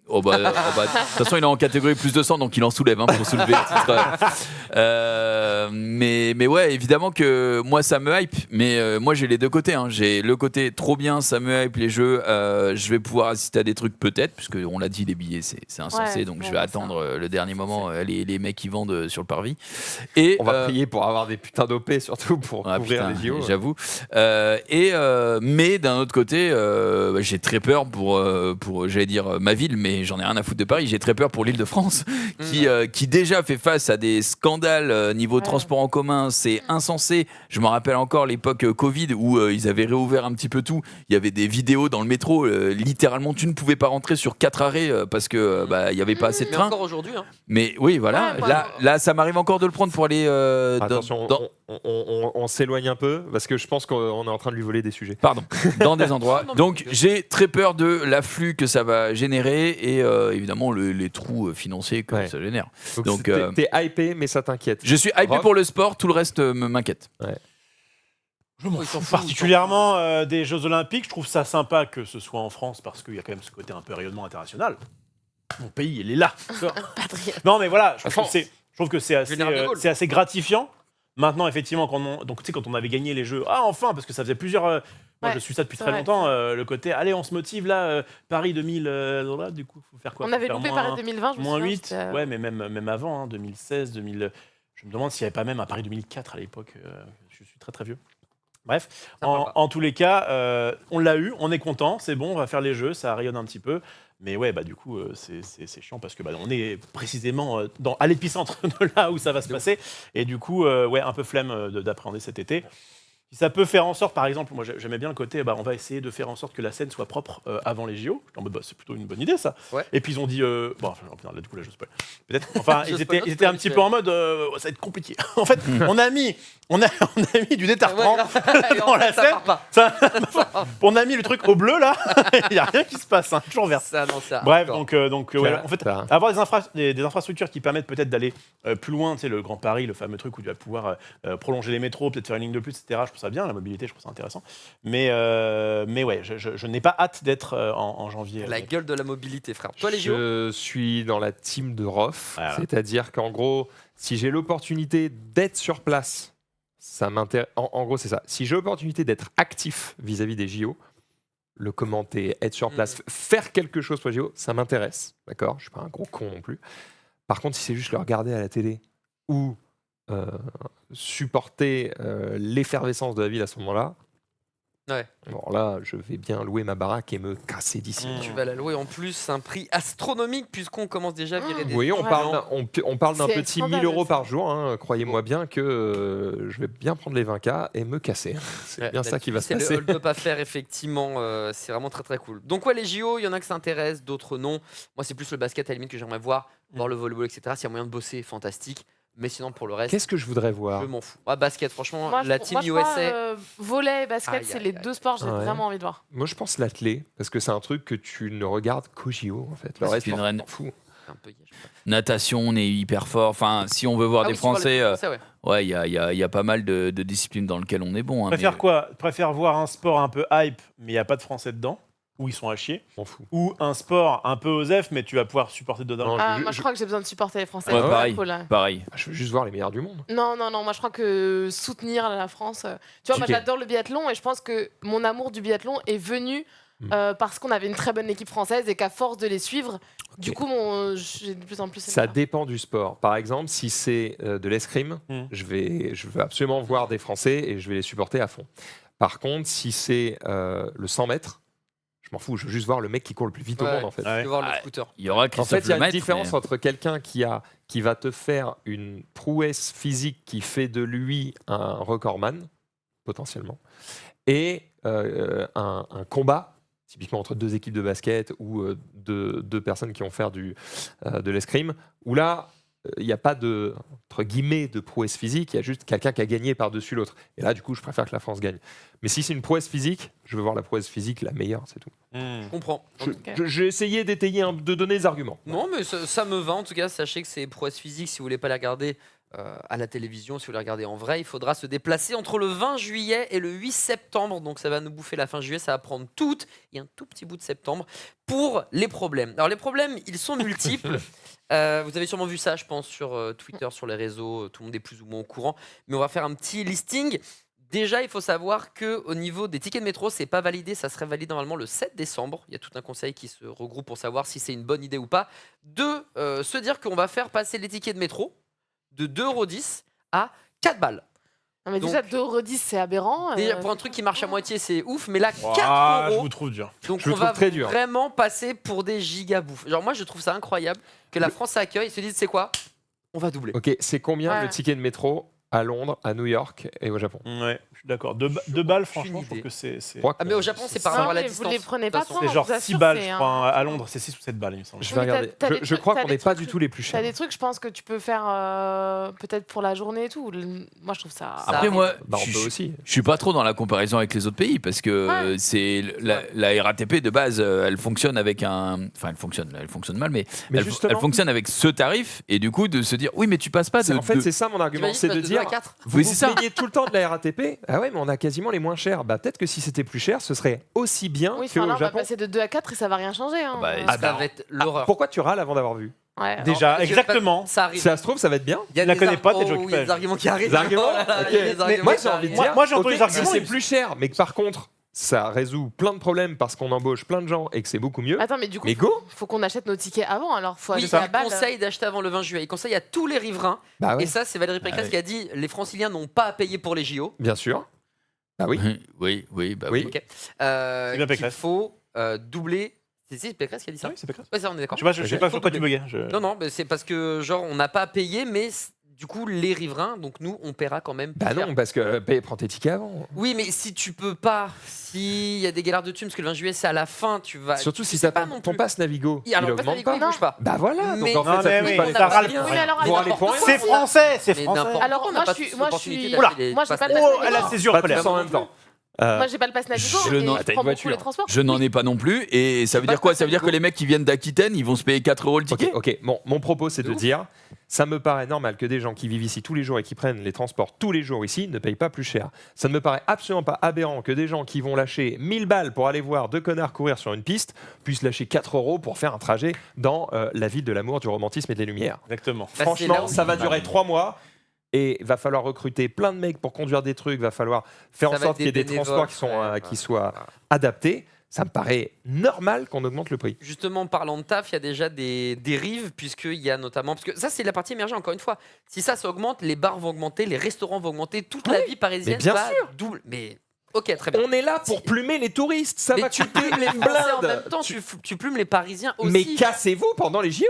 de toute façon, il est en catégorie plus de 100, donc il en soulève pour soulever le titre. Mais ouais, évidemment que moi, ça me hype. Mais moi, j'ai les deux côtés. J'ai le côté trop bien, ça me hype les jeux. Je vais pouvoir assister à des trucs peut-être, puisque on l'a dit, les billets, c'est insensé. Ouais, donc je ouais, vais ça. attendre le dernier moment, les mecs qui vendent sur le parvis. Et On va prier pour avoir des putains d'OP, surtout pour ah, couvrir putain, les JO. j'avoue. Mais d'un autre côté, j'ai très peur pour j'allais dire ma ville, mais j'en ai rien à foutre de Paris. J'ai très peur pour l'Île-de-France, qui déjà fait face à des scandales niveau transport en commun. C'est insensé. Je me rappelle encore l'époque Covid où ils avaient réouvert un petit peu tout. Il y avait des vidéos dans le métro. Littéralement, tu ne pouvais pas rentrer sur 4 arrêts parce que il y avait pas assez de Mais trains. encore aujourd'hui. Hein. Mais oui, voilà. Ouais, moi, Là, ça m'arrive encore de le prendre pour aller. Attention, on s'éloigne un peu parce que je pense qu'on est en train de lui voler des sujets. Pardon, dans des endroits. Non, mais Donc c'est bien. j'ai très peur de l'afflux que ça va générer et évidemment les trous financiers que Ouais. ça génère. Donc, Donc, t'es hypé, mais ça t'inquiète. Je suis hypé Rof. pour le sport, tout le reste m'inquiète. Je m'en Ils s'en fous. foutent, Particulièrement des Jeux Olympiques, je trouve ça sympa que ce soit en France parce qu'il y a quand même ce côté un peu rayonnement international. Mon pays, il est là. Patriote. Non, mais voilà, je France. trouve que c'est assez, Général de Gaulle. c'est assez gratifiant. Maintenant, effectivement, donc tu sais, quand on avait gagné les Jeux, enfin, parce que ça faisait plusieurs. Moi, Ouais, je suis ça depuis c'est très vrai. longtemps. Le côté, allez, on se motive là, Paris 2000. Là, du coup, faut faire quoi? On Faut avait faire loupé moins- Paris 2020, je me Moins souviens, 8, c'était, ouais, mais même avant, 2016, 2000. Je me demande s'il n'y avait pas même un Paris 2004 à l'époque. Je suis très très vieux. Bref, Ça parle pas. en tous les cas, on l'a eu, on est content, c'est bon, on va faire les jeux, ça rayonne un petit peu. Mais ouais, du coup, c'est chiant parce que on est précisément à l'épicentre de là où ça va se passer. Et du coup, ouais, un peu flemme d'appréhender cet été. Si ça peut faire en sorte, par exemple, moi j'aimais bien le côté, on va essayer de faire en sorte que la scène soit propre avant les JO. J'étais en mode, c'est plutôt une bonne idée ça. Ouais. Et puis ils ont dit, là du coup là je spoil. Peut-être. Enfin, Je ils spoil, étaient, non, ils étaient un spoil, petit tu peu fais. en mode, ça va être compliqué. En fait, on a mis du détartrant Et en dans fait, la ça scène. part pas. Ça- on a mis le truc au bleu là. Il y a rien qui se passe, toujours vert. Ça, non, ça. Bref, hardcore. donc ouais, en fait, Claire. avoir des infrastructures qui permettent peut-être d'aller plus loin, tu sais, le Grand Paris, le fameux truc où tu vas pouvoir prolonger les métros, peut-être faire une ligne de plus, etc. Je trouve ça bien, la mobilité, je trouve ça intéressant. Mais ouais, je n'ai pas hâte d'être en janvier. La gueule de la mobilité, frère. Toi, les JO Je suis dans la team de Rof, Voilà. c'est-à-dire qu'en gros, si j'ai l'opportunité d'être sur place, ça m'intéresse. En gros, c'est ça. Si j'ai l'opportunité d'être actif vis-à-vis des JO, le commenter, être sur place, faire quelque chose pour les JO, ça m'intéresse. D'accord? Je suis pas un gros con non plus. Par contre, si c'est juste le regarder à la télé ou supporter l'effervescence de la ville à ce moment-là, Ouais. bon là, je vais bien louer ma baraque et me casser d'ici. Mm. Tu vas la louer en plus un prix astronomique puisqu'on commence déjà à virer des. Oui, on Ouais. parle d'un C'est petit 1000 scandaleux, euros ça. par jour. Croyez-moi bien que je vais bien prendre les 20K et me casser. C'est Ouais, bien ça qui va se C'est passer. le hold-up à faire, effectivement. C'est vraiment très très cool. Donc, ouais, les JO, il y en a que ça intéresse, d'autres non. Moi, c'est plus le basket à la limite que j'aimerais voir le volleyball, etc. S'il y a moyen de bosser, fantastique. Mais sinon, pour le reste, Qu'est-ce que je voudrais voir? je m'en fous. Basket, franchement, Moi, la je team crois, USA. volley et basket, Aïe, c'est aïe, les aïe. deux sports que j'ai Ouais. vraiment envie de voir. Moi, je pense l'athlé, parce que c'est un truc que tu ne regardes qu'au JO, en fait. Le C'est reste, une on reine. s'en fout. Un peu, je sais pas. Natation, on est hyper fort. Enfin, si on veut voir Ah des oui, tu vois, Français, les Français, ouais. ouais, il y a pas mal de disciplines dans lesquelles on est bon. Préfère quoi? Préfère voir un sport un peu hype, mais il n'y a pas de Français dedans, où ils sont à chier, On s'en fout. ou un sport un peu osef, mais tu vas pouvoir supporter dedans. Non, Moi, je crois que j'ai besoin de supporter les Français. Ouais, C'est pareil. cool, hein. Pareil. Je veux juste voir les meilleurs du monde. Non, moi je crois que soutenir la France. Tu vois, moi Ok. j'adore le biathlon et je pense que mon amour du biathlon est venu parce qu'on avait une très bonne équipe française et qu'à force de les suivre, du coup, j'ai de plus en plus. Ça aimé dépend du sport. Par exemple, si c'est de l'escrime, je veux absolument voir des Français et je vais les supporter à fond. Par contre, si c'est le 100 mètres, je m'en fous. Je veux juste voir le mec qui court le plus vite au Ouais. monde, en fait. Ouais. Je veux voir le Ah, scooter. Il y aura En Christophe fait, il y a une Lemaitre, différence mais- entre quelqu'un qui va te faire une prouesse physique qui fait de lui un recordman, potentiellement, et un combat, typiquement entre deux équipes de basket ou deux personnes qui vont faire de l'escrime, où là, il n'y a pas de, entre guillemets, de prouesse physique, il y a juste quelqu'un qui a gagné par-dessus l'autre. Et là, du coup, je préfère que la France gagne. Mais si c'est une prouesse physique, je veux voir la prouesse physique la meilleure, c'est tout. Je comprends. J'ai essayé d'étayer, de donner des arguments. Non, mais ça me va en tout cas. Sachez que ces prouesses physiques, si vous voulez pas les regarder, à la télévision, si vous les regardez en vrai, il faudra se déplacer entre le 20 juillet et le 8 septembre. Donc ça va nous bouffer la fin juillet, ça va prendre tout et un tout petit bout de septembre pour les problèmes. Alors les problèmes, ils sont multiples. Vous avez sûrement vu ça, je pense, sur Twitter, sur les réseaux. Tout le monde est plus ou moins au courant. Mais on va faire un petit listing. Déjà, il faut savoir qu'au niveau des tickets de métro, c'est pas validé. Ça serait validé normalement le 7 décembre. Il y a tout un conseil qui se regroupe pour savoir si c'est une bonne idée ou pas. De se dire qu'on va faire passer les tickets de métro de 2,10 € à 4 balles. Non, mais déjà, 2,10 €, c'est aberrant. Déjà, pour un truc qui marche à moitié, c'est ouf. Mais là, 4 Ah, je euros. vous trouve dur. Donc Je le on va trouve très dur. vraiment passer pour des gigabouffes. Genre moi, je trouve ça incroyable que la France accueille. Ils se disent, c'est quoi ? On va doubler. Ok, c'est combien Ouais. le ticket de métro à Londres, à New York et au Japon? Ouais, je suis d'accord. 2 balles, franchement, je idée. trouve que c'est. Je crois Ah, mais au Japon, c'est par Non, rapport à la mais distance. vous les prenez de pas toute façon. tant. C'est genre je vous 6 assure, balles, c'est je un- crois. À Londres, c'est 6 ou 7 balles, il me semble. Je Oui, vais mais regarder. t'as des Je trucs- crois t'as qu'on des n'est pas trucs- du tout les plus T'as chers. des trucs, je pense, que tu peux faire peut-être pour la journée et tout. Moi, je trouve ça. Ça Après, arrive. moi, Bah, on je peut suis- aussi. je suis pas trop dans la comparaison avec les autres pays parce que Ouais. c'est la RATP de base, elle fonctionne avec un. Enfin, elle fonctionne mal, mais Mais elle justement, fonctionne avec ce tarif et du coup de se dire oui, mais tu passes pas de. en fait, de- c'est ça mon argument, T'imagines, c'est passe de de 2 à dire 4. vous Oui, vous c'est ça. plaignez tout le temps de la RATP. Ah ouais, mais on a quasiment les moins chers. Bah peut-être que si c'était plus cher, ce serait aussi bien Oui, enfin, là, qu'au on va Japon. passer de 2 à 4 et ça va rien changer. Hein. bah, Ça bah, va être Ah, l'horreur. pourquoi tu râles avant d'avoir vu? Ouais. Déjà, Je- exactement. Ça arrive. Si ça se trouve, ça va être bien. Il y a Je la des connais pas, tes oh, jokes il y a des faits. arguments qui arrivent. Des arguments Oh là là, Ok. il y a des Mais arguments moi qui j'ai envie de arrivent. dire, Moi, j'ai entendu ok, les arguments, si c'est mais- plus cher, mais que par contre ça résout plein de problèmes parce qu'on embauche plein de gens et que c'est beaucoup mieux. Attends, mais du coup, Mais go. faut qu'on achète nos tickets avant. Alors, faut Oui, acheter la il balle. conseille d'acheter avant le 20 juillet. Il conseille à tous les riverains. Bah ouais, Et ça, c'est Valérie Pécresse Ah ouais. qui a dit les franciliens n'ont pas à payer pour les JO. bien sûr. Bah oui. Oui, bah Oui. oui. Ok. C'est bien Qu'il Pécresse. faut doubler. C'est Pécresse qui a dit ça. Ah oui, c'est pas grave. Ouais, ça, on est d'accord. Je sais pas pourquoi tu buguais. Non, non, mais c'est parce que genre on n'a pas à payer, mais du coup les riverains, donc nous, on paiera quand même. plus Bah cher. non, parce que prends tes tickets avant. Oui, mais si tu peux pas, s'il y a des galères de thunes, parce que le 20 juillet c'est à la fin, tu vas. Surtout si tu sais t'as pas non ton plus. pass Navigo, il Alors, le pass augmente Navigo, pas. il bouge pas. Bah voilà. Mais- Donc en Non, fait, ça mais coûte oui, pas les ça râle. franciliens Oui, mais alors, pour aller pour C'est rien. français, c'est Mais français. n'importe Alors, quoi, on moi, n'a pas je suis- tous moi, je l'opportunité suis- d'acheter les moi, j'ai passes pas le Navigo. pass Oh, elle a Navigo. ses yeux Pas collègues. tous en même temps. Moi, j'ai pas le pass Navigo. Je et n'en- je T'as une prends beaucoup voiture. les transports. Je n'en Oui. ai pas non plus et ça veut Pas dire quoi? le Ça veut dire que Navigo. les mecs qui viennent d'Aquitaine, ils vont se payer 4 € le ticket. Ok. Bon, mon propos c'est de ouf. dire, ça me paraît normal que des gens qui vivent ici tous les jours et qui prennent les transports tous les jours ici ne payent pas plus cher. Ça ne me paraît absolument pas aberrant que des gens qui vont lâcher 1000 balles pour aller voir deux connards courir sur une piste puissent lâcher 4 € pour faire un trajet dans la ville de l'amour, du romantisme et des lumières. Exactement. Bah, c'est là Franchement, où ça il va va. durer 3 mois. Et va falloir recruter plein de mecs pour conduire des trucs, va falloir faire Ça en va sorte être qu'il y ait des bénévoles, transports qui, ouais, qui ouais. soient adaptés. Ça me paraît normal qu'on augmente le prix. Justement, parlant de taf, il y a déjà des dérives, puisqu'il y a notamment. Parce que ça, c'est la partie émergente, encore une fois. Si ça augmente, les bars vont augmenter, les restaurants vont augmenter, toute la vie parisienne mais bien va sûr. double. Mais ok, très bien. On est là pour plumer les touristes, ça Mais va tu coûter plumes les une Français en blinde. même temps, tu plumes les Parisiens aussi. Mais cassez-vous pendant les JO.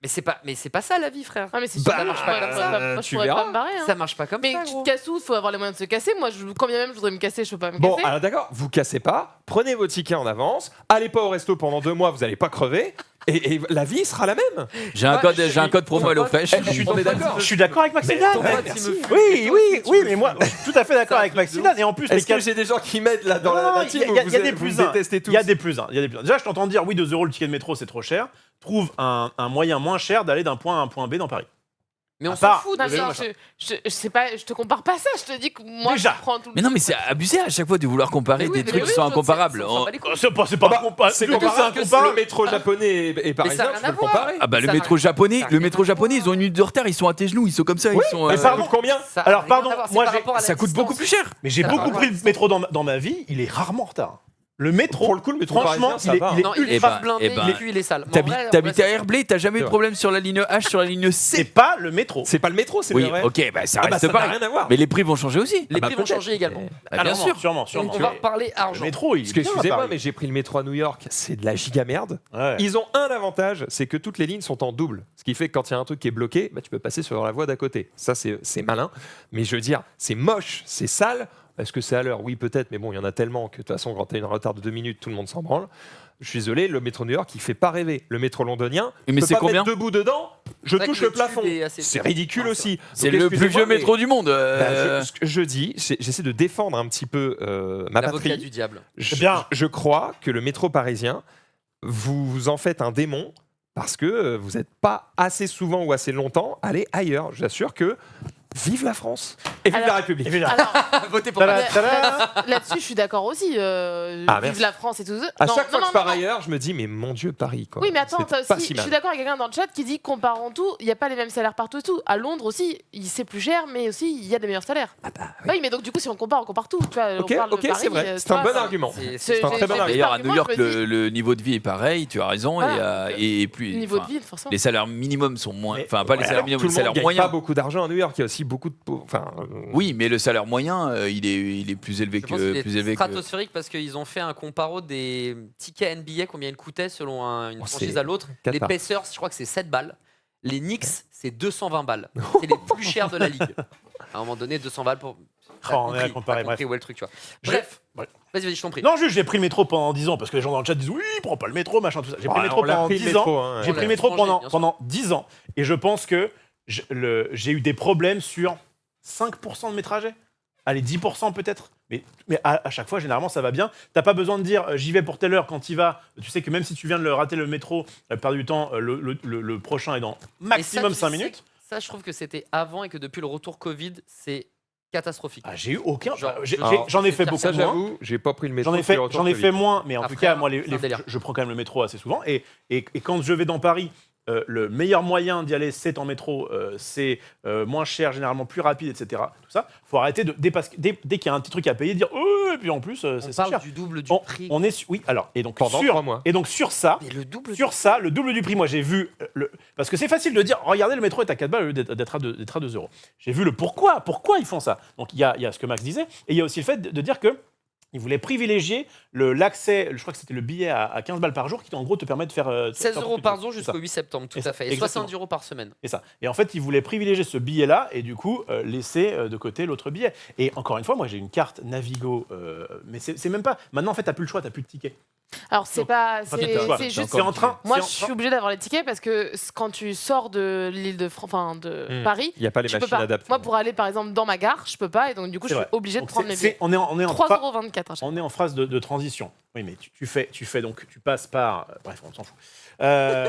Mais c'est pas ça la vie, frère. Ah, mais c'est Bah, sûr, ça marche pas comme ça. Moi, je tu pourrais verras. pas me barrer. hein. Ça marche pas comme Mais ça. tu gros. te casses tout, il faut avoir les moyens de se casser. Moi, quand bien même je voudrais me casser, je peux pas me Bon, casser. alors d'accord, vous cassez pas, prenez vos tickets en avance, allez pas au resto pendant 2 mois, vous allez pas crever, et la vie sera la même. J'ai un code promo à l'OFESH. On est d'accord. Je suis d'accord avec Maxime. Ton pote, il me fout Oui, les oui, choses, oui, tu mais me moi, fous. je suis tout à fait d'accord Ça, avec un truc Maxime. de ouf. Et en plus, les Est-ce que quatre. j'ai des gens qui m'aident là dans Non, la il team y a- ou il y a vous des vous plus me uns. détestez tous? Il y a des plus uns. Déjà, je t'entends dire oui, 2 € le ticket de métro, c'est trop cher. Trouve un moyen moins cher d'aller d'un point A à un point B dans Paris. Mais on À s'en part- fout Non, de mais vélo, ça. je sais pas, je te compare pas ça. Je te dis que moi, Déjà. je prends tout le Mais non, mais c'est abusé à chaque fois de vouloir comparer Mais oui, des mais trucs oui, qui sont je- incomparables. on s'en bat les couilles. C'est pas Ah bah, comparable. c'est Du tout, comparable c'est que incomparable. le métro japonais et parisien, ça a tu rien peux à le voir. comparer. Ah bah le Ça métro n'a- japonais, ça a le rien métro à japonais, voir. ils ont une minute de retard, ils sont à tes genoux, ils sont comme ça, ils sont. Mais ça coûte combien? Ça a Alors, rien pardon, à voir, c'est moi, par j'ai- rapport à la Ça coûte distance. beaucoup plus cher. Mais j'ai Ça beaucoup va. pris le métro dans ma vie, il est rarement en retard. Le métro, Pour le coup, le métro franchement, parisien, ça va. Non, il est Eh pas ben, blindé, eh ben, et puis il est sale. Mais en vrai, T'habites en à vrai, Herblay, t'as jamais eu de vrai. problème sur la ligne H, sur la ligne c'est C. pas le métro. C'est pas le métro, c'est Oui, le vrai. ok, bah ça Ah bah, reste ça n'a pareil. rien à voir. Mais les prix vont changer aussi. les bah, prix vont peut-être. changer également. Bah, bien sûr. Sûrement. Donc on va reparler Le argent. métro, il Parce que est bien à excusez-moi, Paris. mais j'ai pris le métro à New York, c'est de la giga merde. Ouais. Ils ont un avantage, c'est que toutes les lignes sont en double. Ce qui fait que quand il y a un truc qui est bloqué, bah, tu peux passer sur la voie d'à côté. Ça, c'est malin. Mais je veux dire, c'est moche, c'est sale. Est-ce que c'est à l'heure? Oui, peut-être. Mais bon, il y en a tellement que de toute façon, quand tu as une retard de 2 minutes, tout le monde s'en branle. Je suis désolé, le métro New York, il fait pas rêver. Le métro londonien, Mais je peux c'est pas combien mettre debout dedans, je vrai touche que le le plafond. tube est assez- C'est ridicule Ah, aussi. C'est Donc, le plus excusez-moi, vieux mais- métro du monde. Bah, ce que je dis, j'essaie de défendre un petit peu ma L'avocat patrie. du diable. Je, Bien. je crois que le métro parisien, vous en faites un démon parce que vous n'êtes pas assez souvent ou assez longtemps allé ailleurs. J'assure que vive la France et vive Alors- la République. Et puis là, Alors, Votez pour Tada, Max. tada. là-dessus, je suis d'accord aussi. Ah, Vive merci. la France et tout. À Non, chaque fois non, que je pars non, non. ailleurs, je me dis, mais mon Dieu, Paris. Quoi. Oui, mais attends, C'est t'as pas aussi, si je mal. suis d'accord avec quelqu'un dans le chat qui dit comparant tout, il n'y a pas les mêmes salaires partout et tout. À Londres aussi, c'est plus cher, mais aussi il y a des meilleurs salaires. Ah bah, oui. Oui, mais donc du coup, si on compare tout. Tu vois, Ok, on parle de ok, Paris, c'est vrai. tu C'est un vois, bon ça- argument. C'est un très bon argument. D'ailleurs, à argument, New York, je me dis- le niveau de vie est pareil, tu as raison. Voilà. Et plus. Niveau de enfin, vie, forcément. les salaires minimums sont moins. Mais- Enfin, pas les ouais, salaires alors, minimums, Tout les le monde salaires gagne moyens. pas beaucoup d'argent à New York. Il y a aussi beaucoup de. Enfin, Oui, mais le salaire moyen, il est plus élevé Je pense qu'il que. est Plus élevé que... stratosphérique parce qu'ils ont fait un comparo des tickets NBA, combien ils coûtaient selon une Oh, franchise c'est à l'autre. Les cata. Pacers, je crois que c'est 7 balles. Les Knicks, c'est 220 balles. C'est les plus chers de la ligue. À un moment donné, 200 balles pour. Oh, on est à comparer, t'as compris bref. où est le truc, tu vois. J'ai- Bref, Ouais. vas-y, je t'en prie. Non, juste, j'ai pris le métro pendant 10 ans parce que les gens dans le chat disent oui, prends pas le métro, machin, tout ça. J'ai pris le métro on l'a pendant pris le 10 ans. métro, hein. J'ai On pris l'a le métro changé, bien sûr. pendant 10 ans. Et je pense que j'ai eu des problèmes sur 5% de mes trajets. Allez, 10% peut-être. Mais à chaque fois, généralement, ça va bien. T'as pas besoin de dire j'y vais pour telle heure quand il va. Tu sais que même si tu viens de le rater le métro, la plupart du temps, le prochain est dans Et maximum ça, 5 tu sais minutes. que Ça, je trouve que c'était avant et que depuis le retour Covid, c'est catastrophique. Ah, j'ai eu aucun. Genre, J'en ai c'est fait pire. beaucoup ça, moins. j'avoue, j'ai pas pris le métro. J'en ai depuis fait, le retour j'en ai Covid. fait moins, mais en Après, tout cas, moi, c'est un délire. je prends quand même le métro assez souvent. Et quand je vais dans Paris, le meilleur moyen d'y aller, c'est en métro. C'est moins cher, généralement plus rapide, etc. Tout ça. Faut arrêter de dès qu'il y a un petit truc à payer, dire oh, et puis en plus, On c'est parle cher. du double du prix. On est oui. Alors et donc Pendant 3 mois. et donc sur ça. Mais le double Sur ça, le double du prix, moi j'ai vu, parce que c'est facile de dire, regardez le métro est à 4 balles au lieu d'être à 2 euros. J'ai vu le pourquoi ils font ça. Donc il y a ce que Max disait, et il y a aussi le fait de dire que ils voulaient privilégier l'accès, je crois que c'était le billet à 15 balles par jour, qui en gros te permet de faire... 16 faire euros tout par de jour suite. jusqu'au 8 septembre, tout Et ça, à fait. Et exactement. 70 euros par semaine. Et ça. Et en fait, ils voulaient privilégier ce billet-là et du coup laisser de côté l'autre billet. Et encore une fois, moi j'ai une carte Navigo, mais c'est même pas. Maintenant, en fait, t'as plus le choix, t'as plus de ticket. Alors, c'est Non. pas. Enfin, t'as plus le choix. C'est juste. C'est en train. Moi, c'est je en suis train- obligée d'avoir les tickets parce que quand tu sors de l'île de Paris, Il n'y a pas les tu peux machines pas. adaptées. Moi, pour aller par exemple dans ma gare, je peux pas et donc du coup, C'est je suis vrai. obligée de Donc, prendre mes billets. on est en 3,24 €. On est en phase de transition. Oui, mais tu fais donc, tu passes par. Bref, on s'en fout.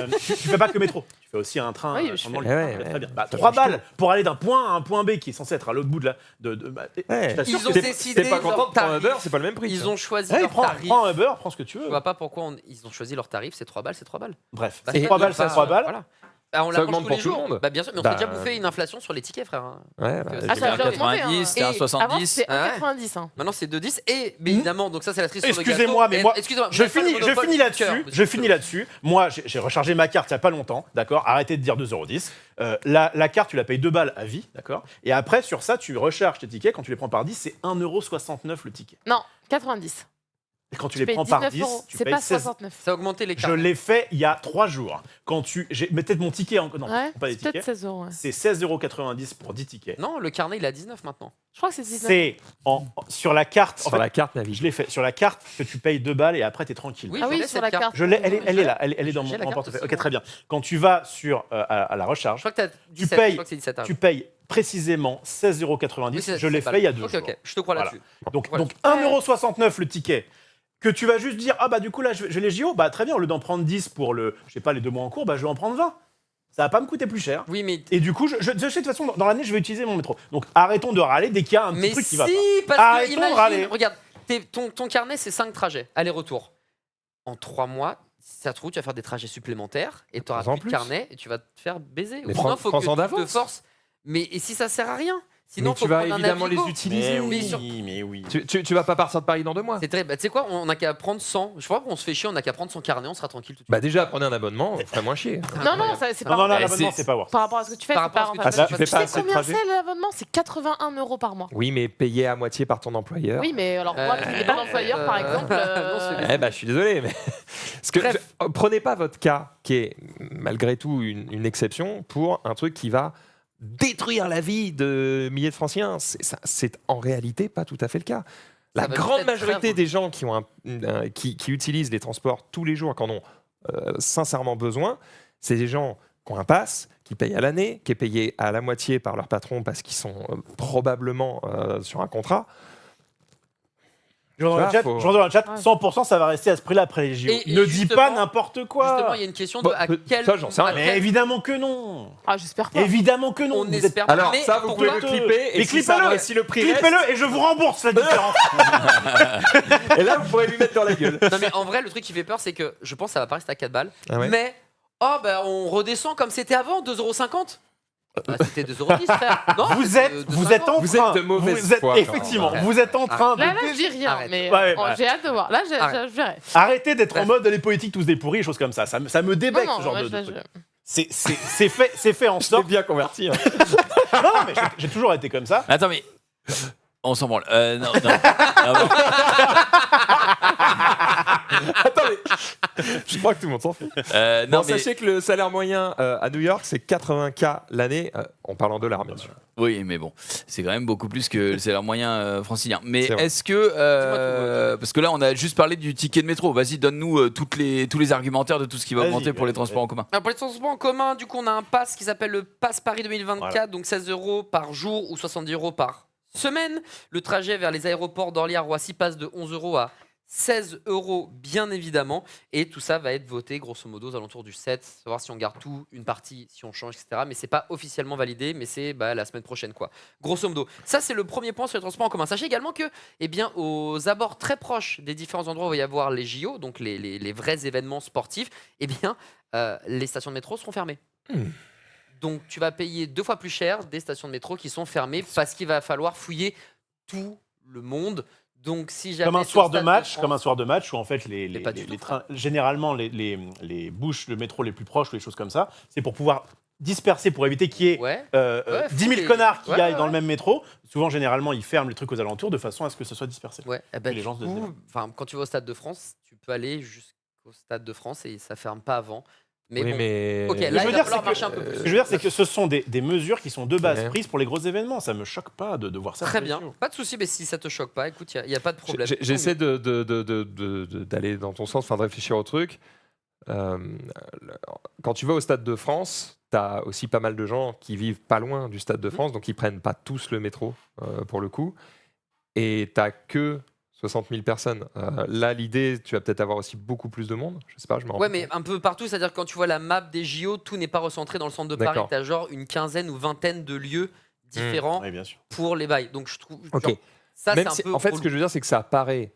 Tu fais pas que le métro. Tu fais aussi un train. Oui, je pendant fais. le- Ouais, très ouais. bien. Bah, Ça 3 change balles pour aller d'un point A à un point B qui est censé être à l'autre bout de la. Ouais. Je t'assure Ils que ont c'est- décidé T'es pas content de prendre un tarif. Uber, c'est pas le même prix. Ils ça. ont choisi Ouais, leur prends tarif. un Uber, prends ce que tu Je veux. vois pas pourquoi ils ont choisi leur tarif. C'est 3 balles, c'est 3 balles. Bref, Bah, c'est et 3 balles, pas- c'est 3 balles. Voilà. Ah, on Ça l'approche augmente tous pour les tout le jours. monde. Bah, bien sûr, mais on Bah, s'est déjà bouffé une inflation sur les tickets, frère. Ouais, Ah, bah, Ah, ça a C'était déjà augmenté. 90, c'était Et un Avant, 70. c'était Ah ouais. 1,90 €. Maintenant, c'est 2,10. Et mais évidemment, donc ça, c'est la cerise sur le Excusez-moi, gâteau. mais moi, Excusez-moi, je vous avez pas le finis monopole du là-dessus. cœur, Je finis là-dessus. Moi, j'ai rechargé ma carte il n'y a pas longtemps, d'accord. Arrêtez de dire 2,10 €. La carte, tu la payes 2 balles à vie, d'accord. Et après, sur ça, tu recharges tes tickets. Quand tu les prends par 10, c'est 1,69 € le ticket. Non, 90. Et quand tu Tu les payes prends par 19 10, €. tu C'est payes pas 16. 69. Ça a augmenté les Je cartes. l'ai fait il y a 3 jours. Mais peut-être mon ticket encore. Non, Ouais, pas les c'est peut-être tickets. 16 €. Ouais. C'est 16,90 € pour 10 tickets. Non, le carnet, il est à 19 maintenant. Je crois que c'est 19. C'est sur la carte. En Sur fait, la carte je Navigo. l'ai fait sur la carte que tu payes 2 balles et après tu es tranquille. Oui, Ah je oui, l'ai, sur cette la carte. Je l'ai, elle est là, elle est dans J'ai la mon carte portefeuille. aussi, Ok, très moi. bien. Quand tu vas sur à la Je recharge, crois que t'as 17. payes- Je crois que c'est 17 tu payes précisément 16,90 Oui, €. c'est- Je l'ai c'est pas fait il y a mal. 2 Ok, jours. ok, je te crois Voilà. là-dessus. Donc, Voilà. donc 1,69 € le ticket. Que tu vas juste dire, ah bah du coup là je vais les JO, bah très bien, au lieu d'en prendre 10 pour je sais pas, les 2 mois en cours, bah je vais en prendre 20. Ça va pas me coûter plus cher. Oui, mais. Et du coup, je sais de toute façon, dans l'année, je vais utiliser mon métro. Donc arrêtons de râler dès qu'il y a un petit Mais truc si, qui va pas. parce que Arrêtons de imagine, râler. regarde, ton carnet, c'est 5 trajets, aller-retour. En 3 mois, si ça se trouve, tu vas faire des trajets supplémentaires et tu auras En plus de plus. carnet et tu vas te faire baiser. Mais Ou sinon, faut que prends-en tu te d'avance. forces. Mais et si ça sert à rien? Sinon, Mais faut tu vas prendre un évidemment Navigo. les utiliser. Mais sur- oui, mais oui. Tu vas pas partir de Paris dans 2 mois. C'est très. Bah, tu sais quoi, on a qu'à prendre 100. Je crois qu'on se fait chier, on a qu'à prendre son carnet, on sera tranquille tout de suite. Bah déjà, prenez un abonnement, ça ferait moins chier. Non, non, ça, c'est Non, non, pas. non, Eh, l'abonnement, c'est- c'est pas worth. Par rapport à ce que tu fais, Par c'est rapport à pas ce que tu rentable. fais. Ah, tu fais pas sais assez de combien trajets c'est l'abonnement? C'est 81 € par mois. Oui, mais payé à moitié par ton employeur. Oui, mais alors moi qui n'ai pas d'employeur, par exemple. non, Eh bah, je suis désolé, mais parce que Bref. prenez pas votre cas, qui est malgré tout une exception, pour un truc qui va détruire la vie de milliers de Franciens. C'est en réalité pas tout à fait le cas. La Ça va grande peut-être majorité faire- des gens qui utilisent les transports tous les jours, qui en ont sincèrement besoin, c'est des gens qui ont un pass, qui payent à l'année, qui est payé à la moitié par leur patron parce qu'ils sont probablement sur un contrat. Je vois dans le Ah, chat, faut- je vois dans le chat, Ouais. 100% ça va rester à ce prix-là après les JO. Et Ne dis justement- pas n'importe quoi. Justement, il y a une question de Bah, à quel. ça, j'en sais rien. à Mais quel- évidemment que non. Ah, j'espère pas. Évidemment que non. On Vous êtes- espère pas. Alors mais ça, vous pourquoi pouvez le clipper. Mais Et si, ça- clippez-le. et si le prix reste, Clippez-le et je vous rembourse la différence. et là, vous pourrez lui mettre dans la gueule. Non, mais en vrai, le truc qui fait peur, c'est que je pense que ça va pas rester à 4 balles. Ah ouais Mais, on redescend comme c'était avant, 2,50 €. Bah, c'était 2,10 €, frère. Non, Vous êtes, vous êtes en Vous train. êtes de mauvaise vous êtes- foi, quand Effectivement, même. vous êtes en train de. Là, je dis rien, Arrête. mais Ouais, oh, ouais. j'ai hâte de voir. Là, Arrête. je verrai. Arrêtez d'être en Bref. mode les politiques tous des pourris, choses comme ça. Ça me débecte Non, ce genre ouais, de je- truc. je- C'est fait en C'est sorte. bien converti. Hein. Non, mais j'ai toujours été comme ça. Attends, mais. On s'en branle. Non, non. Ah bon. Attendez, je crois que tout le monde s'en fout. Non, Bon, mais. sachez que le salaire moyen à New York, c'est 80K l'année. On parle en dollars, bien sûr. Oui, mais bon, c'est quand même beaucoup plus que le salaire moyen francilien. Mais C'est vrai. est-ce que. Parce que là, on a juste parlé du ticket de métro. Vas-y, donne-nous tous les argumentaires de tout ce qui va Vas-y, augmenter pour les vas-y, transports en commun. Alors pour les transports en commun, du coup, on a un pass qui s'appelle le Pass Paris 2024, Voilà. donc 16 € par jour ou 70 € par semaine. Le trajet vers les aéroports d'Orly à Roissy passe de 11 € à 16 € bien évidemment. Et tout ça va être voté grosso modo aux alentours du 7, savoir si on garde tout, une partie, si on change, etc. Mais c'est pas officiellement validé, mais c'est la semaine prochaine quoi. Grosso modo. Ça c'est le premier point sur les transports en commun. Sachez également que, eh bien, aux abords très proches des différents endroits où il va y avoir les JO, donc les vrais événements sportifs, eh bien, les stations de métro seront fermées. Donc tu vas payer 2 fois plus cher des stations de métro qui sont fermées parce qu'il va falloir fouiller tout le monde. Donc si jamais Comme un sur soir le de Stade match, France- comme un soir de match où en fait les pas du tout, trains, généralement les bouches de métro les plus proches ou les choses comme ça, c'est pour pouvoir disperser, pour éviter qu'il y ait Ouais. 10 000 fous les- connards qui ouais, aillent ouais, dans le ouais. même métro. Souvent, généralement, ils ferment les trucs aux alentours de façon à ce que ce soit dispersé. Ouais, eh Et ben, les gens se du coup, désirent. enfin, quand tu vas au Stade de France, tu peux aller jusqu'au Stade de France et ça ferme pas avant. Mais Oui, bon, mais. ok, Mais là je veux il va dire, falloir c'est marcher que- un peu plus. Ce que je veux dire, c'est que ce sont des mesures qui sont de base Ouais. prises pour les gros événements. Ça me choque pas de voir ça. Très tous les bien, jours. pas de souci, mais si ça te choque pas, écoute, il y a pas de problème. J'essaie d'aller dans ton sens, enfin de réfléchir au truc. Quand tu vas au Stade de France, tu as aussi pas mal de gens qui vivent pas loin du Stade de France, donc ils prennent pas tous le métro pour le coup. Et tu que 60 000 personnes. Là, l'idée, tu vas peut-être avoir aussi beaucoup plus de monde. Je sais pas, je me rends Ouais, pas mais compte. un peu partout, c'est-à-dire que quand tu vois la map des JO, tout n'est pas recentré dans le centre de Paris. D'accord. Tu as genre une quinzaine ou vingtaine de lieux différents Oui, bien sûr. pour les bails. Donc je trouve. Ok. genre, ça, c'est Même un si- peu. en fait, ce relou. que je veux dire, c'est que ça paraît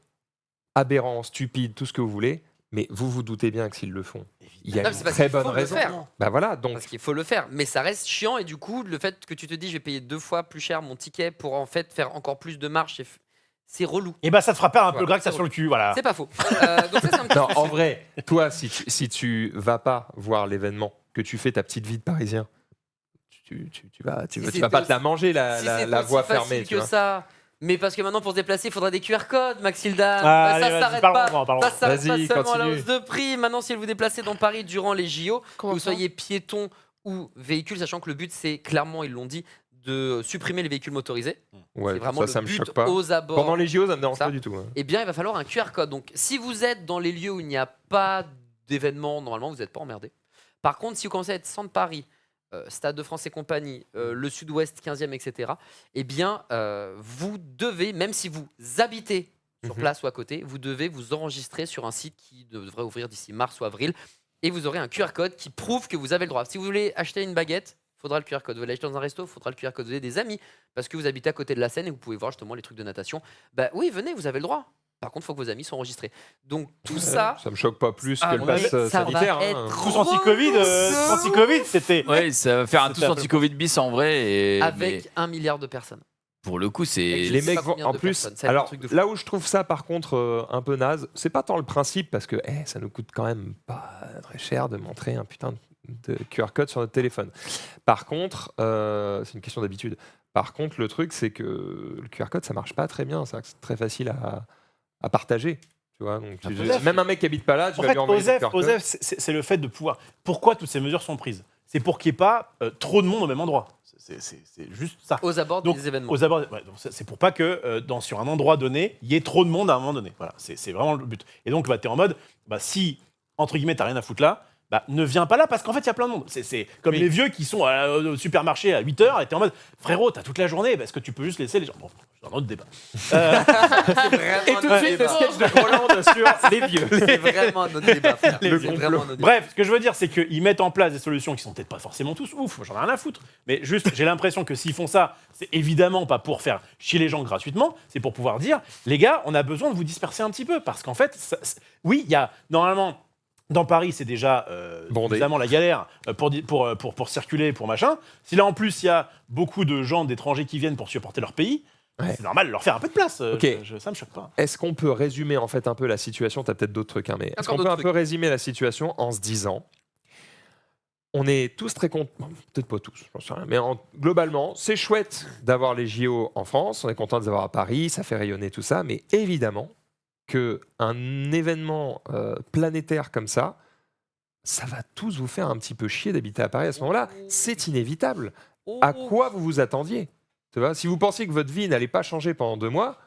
aberrant, stupide, tout ce que vous voulez, mais vous vous doutez bien que s'ils le font, il y a Non, une c'est parce très qu'il faut bonne le raison. faire. Bah voilà, donc Parce qu'il faut le faire, mais ça reste chiant et du coup, le fait que tu te dis je vais payer 2 fois plus cher mon ticket pour en fait faire encore plus de marche, c'est relou. Et bah, ça te fera perdre un peu Ouais, le grac, ça c'est sur le cul. Voilà. C'est pas faux. Donc ça, c'est un petit non, souci. en vrai, toi, si tu vas pas voir l'événement, que tu fais ta petite vie de Parisien, tu vas c'était pas te aussi- la manger la, Si la, c'était la aussi voie facile fermée. Tu que vois. ça. Mais parce que maintenant pour se déplacer, il faudra des QR codes, Maxilda. Ah, ça allez, vas-y, s'arrête parlons-en, pas. parlons-en. Ça s'arrête pas Vas-y, seulement à la continue. hausse de prix. Maintenant, si vous vous déplacez dans Paris durant les JO, que Comment vous ça soyez piéton ou véhicule, sachant que le but c'est clairement, ils l'ont dit, de supprimer les véhicules motorisés. Ouais, c'est vraiment ça le me but choque pas. aux abords. Pendant les JO, ça me dérange Ça. pas du tout. hein. Eh bien, il va falloir un QR code. Donc, si vous êtes dans les lieux où il n'y a pas d'événement, normalement, vous n'êtes pas emmerdé. Par contre, si vous commencez à être centre Paris, Stade de France et compagnie, le Sud-Ouest 15e, etc., eh bien, vous devez, même si vous habitez sur Mhm. place ou à côté, vous devez vous enregistrer sur un site qui devrait ouvrir d'ici mars ou avril. Et vous aurez un QR code qui prouve que vous avez le droit. Si vous voulez acheter une baguette, il faudra le QR code. Vous voulez acheter dans un resto, il faudra le QR code. Vous avez des amis parce que vous habitez à côté de la Seine et vous pouvez voir justement les trucs de natation. Bah oui, venez, vous avez le droit. Par contre, il faut que vos amis soient enregistrés. Donc tout ça, Ça me choque pas plus Ah, que le mais pass ça va sanitaire. hein. être Tous anti-Covid, c'était. Ouais, ça va faire un tous C'était un peu- anti-Covid bis en vrai. Et, avec mais 1 milliard de personnes. pour le coup, c'est. Je Les sais mecs pas vont combien en de plus. personnes, ça va être un Alors truc de fou. là où je trouve ça par contre un peu naze, c'est pas tant le principe parce que ça nous coûte quand même pas très cher de montrer un putain de QR code sur notre téléphone. Par contre, c'est une question d'habitude. Par contre, le truc c'est que le QR code ça marche pas très bien, c'est très facile à partager. Tu vois, donc même un mec qui habite pas là, tu En vas fait, lui envoyer des QR codes. OSEF, c'est le fait de pouvoir. Pourquoi toutes ces mesures sont prises? C'est pour qu'il n'y ait pas trop de monde au même endroit. C'est juste ça. Aux abords Donc, des événements. Aux abords, ouais, donc c'est pour pas que sur un endroit donné, il y ait trop de monde à un moment donné. Voilà, c'est vraiment le but. Et donc, tu es en mode, si, entre guillemets, tu n'as rien à foutre là, bah, ne viens pas là parce qu'en fait, il y a plein de monde. C'est comme Oui. les vieux qui sont au supermarché à 8h et t'es en mode frérot, t'as toute la journée, parce que tu peux juste laisser les gens. Bon, c'est un autre débat. C'est vraiment Et tout de un suite, le débat. sketch de Groland sur les vieux. C'est vraiment un autre débat, frère. Le C'est complot. vraiment un autre débat. Bref, ce que je veux dire, c'est qu'ils mettent en place des solutions qui sont peut-être pas forcément tous ouf, moi, j'en ai rien à foutre. Mais juste, j'ai l'impression que s'ils font ça, c'est évidemment pas pour faire chier les gens gratuitement, c'est pour pouvoir dire, les gars, on a besoin de vous disperser un petit peu. Parce qu'en fait, oui, il y a normalement. Dans Paris, c'est déjà Bondé. évidemment la galère pour circuler, pour machin. Si là, en plus, il y a beaucoup de gens d'étrangers qui viennent pour supporter leur pays, Ouais. c'est normal de leur faire un peu de place. Ok. Ça me choque pas. Est-ce qu'on peut résumer en fait un peu la situation? T'as peut-être d'autres trucs, hein, mais est-ce Encore qu'on peut un d'autres peu résumer la situation en se disant, on est tous très contents, peut-être pas tous, j'en sais rien, mais globalement, c'est chouette d'avoir les JO en France, on est content de les avoir à Paris, ça fait rayonner tout ça, mais évidemment qu'un événement planétaire comme ça va tous vous faire un petit peu chier d'habiter à Paris à ce moment-là. C'est inévitable. À quoi vous vous attendiez? Tu vois, si vous pensiez que votre vie n'allait pas changer pendant 2 mois,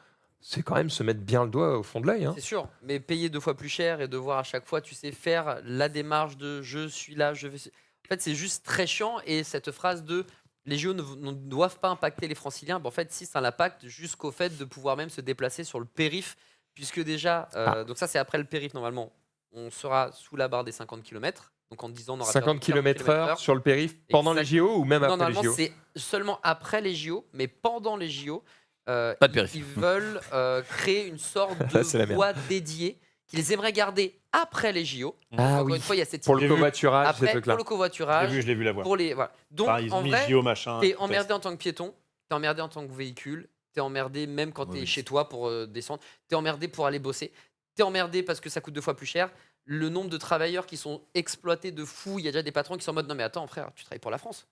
c'est quand même se mettre bien le doigt au fond de l'œil. Hein. C'est sûr, mais payer 2 fois plus cher et devoir à chaque fois, tu sais, faire la démarche de je suis là, je vais. En fait, c'est juste très chiant. Et cette phrase de les JO ne doivent pas impacter les Franciliens, ben, en fait, si ça l'impacte jusqu'au fait de pouvoir même se déplacer sur le périph', puisque déjà, donc ça, c'est après le périph' normalement, on sera sous la barre des 50 km. Donc en 10 ans, on aura 50 perdu 40 km/h sur le périph' pendant les Exactement. JO ou même Non, après les normalement, JO? c'est seulement après les JO, mais pendant les JO, Pas de périph'. ils veulent créer une sorte Là, c'est la de merde. voie dédiée qu'ils aimeraient garder après les JO. Ah Encore oui. une fois, il y a cette Pour idée le J'ai vu. covoiturage, ces après trucs-là. pour le covoiturage, Je l'ai vu la voix. pour les voilà. Donc Enfin, ils ont en mis vrai, JO machin. t'es test. emmerdé en tant que piéton, t'es emmerdé en tant que véhicule, t'es emmerdé même quand t'es Oui. chez toi pour descendre, t'es emmerdé pour aller bosser, t'es emmerdé parce que ça coûte 2 fois plus cher. Le nombre de travailleurs qui sont exploités de fou, il y a déjà des patrons qui sont en mode non mais attends frère, tu travailles pour la France.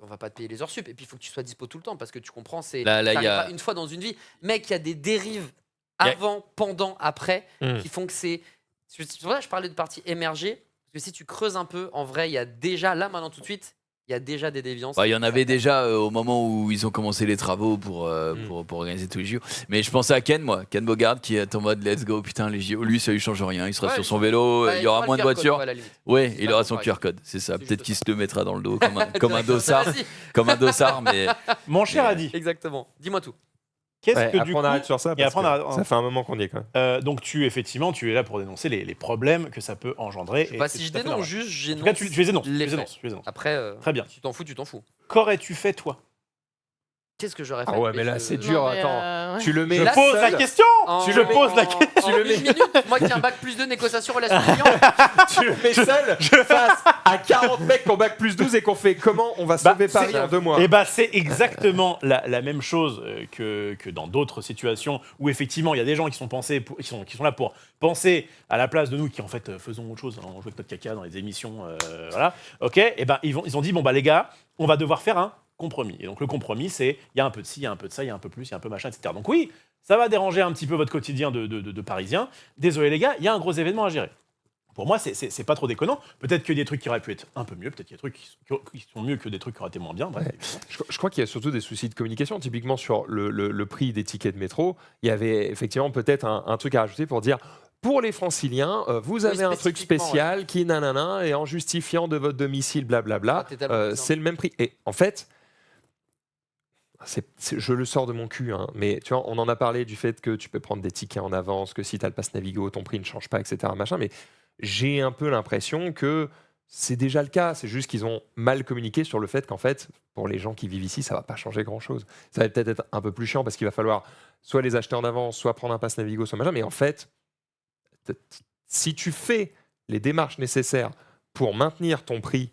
On va pas te payer les heures sup et puis il faut que tu sois dispo tout le temps parce que tu comprends c'est Là, il y t'arrives a- pas une fois dans une vie. Mec, il y a des dérives Il y a- avant, pendant, après Mm. qui font que c'est pour ça que je parlais de partie émergée parce que si tu creuses un peu en vrai, il y a déjà là maintenant tout de suite, il y a déjà des déviances. Bah, il y en avait déjà au moment où ils ont commencé les travaux pour organiser tous les JO. Mais je pensais à Ken Bogard, qui est en mode let's go, putain, les JO. Lui, ça lui change rien. Il sera Ouais, sur son vélo, Ouais, il y aura pas moins le de QR code, voitures. quoi, à la limite. Ouais, C'est il pas aura bon, son pareil. QR code, c'est ça. C'est Peut-être juste qu'il se le mettra dans le dos comme un dossard. Vas-y. Comme un dossard, mais Mon cher Mais, Adi, Exactement. Dis-moi tout. qu'est-ce Ouais, que après, du on coup. arrête sur ça et parce après, on que arrête- ça fait un moment qu'on y est quand même. Donc tu es là pour dénoncer les problèmes que ça peut engendrer. et Bah, c'est si je tout à fait dénonce, normal. juste En j'énonce. tout cas, tu les énonces. les faits. Tu les énonces. Après, Très bien. tu t'en fous, tu t'en fous. Qu'aurais-tu fait toi? Qu'est-ce que j'aurais fait Ah ouais, mais là, c'est dur. Non, mais, Attends, ouais. tu le mets. Je Là, pose la seul. question. En- Je pose la en- question. En Tu le une mets- minute, moi qui ai un bac plus 2 négociation relation client, Tu le mets seul face à 40 mecs qui ont bac plus 12 et qu'on fait comment on va sauver c'est- Paris en 2 mois. Et bah c'est exactement la même chose que dans d'autres situations où effectivement il y a des gens qui sont là pour penser à la place de nous qui en fait faisons autre chose, on joue avec notre caca dans les émissions, voilà. Ok, et ben ils ont dit bon bah les gars, on va devoir faire un compromis. Et donc le compromis c'est il y a un peu de ci, il y a un peu de ça, il y a un peu plus, il y a un peu machin, etc. Donc oui, ça va déranger un petit peu votre quotidien de Parisiens. Désolé les gars, il y a un gros événement à gérer. Pour moi, c'est pas trop déconnant. Peut-être qu'il y a des trucs qui auraient pu être un peu mieux, peut-être qu'il y a des trucs qui sont mieux que des trucs qui auraient été moins bien. Bref, Ouais. évidemment. Je crois qu'il y a surtout des soucis de communication. Typiquement, sur le prix des tickets de métro, il y avait effectivement peut-être un truc à rajouter pour dire pour les franciliens, vous avez un truc spécifiquement, spécial qui nanana, et en justifiant de votre domicile, blablabla, Ah, t'es tellement bizarre. c'est le même prix. Et en fait, je le sors de mon cul, hein, mais tu vois, on en a parlé du fait que tu peux prendre des tickets en avance, que si tu as le pass Navigo, ton prix ne change pas, etc. Machin, mais j'ai un peu l'impression que c'est déjà le cas. C'est juste qu'ils ont mal communiqué sur le fait qu'en fait, pour les gens qui vivent ici, ça va pas changer grand-chose. Ça va peut-être être un peu plus chiant parce qu'il va falloir soit les acheter en avance, soit prendre un pass Navigo, soit machin. Mais en fait, si tu fais les démarches nécessaires pour maintenir ton prix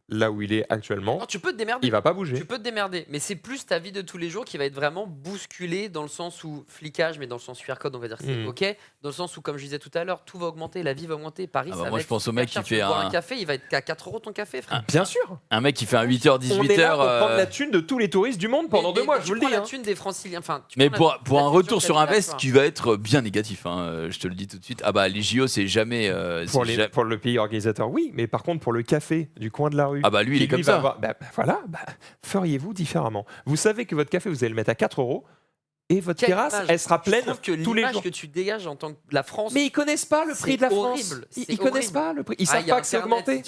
là où il est actuellement, non, tu peux te démerder. il va pas bouger. Tu peux te démerder, mais c'est plus ta vie de tous les jours qui va être vraiment bousculée dans le sens où flicage, mais dans le sens QR code, on va dire que c'est Mhm. ok. Dans le sens où, comme je disais tout à l'heure, tout va augmenter, la vie va augmenter. Paris, Ah ça bah va moi, être je pense au super mec qui cher. Tu fait veux boire un- un café, il va être qu'à 4 € ton café, frère. Bien sûr. un mec qui fait un 8h, On 18h. est là pour prendre la thune de tous les touristes du monde pendant Mais- 2 mais mois, quand je tu vous le prends dis. la hein. thune des Franciliens. Enfin, tu Mais prends pour un la retour thune sur quasiment, invest tu vois. qui va être bien négatif, hein, je te le dis tout de suite. Ah bah les JO c'est jamais. Pour, c'est pour le pays organisateur, oui, mais par contre, pour le café du coin de la rue. Ah bah lui il qui, est comme va ça. avoir- voilà, feriez-vous différemment. Vous savez que votre café, vous allez le mettre à 4 € et votre Quelle terrasse, image. elle sera Je pleine trouve que tous les l'image jours. que tu dégages en tant que la France. Mais ils connaissent pas le prix de la c'est France. horrible, Ils c'est connaissent horrible. pas le prix. Ils Ah, savent il y a pas que c'est Internet, augmenté.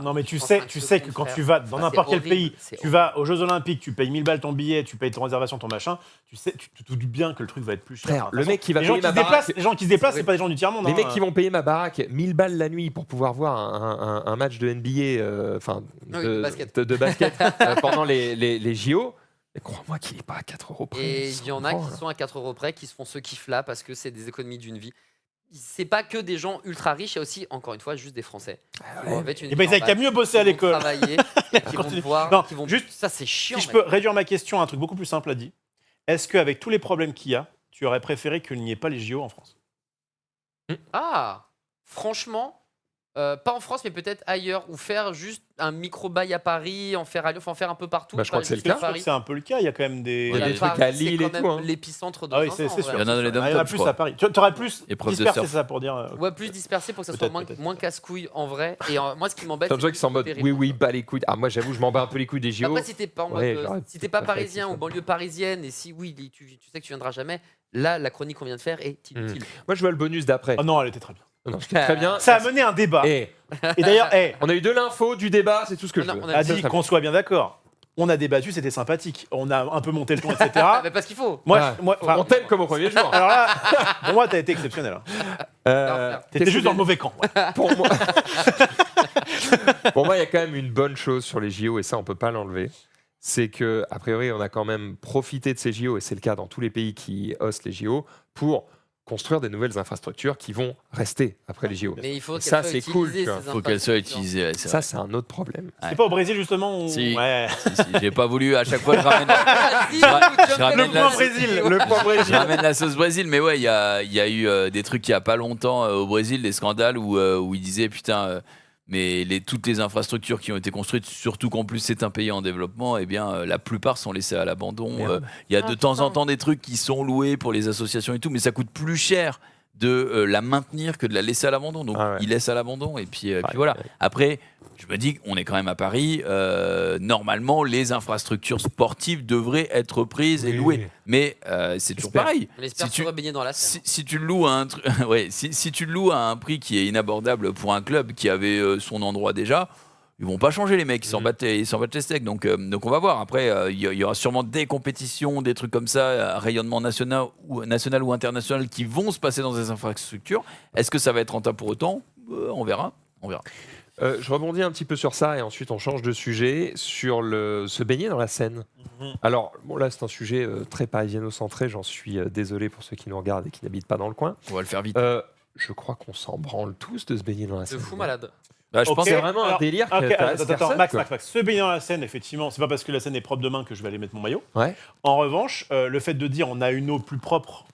Non, mais tu en sais 5 que secondes, quand frère. tu vas dans Ah, n'importe c'est quel pays, horrible, c'est tu vas aux Jeux Olympiques, tu payes 1000 balles ton billet, tu payes ton réservation, ton machin, tu te doutes bien que le truc va être plus cher. Frère, Enfin, de le toute mec qui va les gens payer qui ma se déplacent, baraque. les gens qui se déplacent, c'est pas des gens du tiers-monde. Les hein. mecs qui vont payer ma baraque 1000 balles la nuit pour pouvoir voir un match de NBA, enfin Oui, de basket. de basket pendant les JO, mais crois-moi qu'il n'est pas à 4 euros près. Et il y en a qui sont à 4 euros près, qui se font ce kiff-là parce que c'est des économies d'une vie. C'est pas que des gens ultra riches, il y a aussi, encore une fois, juste des Français. Eh ben, ils avaient qu'à mieux bosser à l'école. Travailler, qui vont Continue. voir, Non, qui vont. juste, ça, c'est chiant. Si je mec. peux réduire ma question à un truc beaucoup plus simple à dire, est-ce qu'avec tous les problèmes qu'il y a, tu aurais préféré qu'il n'y ait pas les JO en France? Ah, franchement, pas en France, mais peut-être ailleurs, ou faire juste un micro-bail à Paris, en faire un peu partout. Bah, je crois pas que c'est juste le à cas. C'est sûr Paris. que c'est un peu le cas, il y a quand même des... Il y a des Paris, trucs à c'est Lille quand et même tout, hein. l'épicentre de Ah oui, Vincent, c'est en sûr. vrai. Il y en a dans les Il y en a dom-toms, je plus crois. à Paris. Tu aurais plus Épreuve de dispersé surf. ça pour dire... Ouais, plus dispersé pour que ça soit Peut-être. moins casse-couille en vrai. Et moi, ce qui m'embête, T'as besoin qu'ils sont en mode terrible. oui, bas les couilles. Ah, moi j'avoue, je m'en bats un peu les couilles des JO. Après, si t'es pas, en mode, Ouais, j'aurais si t'es pas peut-être pas fait parisien ça. ou banlieue parisienne, et si oui, tu sais que tu viendras jamais, là, la chronique qu'on vient de faire est inutile. Moi je veux le bonus d'après. Oh non, elle était très bien. Non, c'était très bien. Ça a mené un débat. Et Et d'ailleurs, on a eu de l'info, du débat, c'est tout ce que je Non, veux. on a a Ça, dit ça- qu'on soit bien d'accord. On a débattu, c'était sympathique. On a un peu monté le ton, etc. Ah, mais parce qu'il faut. Moi, Ah. enfin, On t'aime comme au premier jour. alors là, pour moi, t'as été exceptionnel. hein. T'étais qu'est-ce juste que dans le mauvais camp. Pour moi, pour moi, il y a quand même une bonne chose sur les JO et ça, on peut pas l'enlever. C'est que, a priori, on a quand même profité de ces JO et c'est le cas dans tous les pays qui hostent les JO pour construire des nouvelles infrastructures qui vont rester après les JO. Mais il faut Ça, qu'elle soit c'est cool, utilisée, tu vois. ces Faut qu'elle soit infrastructures. utilisée. Ouais, c'est Ça, vrai. c'est un autre problème. C'est pas au Brésil, justement où... Si. Ouais. Si, j'ai pas voulu à chaque fois je ramène. Ah, si, Je ramène tu la- vois, Le point Je Brésil. ramène la sauce Brésil, mais ouais, il y a eu des trucs il y a pas longtemps au Brésil, des scandales où ils disaient putain, mais toutes les infrastructures qui ont été construites, surtout qu'en plus c'est un pays en développement, eh bien la plupart sont laissées à l'abandon. Merde. Il y a Ah, de temps en putain. temps des trucs qui sont loués pour les associations et tout, mais ça coûte plus cher de la maintenir que de la laisser à l'abandon. Donc Ah ouais. ils laissent à l'abandon et puis Ouais, voilà. ouais. Après, je me dis qu'on est quand même à Paris. Normalement, les infrastructures sportives devraient être prises et Oui. louées. Mais c'est toujours J'espère. pareil. On espère Si se tu- rebaigner dans la Seine. Si tu le loues à un ouais, si tu le loues à un prix qui est inabordable pour un club qui avait son endroit déjà, ils vont pas changer les mecs, ils s'en battent les steaks. Donc on va voir. Après, il y aura sûrement des compétitions, des trucs comme ça, à rayonnement national ou international, qui vont se passer dans des infrastructures. Est-ce que ça va être rentable pour autant? On verra. Je rebondis un petit peu sur ça et ensuite on change de sujet sur se baigner dans la Seine. Mhm. Alors bon là c'est un sujet très parisiano-centré, j'en suis désolé pour ceux qui nous regardent et qui n'habitent pas dans le coin. On va le faire vite. Je crois qu'on s'en branle tous de se baigner dans la De Seine. fou malade. Bah, je Ok. pense C'est vraiment un Alors, délire Ok, que t'as personne, Max, quoi. Se baigner dans la Seine, effectivement, c'est pas parce que la Seine est propre demain que je vais aller mettre mon maillot. Ouais. En revanche, le fait de dire on a une eau plus propre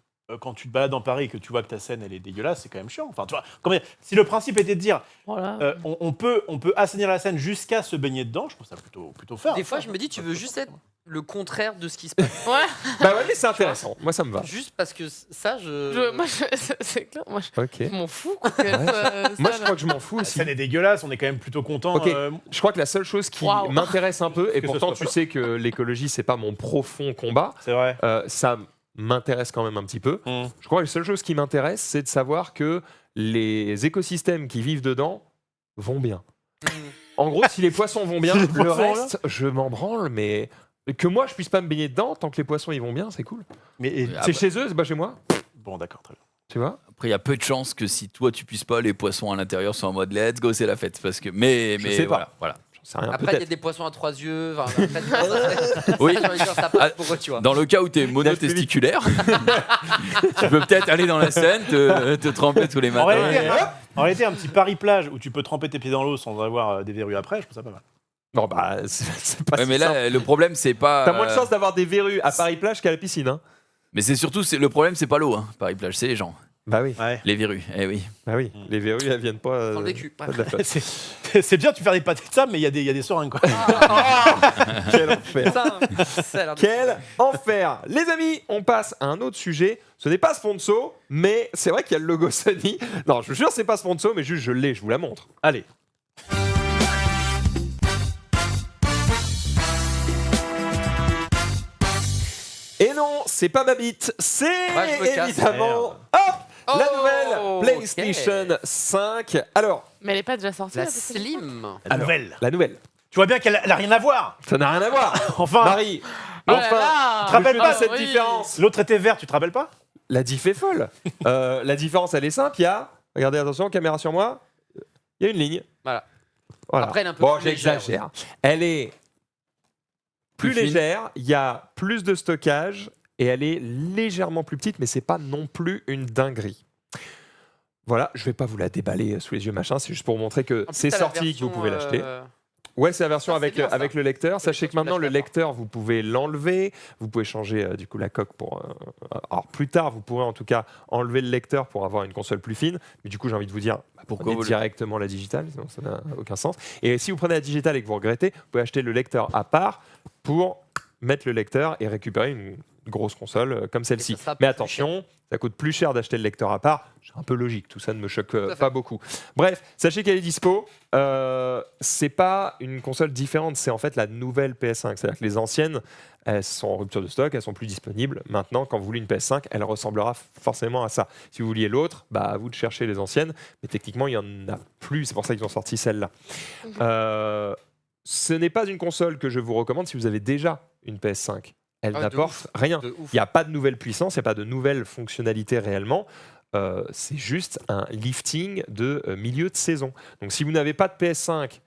quand tu te balades dans Paris et que tu vois que ta Seine elle est dégueulasse, c'est quand même chiant. Enfin, tu vois, si le principe était de dire Voilà. on peut assainir la Seine jusqu'à se baigner dedans, je trouve ça plutôt faire. Des fois, je me dis, tu veux juste être le contraire de ce qui se passe. Ouais, Bah ouais mais c'est intéressant, moi ça me va. Juste parce que ça, c'est clair. Moi, Ok. je m'en fous. quoi, que, Moi ça, je crois que je m'en fous La aussi. Seine est dégueulasse, on est quand même plutôt content. Ok. Je crois que la seule chose qui Waouh. m'intéresse un peu, et Que ce pourtant soit tu pas- sais que l'écologie c'est pas mon profond combat, C'est vrai. ça m'intéresse quand même un petit peu. Mm. Je crois que la seule chose qui m'intéresse, c'est de savoir que les écosystèmes qui vivent dedans vont bien. En gros, si les poissons vont bien, Si les le poissons vont reste, je m'en branle, mais que moi je puisse pas me baigner dedans, tant que les poissons ils vont bien, c'est cool. Mais Ah C'est bah. chez eux, c'est pas chez moi, bon, d'accord, très bien. tu vois. Après, il y a peu de chances que si toi tu puisses pas, les poissons à l'intérieur soient en mode let's go, c'est la fête. Parce que, mais sais pas. voilà. J'en sais rien, Après, il y a peut-être. des poissons à 3 yeux. Enfin, après, Oui. ça, j'ai envie de dire, ça passe pour eux, tu vois. Dans le cas où tu es monotesticulaire, tu peux peut-être aller dans la Seine, te tremper tous les En matins. réalité, un petit Paris-plage où tu peux tremper tes pieds dans l'eau sans avoir des verrues après, je trouve ça pas mal. Non, bah, c'est pas Ouais, si mais simple. là, le problème, c'est pas. T'as moins de chances d'avoir des verrues à Paris-Plage qu'à la piscine, hein. Mais c'est surtout, le problème, c'est pas l'eau, hein. Paris-Plage, c'est les gens. Bah oui, Ouais. Les verrues, eh oui. bah oui. Mm. Les verrues, elles viennent pas, Sans le vécu. pas de la flotte. C'est bien, tu fais des pâtés de ça, mais il y a des seringues, quoi. Quel enfer. Putain, ça a l'air de- Quel enfer. Les amis, on passe à un autre sujet. Ce n'est pas sponsor, mais c'est vrai qu'il y a le logo Sony. Non, je vous jure, c'est pas sponsor, mais juste je l'ai, je vous la montre. Allez. Et non, c'est pas ma bite, c'est Ouais, je me casse. évidemment Oh, la nouvelle PlayStation ok. 5. Alors, Mais elle est pas déjà sortie La PlayStation 5 Slim. La Alors, nouvelle. la nouvelle. Tu vois bien qu'elle n'a rien à voir. Ça n'a rien à voir. Enfin, Marie, Oh là enfin, là. tu te rappelles je pas fais cette oui. différence. l'autre était vert, tu te rappelles pas? La diff est folle. La différence, elle est simple. Il y a, regardez, attention, caméra sur moi. Il y a une ligne. Voilà. Voilà. Après, elle est un peu Bon, plus légère, j'exagère. Elle est plus Plus fine. légère. Il y a plus de stockage et elle est légèrement plus petite, mais c'est pas non plus une dinguerie. Voilà, je vais pas vous la déballer sous les yeux, machin. C'est juste pour vous montrer que En plus, c'est t'as la sorti, que vous version, pouvez l'acheter. Ouais, c'est la version Ah, c'est avec, bien, ça. avec le lecteur. Sachez quand que tu maintenant, lâches le la porte. lecteur, vous pouvez l'enlever. Vous pouvez changer du coup la coque pour. Alors plus tard, vous pourrez en tout cas enlever le lecteur pour avoir une console plus fine. Mais du coup, j'ai envie de vous dire, Pourquoi prenez vous le- directement la digitale, sinon ça n'a aucun sens. Et si vous prenez la digitale et que vous regrettez, vous pouvez acheter le lecteur à part pour mettre le lecteur et récupérer une grosse console comme celle-ci. ça sera Mais plus attention, ça coûte plus cher d'acheter le lecteur à part. C'est un peu logique, tout ça ne me choque à fait. pas beaucoup. Bref, sachez qu'elle est dispo. C'est pas une console différente, c'est en fait la nouvelle PS5. C'est-à-dire que les anciennes, elles sont en rupture de stock, elles sont plus disponibles. Maintenant, quand vous voulez une PS5, elle ressemblera forcément à ça. Si vous vouliez l'autre, bah à vous de chercher les anciennes. Mais techniquement, il y en a plus. C'est pour ça qu'ils ont sorti celle-là. Ce n'est pas une console que je vous recommande si vous avez déjà une PS5. Elle Ah, de n'apporte ouf. rien. De ouf. Il n'y a pas de nouvelle puissance, il n'y a pas de nouvelles fonctionnalités réellement. C'est juste un lifting de milieu de saison. Donc si vous n'avez pas de PS5,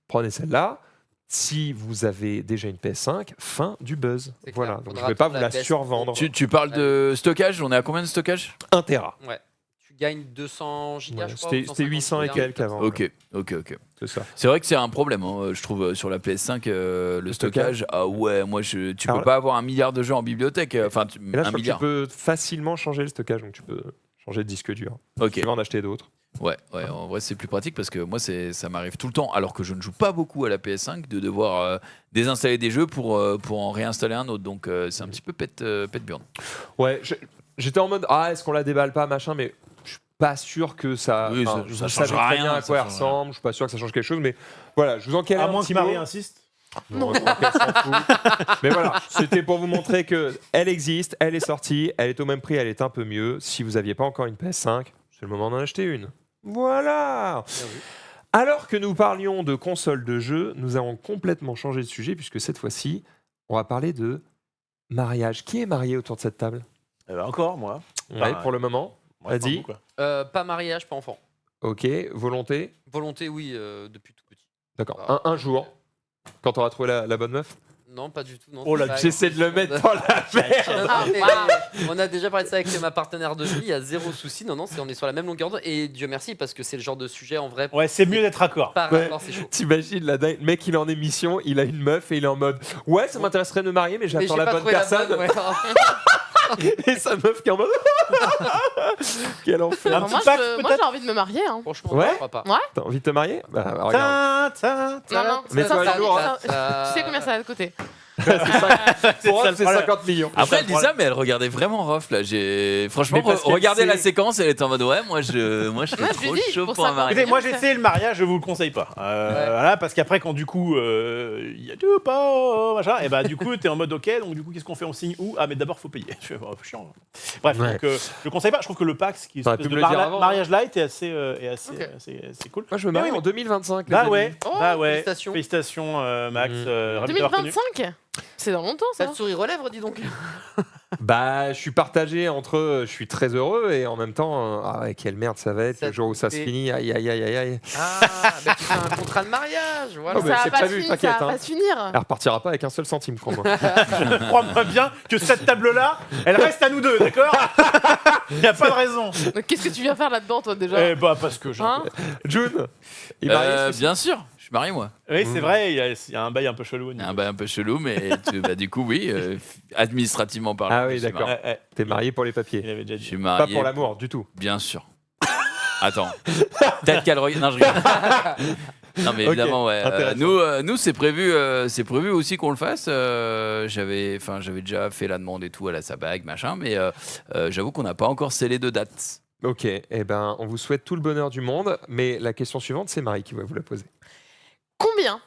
prenez celle-là. Si vous avez déjà une PS5, fin du buzz. C'est Voilà. clair. Donc je Faudra ne vais pas attendre vous la la PS survendre. Tu parles de stockage, on est à combien de stockage 1 Tera. Ouais. Tu gagnes 200 gigas, Ouais, je crois. C'était ou c'était 800 et 150 gigas. quelques avant. Ok. C'est ça. C'est vrai que c'est un problème, hein, je trouve, sur la PS5, le stockage. Ah ouais, moi, tu Alors peux pas avoir 1 milliard de jeux en bibliothèque. Enfin, Et là, je 1 crois que tu milliard. peux facilement changer le stockage. Donc tu peux changer de disque dur. Ok. Tu vas en acheter d'autres. Ouais, en vrai, c'est plus pratique parce que moi, ça m'arrive tout le temps, alors que je ne joue pas beaucoup à la PS5, de devoir désinstaller des jeux pour en réinstaller un autre. Donc, c'est un petit peu pète burn. Ouais, j'étais en mode est-ce qu'on la déballe pas, machin, mais je suis pas sûr que ça. Oui, enfin, ça vous change savez très rien, bien à ça quoi elle change ressemble. Je suis pas sûr que ça change quelque chose, mais voilà, je vous en cale À un moins petit que Marie mot. insiste. Non, qu'elle s'en fout. Mais voilà, c'était pour vous montrer que elle existe, elle est sortie, elle est au même prix, elle est un peu mieux. Si vous aviez pas encore une PS5, c'est le moment d'en acheter une. Voilà. Bien vu. Alors que nous parlions de consoles de jeux, nous avons complètement changé de sujet puisque cette fois-ci, on va parler de mariage. Qui est marié autour de cette table? Encore, moi. Ouais, pour le moment. Ouais, Vas-y. pas vous, quoi. Pas mariage, pas enfant. Ok, volonté. Volonté, oui, depuis tout petit. D'accord. Ah. Un jour, quand on aura trouvé la bonne meuf. Non, pas du tout. Non, Oh là, c'est pas j'essaie de le quelque mettre chose dans la merde. Ah, Mais wow. on a déjà parlé de ça avec ma partenaire de vie, il y a zéro souci. Non, on est sur la même longueur d'onde. Et Dieu merci, parce que c'est le genre de sujet en vrai. Ouais, c'est mieux d'être raccord. Par Ouais. rapport, c'est chaud. T'imagines, le mec, il est en émission, il a une meuf et il est en mode ouais, ça m'intéresserait de me marier, mais Mais j'attends j'ai la pas bonne trouvé la personne. bonne, ouais. Et sa meuf qui est en mode quel enfer. Un Alors, petit moi, pack, moi, peut-être j'ai envie de me marier. Hein. Franchement, Ouais. je crois pas. T'as envie de te marier? Bah, regarde. Non, non, Mais ça, toi, ça, jour, ça- hein. tu sais combien ça va te coûter? Pour ça, elle, le c'est problème. 50 millions. Après, elle le dit problème. ça, mais elle regardait vraiment rough là. Franchement, Mais parce qu'elle regardez la sait- séquence, elle était en mode ouais, moi je serais je lui trop dis, chaud pour pour un 50 mariage. Écoutez, moi c'est- j'ai essayé le mariage, je vous le conseille pas. Voilà, parce qu'après, quand du coup, il y a du pas, machin, et bah du coup, t'es en mode ok, donc du coup, qu'est-ce qu'on fait? On signe où? Ah, mais d'abord, faut payer. Je fais, oh, chiant. Bref, Ouais. donc je le conseille pas. Je trouve que le Pax, qui est une T'aurais espèce pu de me le dire avant, mariage light, est Ok. assez cool. Moi, je me Mais marie oui, en 2025. les Bah amis. ouais, Oh, bah ouais. félicitations. Félicitations, Max. Mhm. Ravi de t'avoir connu. 2025? C'est dans longtemps, ça. Ça te sourit aux lèvres, dis donc. Bah, je suis partagé entre je suis très heureux et en même temps, ah ouais, quelle merde ça va être Ça le jour où ça se fait- finit. Aïe, aïe, aïe, aïe, aïe. Ah, bah tu fais un contrat de mariage, voilà. Oh, Ça bah, va c'est pas se prévu, finir, t'inquiète, ça va hein. pas se finir. Elle repartira pas avec un seul centime, crois-moi. Crois-moi bien que cette table-là, elle reste à nous deux, d'accord? Il n'y a pas de raison. Mais qu'est-ce que tu viens faire là-dedans, toi, déjà? Eh bah, parce que j'ai. Hein? June, il est marié celui-ci Bien sûr, je suis marié moi. Oui, c'est vrai, il y a un bail un peu chelou. au niveau. Un bail un peu chelou, mais bah, du coup, oui, administrativement parlant. Ah oui, je suis d'accord. marié. Ouais, ouais, T'es marié pour les papiers. il avait déjà Je dit. suis Pas marié. pour l'amour, du tout. Bien sûr. Attends. Peut-être qu'elle regarde. Non, je rigole. Non, mais Ok, évidemment, ouais. intéressant. Nous c'est prévu aussi qu'on le fasse. J'avais déjà fait la demande et tout à la Sabag, machin, mais j'avoue qu'on n'a pas encore scellé de date. Ok, eh ben, on vous souhaite tout le bonheur du monde, mais la question suivante, c'est Marie qui va vous la poser. Combien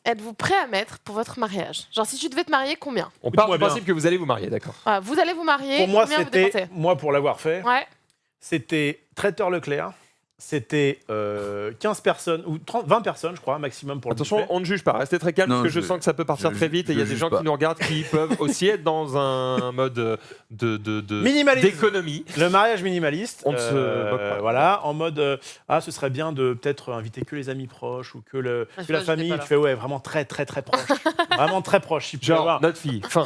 êtes-vous prêt à mettre pour votre mariage? Genre, si tu devais te marier, combien? On part du Écoute-moi bien. principe que vous allez vous marier, d'accord. Voilà, vous allez vous marier, Pour moi, combien vous c'était, dépensez? moi, pour l'avoir fait, Ouais. c'était traiteur Leclerc. C'était 15 personnes, ou 20 personnes, je crois, maximum pour le Attention, buffet. on ne juge pas, restez très calme Non, parce que je je- sens que ça peut partir je- très vite et il y a je des juge gens pas. qui nous regardent qui peuvent aussi être dans un mode Minimaliste. d'économie. Le mariage minimaliste. On ne se moque pas. Voilà, en mode ce serait bien de peut-être inviter que les amis proches ou que, Ah, je que la sais pas, famille. j'étais pas Tu fais ouais, vraiment très très très proche. Vraiment très proche. Si tu peux Genre, avoir. notre fille. Enfin,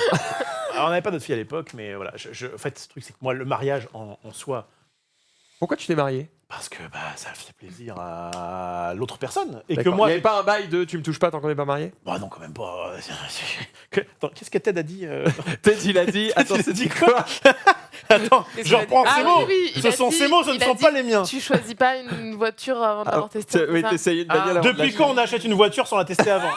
Alors, on n'avait pas notre fille à l'époque, mais voilà. En fait, ce truc, c'est que moi, le mariage en soi, pourquoi tu t'es marié? parce que ça fait plaisir à l'autre personne. Et que D'accord. moi. Il n'y avait pas un bail de tu me touches pas tant qu'on n'est pas marié? Bah non, quand même pas. Attends, qu'est-ce que Ted a dit Ted, il a dit. Attends, Il a c'est dit dit quoi? Attends, Qu'est-ce je qu'il a dit reprends Ah ces oui, mots. oui, il Ce a sont dit- ces mots, ce ne il a sont dit- pas les miens. Tu choisis pas une voiture avant d'avoir testé. Oui, c'est ça t'essayais une bagnole avant de Depuis l'acheter. quand on achète une voiture sans la tester avant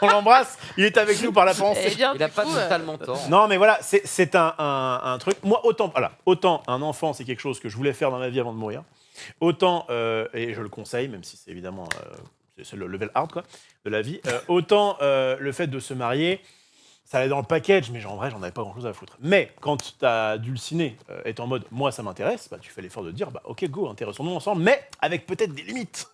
On l'embrasse, il est avec nous par la Eh pensée. bien, Il a du pas coup, totalement tort. Non, mais voilà, c'est un truc. Moi, autant un enfant, c'est quelque chose que je voulais faire dans ma vie avant de mourir. Autant, et je le conseille, même si c'est évidemment c'est le level hard quoi, de la vie, autant le fait de se marier, ça allait dans le package, mais en vrai, j'en avais pas grand-chose à foutre. Mais quand ta dulcinée est en mode « moi, ça m'intéresse », bah, tu fais l'effort de dire « bah, ok, go, intéressons-nous ensemble », mais avec peut-être des limites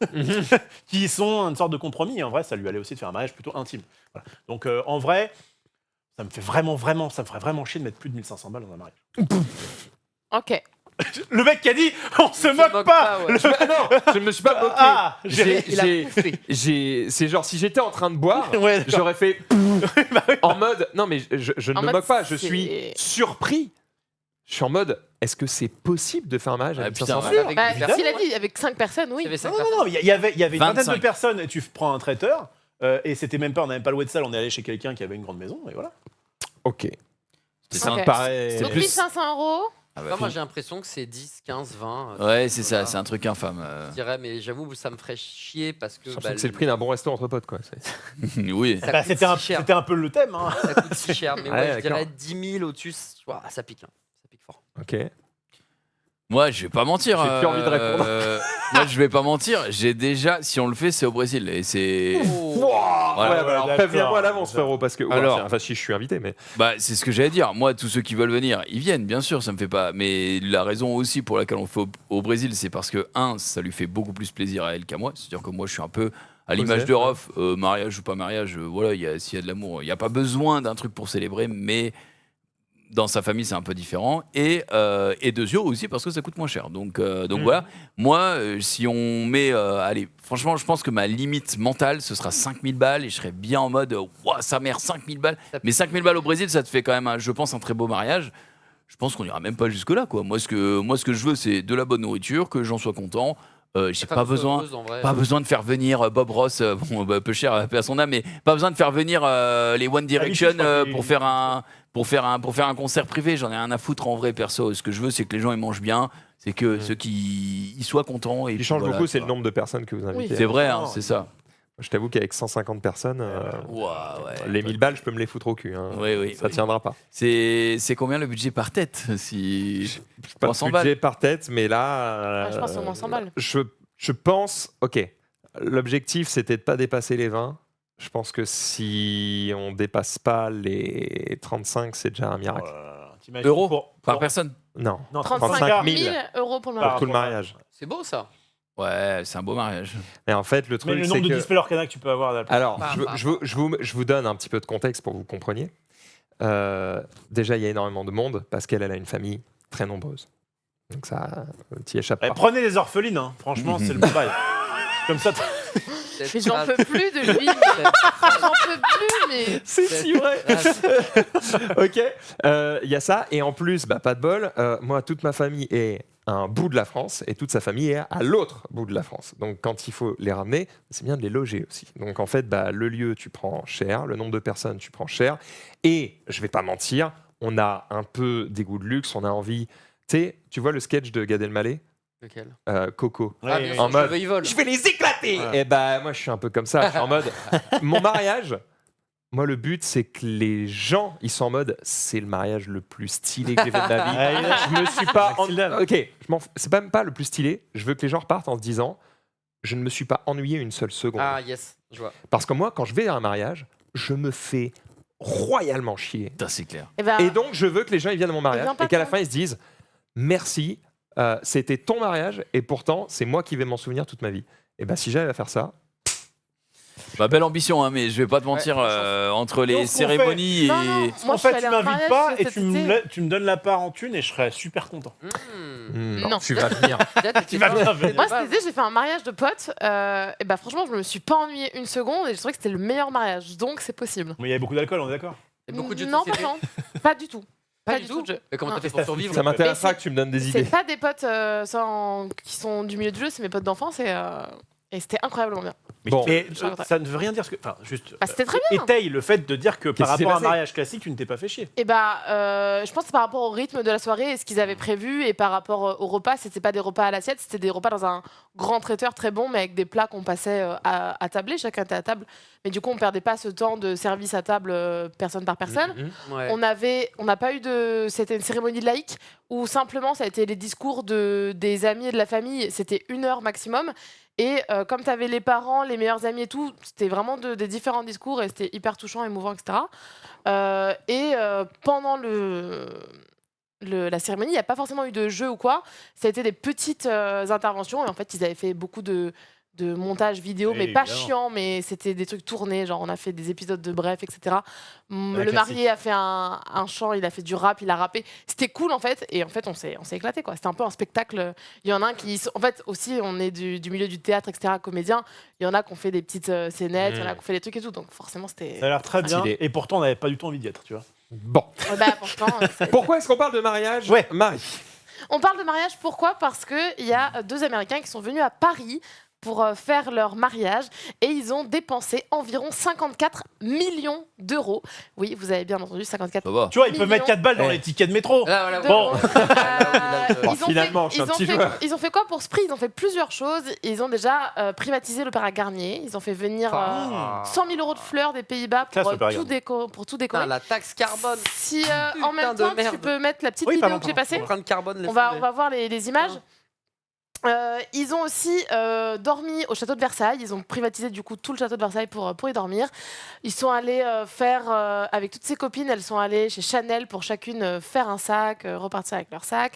qui sont une sorte de compromis. Et en vrai, ça lui allait aussi de faire un mariage plutôt intime. Voilà. Donc, en vrai, ça me ferait vraiment chier de mettre plus de 1500 balles dans un mariage. Ok. Le mec qui a dit « on se moque pas !» ouais. Non, je ne me suis pas moqué. Ah, C'est genre, si j'étais en train de boire, Ouais, d'accord. j'aurais fait en mode. Non, mais je ne En me mode, moque pas, je c'est- suis surpris. Je suis en mode, est-ce que c'est possible de faire un mariage Ah, avec putain, 500 ouais. Avec Bah, des personnes, s'il a dit avec 5 personnes, oui. il y avait cinq Non, personnes. non, il y avait une vingtaine 25. de personnes et tu prends un traiteur et c'était même pas, on n'avait pas loué de salle, on est allé chez quelqu'un qui avait une grande maison et voilà. Ok. C'est Ok. ça. Paraît. Donc plus- 1500 €. Ah bah, Enfin, moi j'ai l'impression que c'est 10, 15, 20. Ouais, c'est ça, voilà. c'est un truc infâme. Je dirais, mais j'avoue, ça me ferait chier parce que. J'ai l'impression que c'est le prix d'un bon resto entre potes, quoi. Oui. Ça Bah, coûte c'était si cher. un peu le thème. Hein. Ça coûte si cher, mais Ouais, ouais, je dirais d'accord. 10 000 au-dessus. Ouah, ça pique. Hein. Ça pique fort. Ok. Moi, je vais pas mentir. J'ai plus envie de répondre. Moi, je vais pas mentir. J'ai déjà, si on le fait, c'est au Brésil. Et c'est. Voilà, ouais, alors d'accord. préviens-moi à l'avance, frérot, parce que. Alors- enfin, si je suis invité, mais. Bah, c'est ce que j'allais dire. Moi, tous ceux qui veulent venir, ils viennent, bien sûr, ça me fait pas. Mais la raison aussi pour laquelle on le fait au Brésil, c'est parce que, ça lui fait beaucoup plus plaisir à elle qu'à moi. C'est-à-dire que moi, je suis un peu à l'image Osef, de Rof, mariage ou pas mariage, voilà, s'il y a de l'amour, il n'y a pas besoin d'un truc pour célébrer, mais dans sa famille, c'est un peu différent. Et Dezio aussi, parce que ça coûte moins cher. Donc voilà. Moi, si on met. Allez, franchement, je pense que ma limite mentale, ce sera 5000 balles et je serais bien en mode, ouah, sa mère, 5000 balles. Mais 5000 balles au Brésil, ça te fait quand même, je pense, un très beau mariage. Je pense qu'on ira même pas jusque-là, quoi. Moi, ce que je veux, c'est de la bonne nourriture, que j'en sois content. J'ai pas besoin. Pas besoin de faire venir Bob Ross, bon, un peu cher paix à son âme, mais pas besoin de faire venir les One Direction je crois qu'il- pour faire un concert privé. J'en ai rien à foutre en vrai, perso. Ce que je veux, c'est que les gens ils mangent bien, c'est que ceux qui ils soient contents. Et Ce qui puis change voilà, beaucoup, c'est le quoi. nombre de personnes que vous invitez. C'est vrai, hein, Non, c'est ça. Je t'avoue qu'avec 150 personnes, Ouah, ouais. les 1000 balles, je peux me les foutre au cul. Hein. Oui, Ça oui. tiendra pas. C'est combien le budget par tête si Pas 300 de balles. budget par tête, mais là. Ouais, je pense au moins 100 balles. Je pense. Ok. L'objectif, c'était de pas dépasser les 20. Je pense que si on dépasse pas les 35, c'est déjà un miracle. T'imagines Euros pour- par personne? Non. Non, 35 000 000 € pour le Par mariage. Pour tout le rapport à- mariage. C'est beau ça. Ouais, c'est un beau mariage. Et en fait, le Mais truc, le c'est nombre de que. displays Orcana que tu peux avoir. là, Alors, Bah, je vous donne un petit peu de contexte pour que vous compreniez. Déjà, il y a énormément de monde parce qu'elle a une famille très nombreuse. Donc ça, t'y échappes Eh, pas. prenez des orphelines, hein. Franchement, c'est le bon bail. Comme ça, Mais j'en peux plus de lui. J'en peux plus, mais. C'est si vrai. Ok, il y a ça. Et en plus, bah, pas de bol, moi, toute ma famille est à un bout de la France et toute sa famille est à l'autre bout de la France. Donc quand il faut les ramener, c'est bien de les loger aussi. Donc en fait, bah, le lieu, tu prends cher, le nombre de personnes, tu prends cher. Et je vais pas mentir, on a un peu des goûts de luxe, on a envie... Tu sais, tu vois le sketch de Gad Elmaleh, Lequel Coco. Ah, Ouais, bien en sûr, mode- je veux y vol. Je vais les éclater. Ouais. Et bah moi je suis un peu comme ça. Je suis en mode mon mariage. Moi le but c'est que les gens ils sont en mode c'est le mariage le plus stylé que j'ai fait de ma vie. Ouais, Je me suis pas. Max Hilden. Ok, c'est même pas le plus stylé. Je veux que les gens repartent en se disant je ne me suis pas ennuyé une seule seconde. Ah, yes, je vois. Parce que moi, quand je vais à un mariage, je me fais royalement chier. Putain, c'est clair. Et ben, Et donc, je veux que les gens ils viennent à mon mariage vient pas et qu'à la tant. fin, ils se disent merci, c'était ton mariage et pourtant, c'est moi qui vais m'en souvenir toute ma vie. Et ben, si j'arrive à faire ça, Bah, belle ambition, hein, mais je vais pas te mentir, entre les Donc, ce qu'on cérémonies Non, et. non, moi, En je suis fait, allée tu à un m'invites mariage pas et cet tu été. tu me donnes la part en thune et je serais super content. Non. tu vas venir. Tu vas bien venir. Moi, cet été, j'ai fait un mariage de potes. Et bah, franchement, je me suis pas ennuyée une seconde et je trouvais que c'était le meilleur mariage. Donc, c'est possible. Mais il y avait beaucoup d'alcool, on est d'accord. beaucoup de jeux de Non, société. pas du tout. Pas du du tout. de jeu. Mais comment Non. t'as fait pour survivre Ça m'intéressera Mais que tu me donnes des C'est idées. pas des potes qui sont du milieu du jeu, c'est mes potes d'enfance et c'était incroyablement bien. Bon. Mais Je suis content. ça ne veut rien dire. Enfin, juste. Bah, c'était très bien. Étaye le fait de dire que par Qu'est-ce qui s'est rapport à un passé mariage classique, tu ne t'es pas fait chier. Et bah, je pense que c'est par rapport au rythme de la soirée et ce qu'ils avaient prévu et par rapport au repas, c'était pas des repas à l'assiette, c'était des repas dans un grand traiteur très bon, mais avec des plats qu'on passait à tabler, chacun était à table. Mais du coup, on perdait pas ce temps de service à table personne par personne. Ouais. On n'a pas eu c'était une cérémonie laïque où simplement ça a été les discours des amis et de la famille. C'était 1 heure maximum. Et comme tu avais les parents, les meilleurs amis et tout, c'était vraiment des différents discours et c'était hyper touchant, émouvant, etc. Pendant la cérémonie, il n'y a pas forcément eu de jeu ou quoi. Ça a été des petites interventions et en fait, ils avaient fait beaucoup de montage vidéo, Oui, mais pas évidemment. chiant, mais c'était des trucs tournés, genre on a fait des épisodes de Bref, etc. Le classique. marié a fait un chant, il a fait du rap, il a rappé. C'était cool en fait, et en fait on s'est éclaté quoi. C'était un peu un spectacle. Il y en a un qui, en fait aussi on est du milieu du théâtre, etc. Comédien. Il y en a qui ont fait des petites scénettes, il y en a qui ont fait des trucs et tout, donc forcément c'était. Ça a l'air très bien. Stylé. Et pourtant, on n'avait pas du tout envie d'y être, tu vois. Bon. Pourtant, Pourquoi est-ce qu'on parle de mariage Ouais. Marie. on parle de mariage, pourquoi ? Parce qu'il y a 2 Américains qui sont venus à Paris pour faire leur mariage et ils ont dépensé environ 54 millions d'euros. Oui, vous avez bien entendu, 54 Ça va. Tu vois, ils peuvent mettre Millions. 4 balles dans Eh. les tickets de métro. Là, voilà, Bon. d'euros. Bon, Ils ont finalement, fait- je suis un petit joueur. Ils ont fait quoi pour ce prix ? Ils ont fait plusieurs choses. Ils ont déjà privatisé l'Opéra Garnier. Ils ont fait venir 100 000 euros de fleurs des Pays-Bas Classe, pour, l'Opéra tout, Garnier. pour tout décorer. Putain, la taxe carbone. Si en Putain même de temps, tu merde. peux mettre la petite Oui, vidéo pardon, que j'ai pardon. passée. Empreinte carbone, laisse On va tomber. voir les images. Ils ont aussi dormi au château de Versailles. Ils ont privatisé du coup tout le château de Versailles pour y dormir. Ils sont allés faire, avec toutes ses copines, elles sont allées chez Chanel pour chacune faire un sac, repartir avec leur sac.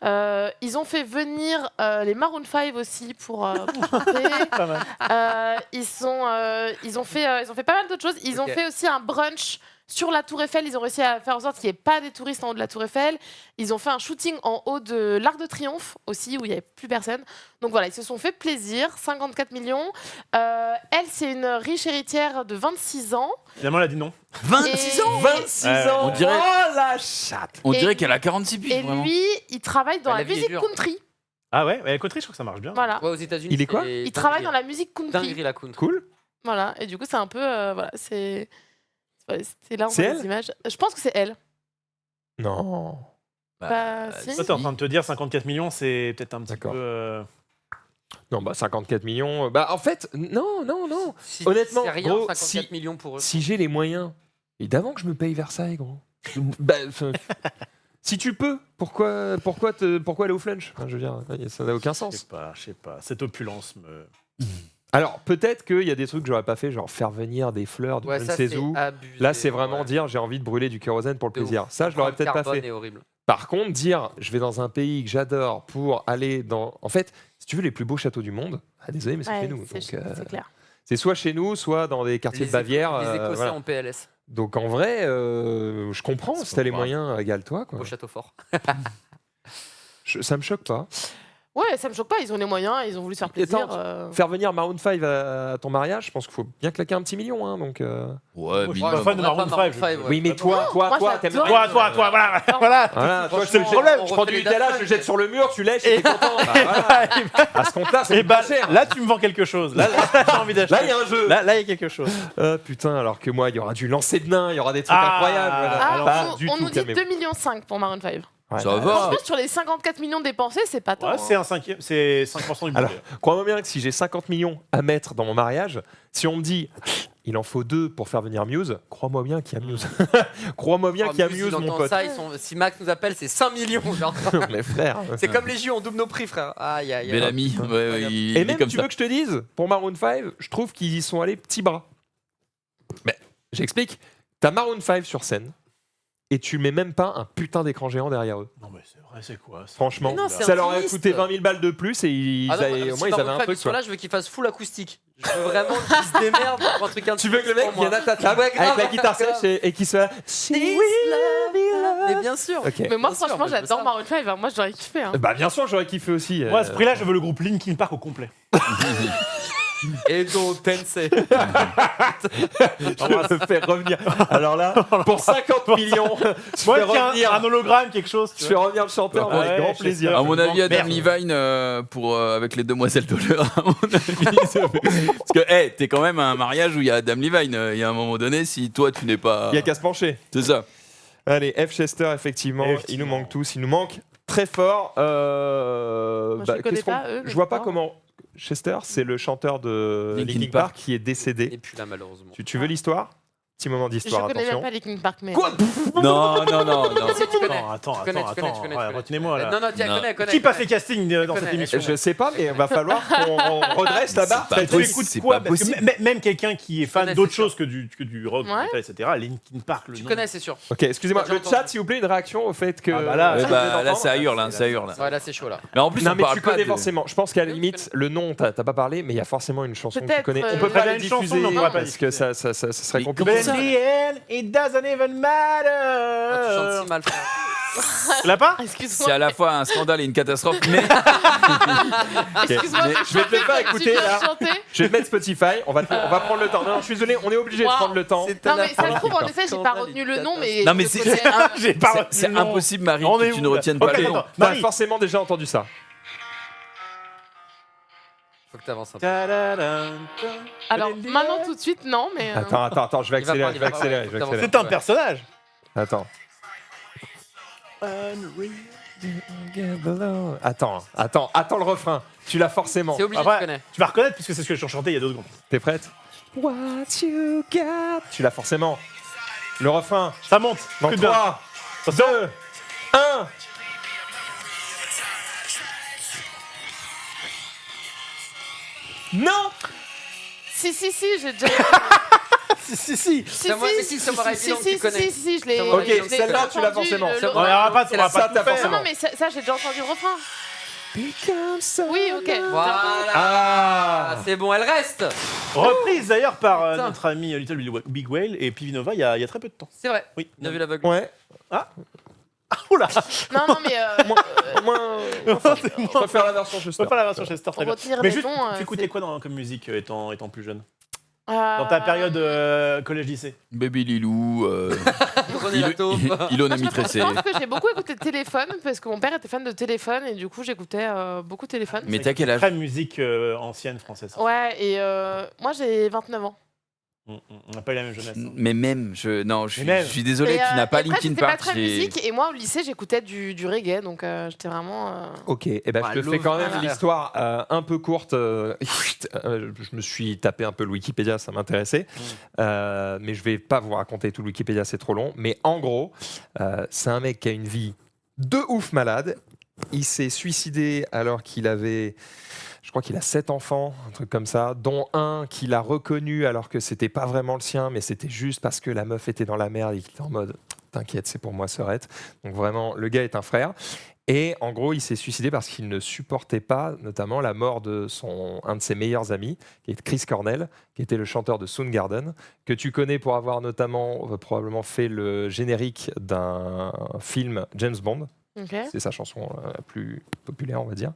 Ils ont fait venir les Maroon 5 aussi pour chanter. Pas mal. Ils ont fait pas mal d'autres choses. Ils ont Ok. fait aussi un brunch sur la Tour Eiffel. Ils ont réussi à faire en sorte qu'il n'y ait pas des touristes en haut de la Tour Eiffel. Ils ont fait un shooting en haut de l'Arc de Triomphe aussi, où il n'y avait plus personne. Donc voilà, ils se sont fait plaisir. 54 millions. Elle, c'est une riche héritière de 26 ans. Finalement, elle a dit non. 26 ans 26 Ouais. ans. On dirait- Oh la chatte. On Et- dirait qu'elle a 46 piges, Et vraiment. lui, il travaille dans Ah, la la vie est musique dure. country. Ah ouais, mais côté, je trouve que ça marche bien. Voilà. Ouais, aux États-Unis. Il est quoi Il travaille dans la musique country. Dinguerie, la country. Cool. Voilà. Et du coup, c'est un peu. Voilà, c'est là, on C'est voit les elle images. Je pense que c'est elle. Non. Bah, si. Toi, t'es en train de te dire 54 millions, c'est peut-être un petit D'accord. peu. Non, bah 54 millions. Bah en fait, non. Si- Honnêtement, c'est rien, gros, 54 si- millions pour eux. Si j'ai les moyens, évidemment que je me paye Versailles, gros. Bah, si tu peux, pourquoi aller au flunch Enfin, je veux dire, ça n'a aucun Je sens. sais pas. Cette opulence me. Alors, peut-être qu'il y a des trucs que j'aurais pas fait, genre faire venir des fleurs de Ouais, je ne ça, sais c'est où. abusé. Là, c'est vraiment Ouais. dire j'ai envie de brûler du kérosène pour le De plaisir. ouf. Ça, je l'aurais L'empreinte peut-être pas carbone fait. est horrible. Par contre, dire je vais dans un pays que j'adore pour aller dans. En fait, si tu veux les plus beaux châteaux du monde, désolé, mais c'est Ouais, chez nous. c'est Donc, c'est clair. c'est soit chez nous, soit dans des quartiers de Bavière. Les Écossais voilà. en PLS, Donc en vrai, je comprends. C'est Si t'as les pas moyens, régale-toi. Quoi. au château fort. Ça me choque pas. Ouais, ça me choque pas. Ils ont les moyens, ils ont voulu se faire plaisir. Attends, Faire venir Maroon 5 à ton mariage, je pense qu'il faut bien claquer un petit million. Hein, donc, Ouais, Moi, je suis minimum. pas fan de On a Maroon pas 5. ouais. Oui, mais toi, moi, t'aimes j'adore. bien. Toi, voilà. Voilà, Franchement, toi, c'est le on problème. refait Je prends du les Nutella, dates. je le jette sur le mur, tu lèches et t'es content. Bah, voilà. À ce compte-là, c'est Et bah, pas cher. là, tu me vends quelque chose. Là, j'ai envie d'acheter. Là, il y a un jeu. Là, il y a quelque chose. Putain, alors que moi, il y aura du lancer de nains, il y aura des trucs Ah, incroyables. Voilà. Ah, alors, Pas on du on tout, nous dit calmez-vous. 2,5 millions pour Maroon 5. Ouais, Ça bah, va. Franchement, sur les 54 millions dépensés, c'est pas tant. Ouais, hein. c'est un cinquième, c'est 5% du Alors, budget. crois-moi bien que si j'ai 50 millions à mettre dans mon mariage, si on me dit il en faut 2 pour faire venir Muse. Crois-moi bien qu'il y a Muse. Crois-moi bien qu'il y a Muse, Muse, il mon entend pote. ça, si Max nous appelle, c'est 5 millions. Genre. Mais frère. C'est comme les JO, on double nos prix, frère. Aïe, aïe, aïe. Bellamy, ouais, il Et est même, comme tu ça. veux que je te dise, pour Maroon 5, je trouve qu'ils y sont allés petits bras. Mais j'explique. T'as Maroon 5 sur scène et tu mets même pas un putain d'écran géant derrière eux. Non, mais c'est vrai, c'est quoi ça? Franchement, Mais non, c'est ça leur aurait intimiste. coûté 20 000 balles de plus et Ah non, au si moins ils Maroon avaient un 5, truc. ils sont Quoi. là, je veux qu'ils fassent full acoustique. Je veux vraiment qu'ils se démerdent pour un truc Tu veux que le mec pour moi. vienne à ta table Ouais, grave, avec la guitare grave. sèche et qu'il soit. This love. Mais bien sûr. Ok. Mais moi, Bien sûr, franchement, mais je veux j'adore ça. Maroon 5. Moi, j'aurais kiffé. Hein. Bah bien sûr, j'aurais kiffé aussi. Moi, à ce prix-là, je veux le groupe Linkin Park au complet. Et donc, Tensei. Je le fais revenir. Alors là, pour 50 millions, je Moi, fais tiens, revenir. un hologramme, quelque chose. Je fais revenir le chanteur Ouais, avec grand je plaisir. sais. À mon avis, Adam Merde. Levine avec les demoiselles d'honneur. À mon avis, parce que hey, t'es quand même à un mariage où il y a Adam Levine. Il y a un moment donné, si toi tu n'es pas, Il y a qu'à se pencher. c'est ça. Allez, F. Chester, effectivement, il nous manque tous. Il nous manque très fort. Moi, je les connais qu'est-ce qu'on- pas, eux, mais Je vois pas fort. comment. Chester, c'est le chanteur de Linkin Linkin Park Park qui est Et décédé. puis là, malheureusement. Tu veux l'histoire? Petit moment Je d'histoire, connais même attention. pas les Linkin Park, mais. Quoi? Non, non, non, non. Si, tu connais. Attends, Tu connais, attends, tu connais, attends. tu connais, Ouais, tu connais. retenez-moi là. Non, non, tiens, Non. connais. Qui pas fait casting dans connais. cette émission? Je sais pas, mais il va falloir qu'on redresse la barre. C'est pas Tu possible, écoutes c'est quoi? pas Parce que possible. même quelqu'un qui est fan connais, d'autre c'est sûr. chose que du rock, du Ouais. metal, etc., Linkin Park, le Tu nom. connais, c'est sûr. Ok, excusez-moi, J'ai le entendu. chat, s'il vous plaît, une réaction au fait que. Ah bah là, vous venez Là, d'entendre. ça hurle, hein, ça hurle. Ouais, là, c'est chaud, là. Mais en plus, Non, on mais parle tu pas connais de- forcément. Je pense qu'à la Oui, limite, le nom, t'as pas parlé, mais il y a forcément une chanson que tu Peut-être, connais. On euh, peut Très pas bien, la une chanson, diffuser mais on pourra pas parce que ça serait Mais compliqué. comment But ça? in the end, it doesn't even Ah, tu matter. chantes si mal, frère. Tu l'as pas? Excuse-moi. C'est à la fois un scandale et une catastrophe, mais Excuse-moi. Mais je vais te le faire Tu écouter viens là. de chanter. Je vais te mettre Spotify. On va prendre le temps. Non, je suis désolé, on est obligé de Wow. prendre le temps. C'est Non, à la mais ça se fois trouve, en un effet, j'ai pas scandale retenu et le une nom, mais. Non, mais je c'est- connais. J'ai pas retenu c'est le nom. impossible, Marie, On est que tu où, ne là? retiennes Ok, pas le nom. attends, T'as Marie. forcément déjà entendu ça. Faut que t'avances un peu. Ta-da-da-da. Alors, maintenant, tout de suite, non, mais. Attends, je vais Il va accélérer. pas, Je il vais va pas, accélérer. ouais, Je vais faut accélérer. C'est un personnage. Attends. Attends le refrain. Tu l'as forcément. C'est obligé, Après, tu connais. tu vas reconnaître puisque c'est ce que j'ai chanté il y a 2 secondes. T'es prête? What you got. Tu l'as forcément. Le refrain. Ça monte. Dans Écoute bien. 3, 2, 1. Non. Si, j'ai déjà. Si. Si, Ça, moi, si, ça m'aurait évident que tu connais. si, je l'ai. Ça m'aurait je l'ai Ok, celle-là, tu l'as entendu, forcément. le- Ça le- On n'aura pas, C'est on va la- pas ça, tout t'as faire. forcément. Non, mais ça, j'ai déjà entendu le refrain. Oui, ok. Voilà. Ah. C'est bon, elle reste. Reprise d'ailleurs par Putain. notre ami Little Big Whale et Pivinova il y a très peu de temps. C'est vrai. Oui. Bien vu l'aveugle. Ouais. Oula. Non, mais. Moi, je préfère la version On Chester. va faire la version Chester. Très Pour bien. retenir Mais les juste, noms, tu écoutais c'est- quoi comme musique étant plus jeune? Dans ta période collège-lycée? Baby Lilou, René Lato. Ilona Moi, je Mitressé. pense que j'ai beaucoup écouté Téléphone parce que mon père était fan de Téléphone et du coup j'écoutais beaucoup Téléphone. Mais t'as quel âge? Très musique ancienne française. Ouais, et moi j'ai 29 ans. On n'a pas eu la même jeunesse. hein. Mais même, Mais même. je suis désolé, Et, tu n'as pas et après, Linkin j'étais pas Park. très j'ai- musique et moi au lycée j'écoutais du reggae donc j'étais vraiment. Ok, et ben Ouais, je te fais quand même voilà. l'histoire un peu courte. Je me suis tapé un peu le Wikipédia, ça m'intéressait. Mais je vais pas vous raconter tout le Wikipédia, c'est trop long. Mais en gros, c'est un mec qui a une vie de ouf malade. Il s'est suicidé alors qu'il avait, je crois qu'il a 7 enfants, un truc comme ça, dont un qu'il a reconnu alors que c'était pas vraiment le sien, mais c'était juste parce que la meuf était dans la merde et qu'il était en mode t'inquiète, c'est pour moi, Sorette. Donc vraiment, le gars est un frère. Et en gros, il s'est suicidé parce qu'il ne supportait pas, notamment, la mort de un de ses meilleurs amis, qui est Chris Cornell, qui était le chanteur de Soundgarden, que tu connais pour avoir notamment probablement fait le générique d'un film James Bond. Ok. C'est sa chanson la plus populaire, on va dire.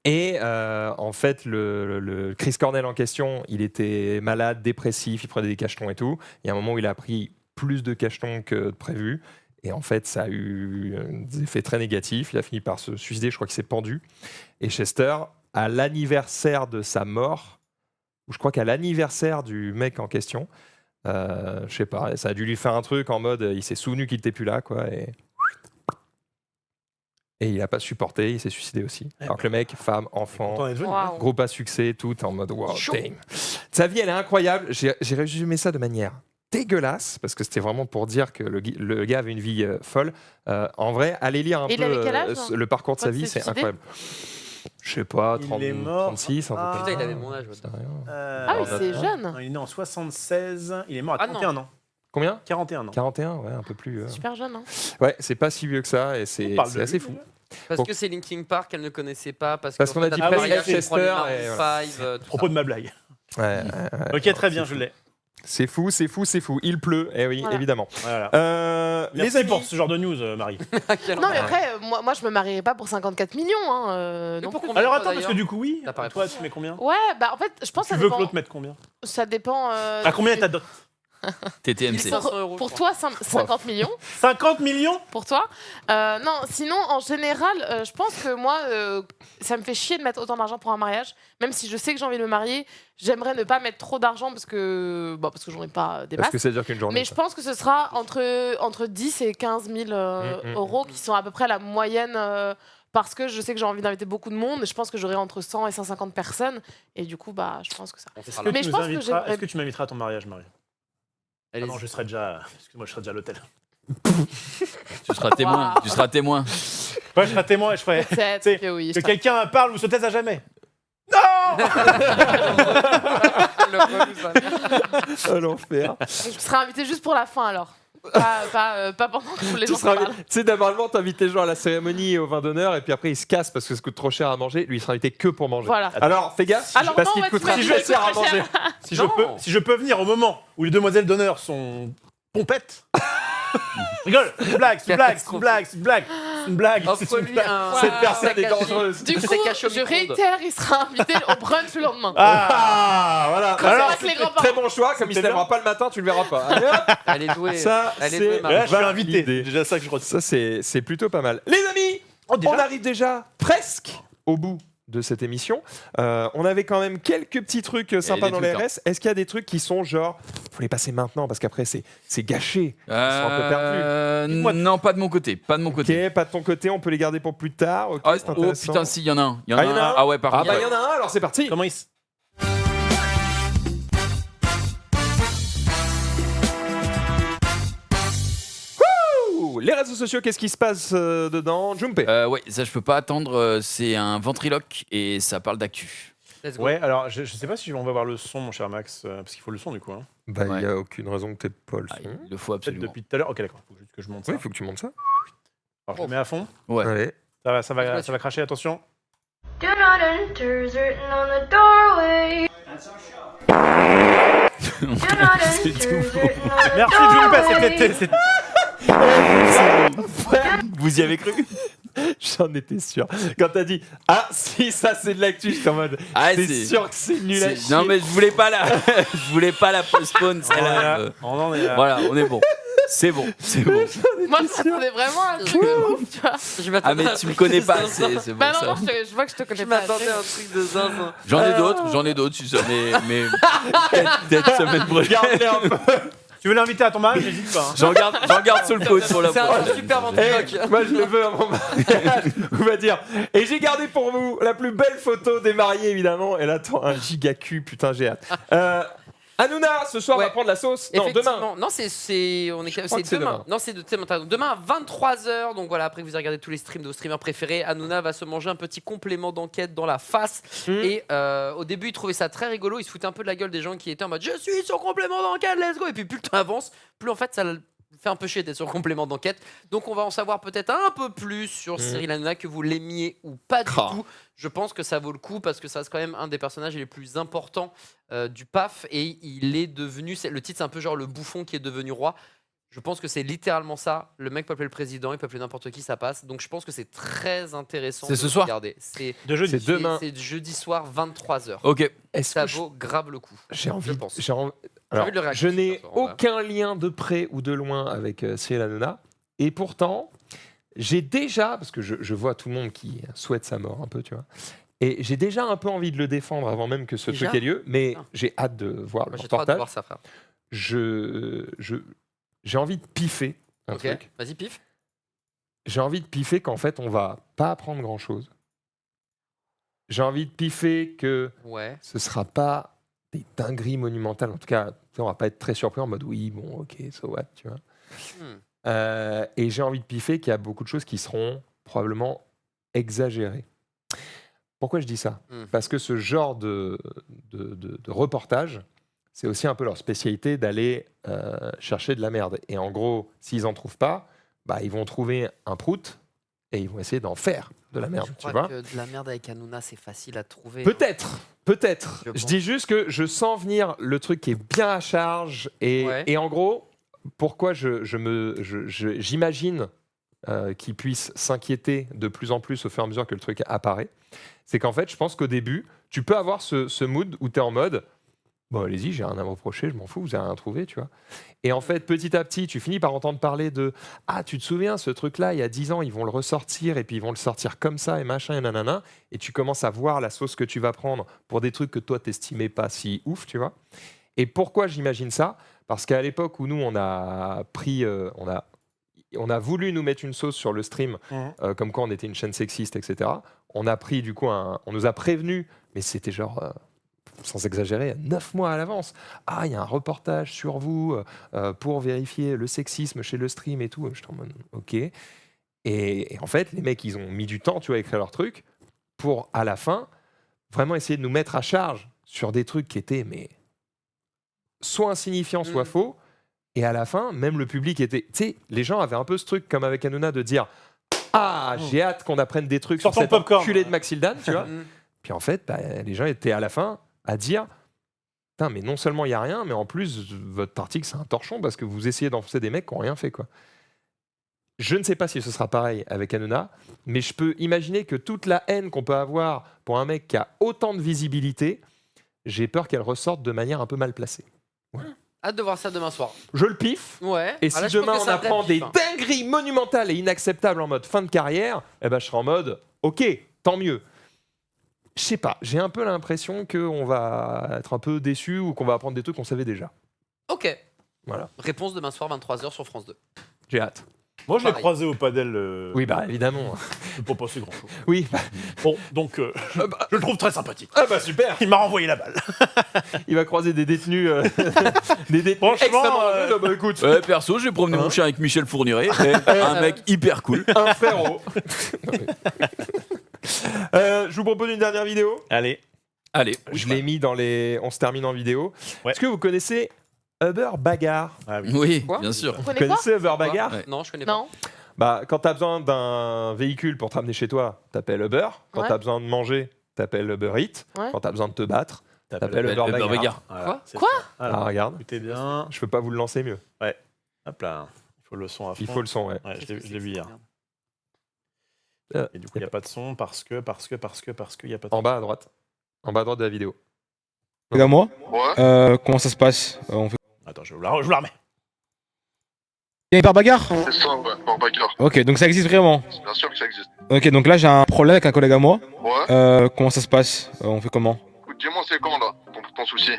Et en fait, le Chris Cornell en question, il était malade, dépressif, il prenait des cachetons et tout. Il y a un moment où il a pris plus de cachetons que prévu. Et en fait, ça a eu des effets très négatifs. Il a fini par se suicider, je crois qu'il s'est pendu. Et Chester, à l'anniversaire de sa mort, ou je crois qu'à l'anniversaire du mec en question, je sais pas, ça a dû lui faire un truc en mode, il s'est souvenu qu'il n'était plus là, quoi. Et il n'a pas supporté, il s'est suicidé aussi. Alors que le mec, femme, enfant, Content d'être venu. Waouh. groupe à succès, tout en mode wow, Chaud. damn. Sa vie, elle est incroyable. J'ai résumé ça de manière dégueulasse, parce que c'était vraiment pour dire que le gars avait une vie folle. En vrai, allez lire un Et il peu avait quel âge, le parcours de sa Quand il vie, s'est c'est suicidé incroyable. Je sais pas, Il 30, est mort. 36, un peu Ah. comme Putain, il ça. avait mon âge. C'est rien. Ah oui, non, c'est non. jeune. Non, il est né en 76. Il est mort à Ah non. 31 ans. Combien 41 ans. 41, ouais, un peu plus. Super jeune. Hein. Ouais, c'est pas si vieux que ça, et On c'est parle de assez lui, fou. déjà. Parce Bon. que c'est Linkin Park, elle ne connaissait pas. Parce Parce qu'en qu'on a fait, dit à Peggy mariage, elle prend les Chester, Maroon et voilà. 5, À propos de ma blague. Ouais, Ok, très bien, c'est je fou. l'ai. C'est fou, c'est fou, c'est fou. Il pleut, eh oui, Voilà. évidemment. Voilà. Les Merci amis, pour ce genre de news, Marie. Quel Non, mais enfer. après, moi, je me marierai pas pour 54 millions. Hein, Mais non pour plus. combien, Alors toi, attends, parce d'ailleurs que du coup, oui. Ça paraît Toi, tu mets combien Ouais, bah en fait, je pense que Tu ça veux que dépend. l'autre mette combien Ça dépend. À combien est ta dot TTMC. 1500 euros. Pour je crois. toi, 50 millions. 50 millions Pour toi. Non, sinon, en général, je pense que moi, ça me fait chier de mettre autant d'argent pour un mariage. Même si je sais que j'ai envie de me marier, j'aimerais ne pas mettre trop d'argent parce que j'en ai pas des parce masses. que ça dure qu'une journée. Mais je pense que ce sera entre 10 et 15 000 euros qui sont à peu près la moyenne. Parce que je sais que j'ai envie d'inviter beaucoup de monde. Je pense que j'aurai entre 100 et 150 personnes. Et du coup, je pense que ça. On Est-ce sera que, là. Mais tu je nous pense que inviteras- j'aimerais- est-ce que tu m'inviteras à ton mariage, Marie Ah Allez-y. non, je serai déjà. Excuse-moi, je serai déjà à l'hôtel. Tu seras témoin. Waouh. Tu seras témoin. Ouais, je serai témoin et je ferai. Peut-être C'est- que oui. Que quelqu'un parle ou se taise à jamais. Le relou, ça. Oh, l'enfer. Je serai invité juste pour la fin alors. Pas pendant que tous les Tu gens seras- parlent. tu sais, normalement, t'invites les gens à la cérémonie et au vin d'honneur, et puis après, ils se cassent parce que ça coûte trop cher à manger. Lui, il sera invité que pour manger. Voilà. Alors, fais gaffe, Alors parce non, qu'il ouais, coûtera tu Si m'as très dit cher à que ça coûte manger. Non. Si je peux venir au moment où les demoiselles d'honneur sont pompettes. Rigole, c'est une blague, c'est une blague, c'est une blague, c'est une blague. C'est une blague. c'est une Offre-lui blague. un. Cette personne sac est à dangereuse. Du coup, C'est caché au je micro-ondes. réitère, il sera invité au brunch le lendemain. Ah, voilà. Quand Alors, c'est avec les grands-parents. Très bon choix, comme il se C'était lèvera pas le matin, tu le verras pas. Allez, hop. Elle est douée. Ça, Elle est c'est- douée, là, Marie. je suis validé. invité. C'est déjà ça que je retiens. Ça, c'est plutôt pas mal. Les amis, Oh, déjà on arrive déjà presque au bout de cette émission. On avait quand même quelques petits trucs sympas des dans les trucs, hein. RS. Est-ce qu'il y a des trucs qui sont genre, faut les passer maintenant parce qu'après c'est gâché. Ils sont un peu perdus. Dites-moi. Non, pas de mon côté. Pas de mon côté. Ok, pas de ton côté, on peut les garder pour plus tard. Ok, Ah, c'est oh intéressant. putain, si, il y en a un. Il y en a Ah, il y en a un. un Ah ouais, par Ah contre. bah il y en a un, alors c'est parti. Comment il se. Ouh, les réseaux sociaux, qu'est-ce qui se passe dedans, Jumpé? Ouais, ça je peux pas attendre. C'est un ventriloque et ça parle d'actu. Let's go. Ouais, alors je sais pas si on va voir le son, mon cher Max, parce qu'il faut le son du coup. Hein. Bah il Ouais. y a aucune raison que t'aies pas le Ah, son. il le faut Peut-être absolument. depuis tout à l'heure. Ok, d'accord. Faut juste que je monte ça. Oui, il faut que tu montes ça. Alors je le mets à fond. Ouais. Allez. Ça va cracher, attention. Do not enter is written on the doorway. Do not C'est enter tout. is written on the Merci doorway. Jules, c'était. Vous y avez cru? J'en étais sûr. Quand t'as dit ah si ça c'est de l'actu, j'étais en mode Ah, c'est sûr que c'est nul à chier. Non mais je voulais pas la, je voulais pas la postpone On en est celle-là. là. On en est là. Voilà, on est bon. C'est bon, c'est bon. Moi, je m'attendais vraiment à un truc de ouf, tu vois. Je Ah m'attendais mais à un tu me truc connais de pas, zinzin. c'est bon Bah non, ça. non, je vois que je te connais Je pas. m'attendais à un truc de zinzin. J'en ai d'autres, si ça, mais peut-être semaine prochaine. Regardez un peu. Tu veux l'inviter à ton mariage, n'hésite pas. hein. J'en garde sous le coude pour la C'est un prochaine. super ventriloque. Eh, moi je le veux à mon mariage. On va dire. Et j'ai gardé pour vous la plus belle photo des mariés évidemment. Elle attend un giga cul, putain j'ai hâte. Hanouna, ce soir on va Ouais. prendre la sauce. Non, demain. Effectivement. Non, on est crois c'est que c'est demain. demain. Non, c'est demain à 23h. Donc voilà, après que vous avez regardé tous les streams de vos streamers préférés, Hanouna va se manger un petit complément d'enquête dans la face. Et au début, il trouvait ça très rigolo. Il se foutait un peu de la gueule des gens qui étaient en mode je suis sur complément d'enquête, let's go. Et puis plus le temps avance, plus en fait ça le fait un peu chier d'être sur complément d'enquête. Donc on va en savoir peut-être un peu plus sur Cyril Hanouna, que vous l'aimiez ou pas du Ah. tout. Je pense que ça vaut le coup parce que ça reste quand même un des personnages les plus importants du PAF et il est devenu, le titre c'est un peu genre le bouffon qui est devenu roi. Je pense que c'est littéralement ça. Le mec peut appeler le président, il peut appeler n'importe qui, ça passe. Donc je pense que c'est très intéressant C'est de ce soir regarder. C'est De jeudi. C'est demain. c'est jeudi soir 23h. Ok. Est-ce Ça que je- vaut grave le coup. j'ai envie, je pense. j'ai envie- Alors, envie de le réactiver, je n'ai ce soir, en vrai. aucun lien de près ou de loin avec Cyril Hanouna. Et pourtant, j'ai déjà, parce que je vois tout le monde qui souhaite sa mort un peu, tu vois. Et j'ai déjà un peu envie de le défendre avant même que ce Déjà truc ait lieu, mais Ah. j'ai hâte de voir Moi le j'ai trop hâte de reportage. voir ça, frère. J'ai envie de piffer un Ok, truc. vas-y, pif. J'ai envie de piffer qu'en fait, on va pas apprendre grand-chose. J'ai envie de piffer que Ouais. ce sera pas des dingueries monumentales. En tout cas, on va pas être très surpris en mode oui, bon, ok, so what, tu vois. Et j'ai envie de piffer qu'il y a beaucoup de choses qui seront probablement exagérées. Pourquoi je dis ça ? Parce que ce genre de reportage, c'est aussi un peu leur spécialité d'aller chercher de la merde. Et en gros, s'ils n'en trouvent pas, bah, ils vont trouver un prout et ils vont essayer d'en faire de la merde. Je Tu crois vois ? que de la merde avec Hanouna, c'est facile à trouver. Peut-être. Je Je pense. dis juste que je sens venir le truc qui est bien à charge. Ouais. Et en gros, pourquoi j'imagine qu'ils puissent s'inquiéter de plus en plus au fur et à mesure que le truc apparaît, c'est qu'en fait, je pense qu'au début, tu peux avoir ce mood où tu es en mode bon, allez-y, j'ai rien à me reprocher, je m'en fous, vous avez rien trouvé, tu vois. Et en fait, petit à petit, tu finis par entendre parler de ah, tu te souviens, ce truc-là, il y a 10 ans, ils vont le ressortir et puis ils vont le sortir comme ça et machin et nanana. Et tu commences à voir la sauce que tu vas prendre pour des trucs que toi, t'estimais pas si ouf, tu vois. Et pourquoi j'imagine ça ? Parce qu'à l'époque où nous, on a pris, on a voulu nous mettre une sauce sur le stream, comme quoi on était une chaîne sexiste, etc. On a pris, du coup, on nous a prévenus, mais c'était genre, sans exagérer, 9 mois à l'avance. Ah, il y a un reportage sur vous pour vérifier le sexisme chez le stream et tout. J'étais en mode, ok. Et en fait, les mecs, ils ont mis du temps, tu vois, à écrire leur truc pour, à la fin, vraiment essayer de nous mettre à charge sur des trucs qui étaient, mais soit insignifiants, soit faux. Et à la fin, même le public était... Tu sais, les gens avaient un peu ce truc, comme avec Hanouna, de dire « Ah, j'ai hâte qu'on apprenne des trucs Sors sur ton cette popcorn. enculé de Maxildan, tu vois. » Puis en fait, bah, les gens étaient à la fin à dire « Putain, mais non seulement il n'y a rien, mais en plus, votre article, c'est un torchon parce que vous essayez d'enfoncer des mecs qui n'ont rien fait, quoi. » Je ne sais pas si ce sera pareil avec Hanouna, mais je peux imaginer que toute la haine qu'on peut avoir pour un mec qui a autant de visibilité, j'ai peur qu'elle ressorte de manière un peu mal placée. Hâte de voir ça demain soir. Je le piffe. Ouais. Et Ah, là, si je trouve demain que on ça apprend tape, des hein. dingueries monumentales et inacceptables en mode fin de carrière, eh ben je serai en mode ok, tant mieux. Je sais pas, j'ai un peu l'impression qu'on va être un peu déçu ou qu'on va apprendre des trucs qu'on savait déjà. Ok. Voilà. Réponse demain soir, 23h sur France 2. J'ai hâte. Moi, je l'ai Pareil. croisé au padel. Oui, bah évidemment. Je ne peux pas penser grand-chose. Oui. Bon, donc, je le trouve très sympathique. Ah bah super. Il m'a renvoyé la balle. Il va croiser des détenus, des détenus Franchement, extrêmement dangereux. Bah écoute, Ouais, perso, j'ai promené mon chien avec Michel Fourniret. Un mec hyper cool. un frérot. Je vous propose une dernière vidéo. Allez. Allez. Je l'ai mis dans les. On se termine en vidéo. Ouais. Est-ce que vous connaissez Uber Bagarre? Ah oui. Oui, Quoi bien sûr. Vous Vous connaissez quoi connaissez Uber Bagarre? Ouais. Non, je connais pas. Non. Bah, quand tu as besoin d'un véhicule pour te ramener chez toi, t'appelles Uber. Quand Ouais. tu as besoin de manger, t'appelles Uber Eats. Ouais. Quand tu as besoin de te battre, t'appelles T'appelles Uber Uber Bagarre. Bagarre. Voilà, Quoi c'est Quoi ça. Ah, Alors, regarde, écoutez bien. je peux pas vous le lancer mieux. Hop là. Il faut le son à fond. Il faut le son, ouais. Ouais, je l'ai vu hier. Euh, Et du coup, il n'y a pas de son parce que il n'y a pas de En son. bas à droite. En bas à droite de la vidéo. C'est à moi. Ouais, Comment ça se passe on fait... Attends, je vous la remets. Il y a une hyper bagarre. c'est ça, ouais, par bagarre. Ok, donc ça existe vraiment. Bien sûr que ça existe. Ok, donc là j'ai un problème avec un collègue à moi. Ouais. Comment ça se passe On fait comment Écoute, dis-moi, c'est quand là, ton souci?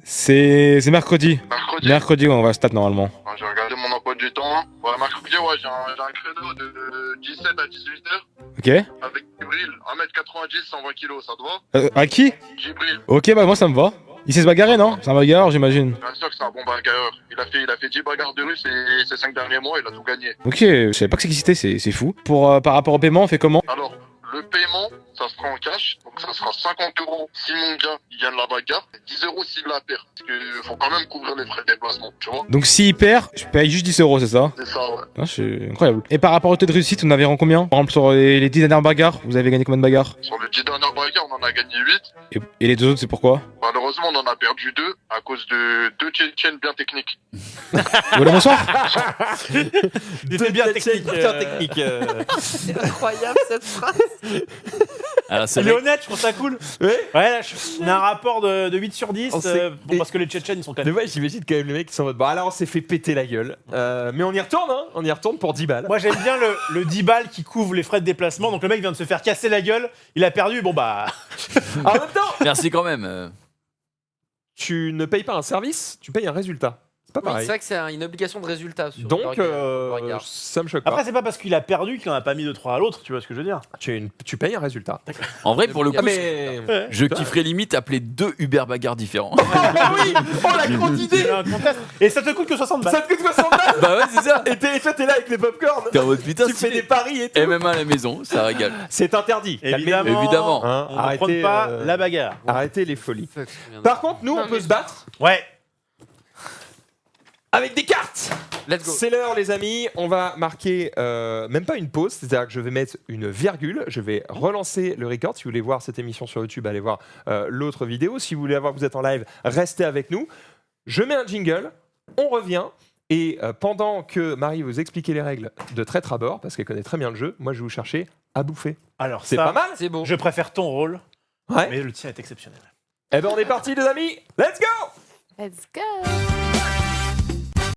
C'est mercredi. Mercredi. Mercredi, on va se taper normalement. Ouais, j'ai regardé mon emploi du temps. Ouais, mercredi, ouais, j'ai un créneau de 17 à 18h Ok. avec Gibril, 1m90, 120 kg, ça te va? À qui Gibril, Ok, bah moi ça me va. Il sait se bagarrer, non C'est un bagarreur, j'imagine. bien sûr que c'est un bon bagarreur. Il a fait 10 bagarres de rue ces 5 derniers mois, il a tout gagné. Ok, je savais pas que ça existait, c'est fou. Pour par rapport au paiement, on fait comment Alors, le paiement, ça sera en cash, donc ça sera 50 € si mon gars il gagne la bagarre, et 10 € s'il la perd. Parce qu'il faut quand même couvrir les frais de déplacement, tu vois? Donc s'il perd, je paye juste 10 €, c'est ça C'est ça, ouais. Ah, c'est incroyable. Et par rapport au taux de réussite, on avait rend combien Par exemple, sur les 10 dernières bagarres, vous avez gagné combien de bagarres Sur les 10 dernières bagarres, on en a gagné 8. Et les deux autres, c'est pourquoi Malheureusement, on en a perdu 2 à cause de 2 Tchétchènes bien techniques. Voilà, bonsoir. Il était bien technique. C'est incroyable cette phrase. Alors, c'est Il est vrai. honnête, je trouve ça cool. Ouais. Ouais, là, on a un rapport de 8 sur 10. On sait- Bon, parce que les Tchétchènes, ils sont quand Mais même. ouais, j'imagine quand même les mecs qui sont en mode. Bon, alors on s'est fait péter la gueule. Mais on y retourne, hein. On y retourne pour 10 balles. Moi, j'aime bien le 10 balles qui couvre les frais de déplacement. Donc, le mec vient de se faire casser la gueule. Il a perdu. Bon, bah. En même temps, Merci quand même. tu ne payes pas un service, tu payes un résultat. C'est pas Oui, c'est pareil. vrai que c'est une obligation de résultat. Sur Donc, le regard. ça me choque pas. Après, c'est pas parce qu'il a perdu qu'il en a pas mis 2-3 à l'autre, tu vois ce que je veux dire. Tu payes un résultat. En vrai, pour le coup, Ah, mais. je kifferais limite appeler 2 Uber bagarres différents. Ah oui. Oh la grande idée. C'est un contest. Et ça te coûte que 60 balles. Ça te coûte 60 balles. Bah ouais, c'est ça. Et toi, t'es là avec les popcorn. T'es en mode putain, Tu fais stylé. des paris et tout. MMA à la maison, ça régale. C'est interdit. Évidemment. Évidemment. Hein, On ne arrêtez, prône pas la bagarre. Arrêtez les folies. Fuck, ça vient de- Par contre, nous, Non, on peut mais- se battre Ouais. avec des cartes. Let's go. C'est l'heure, les amis. On va marquer même pas une pause, c'est-à-dire que je vais mettre une virgule. Je vais relancer le record. Si vous voulez voir cette émission sur YouTube, allez voir l'autre vidéo. Si vous voulez voir que vous êtes en live, restez avec nous. Je mets un jingle. On revient. Et pendant que Marie vous expliquait les règles de traître à bord, parce qu'elle connaît très bien le jeu, moi je vais vous chercher à bouffer. Alors C'est ça, pas mal. C'est beau. je préfère ton rôle, Ouais. mais le tien est exceptionnel. Eh ben on est parti, les amis. Let's go. Let's go.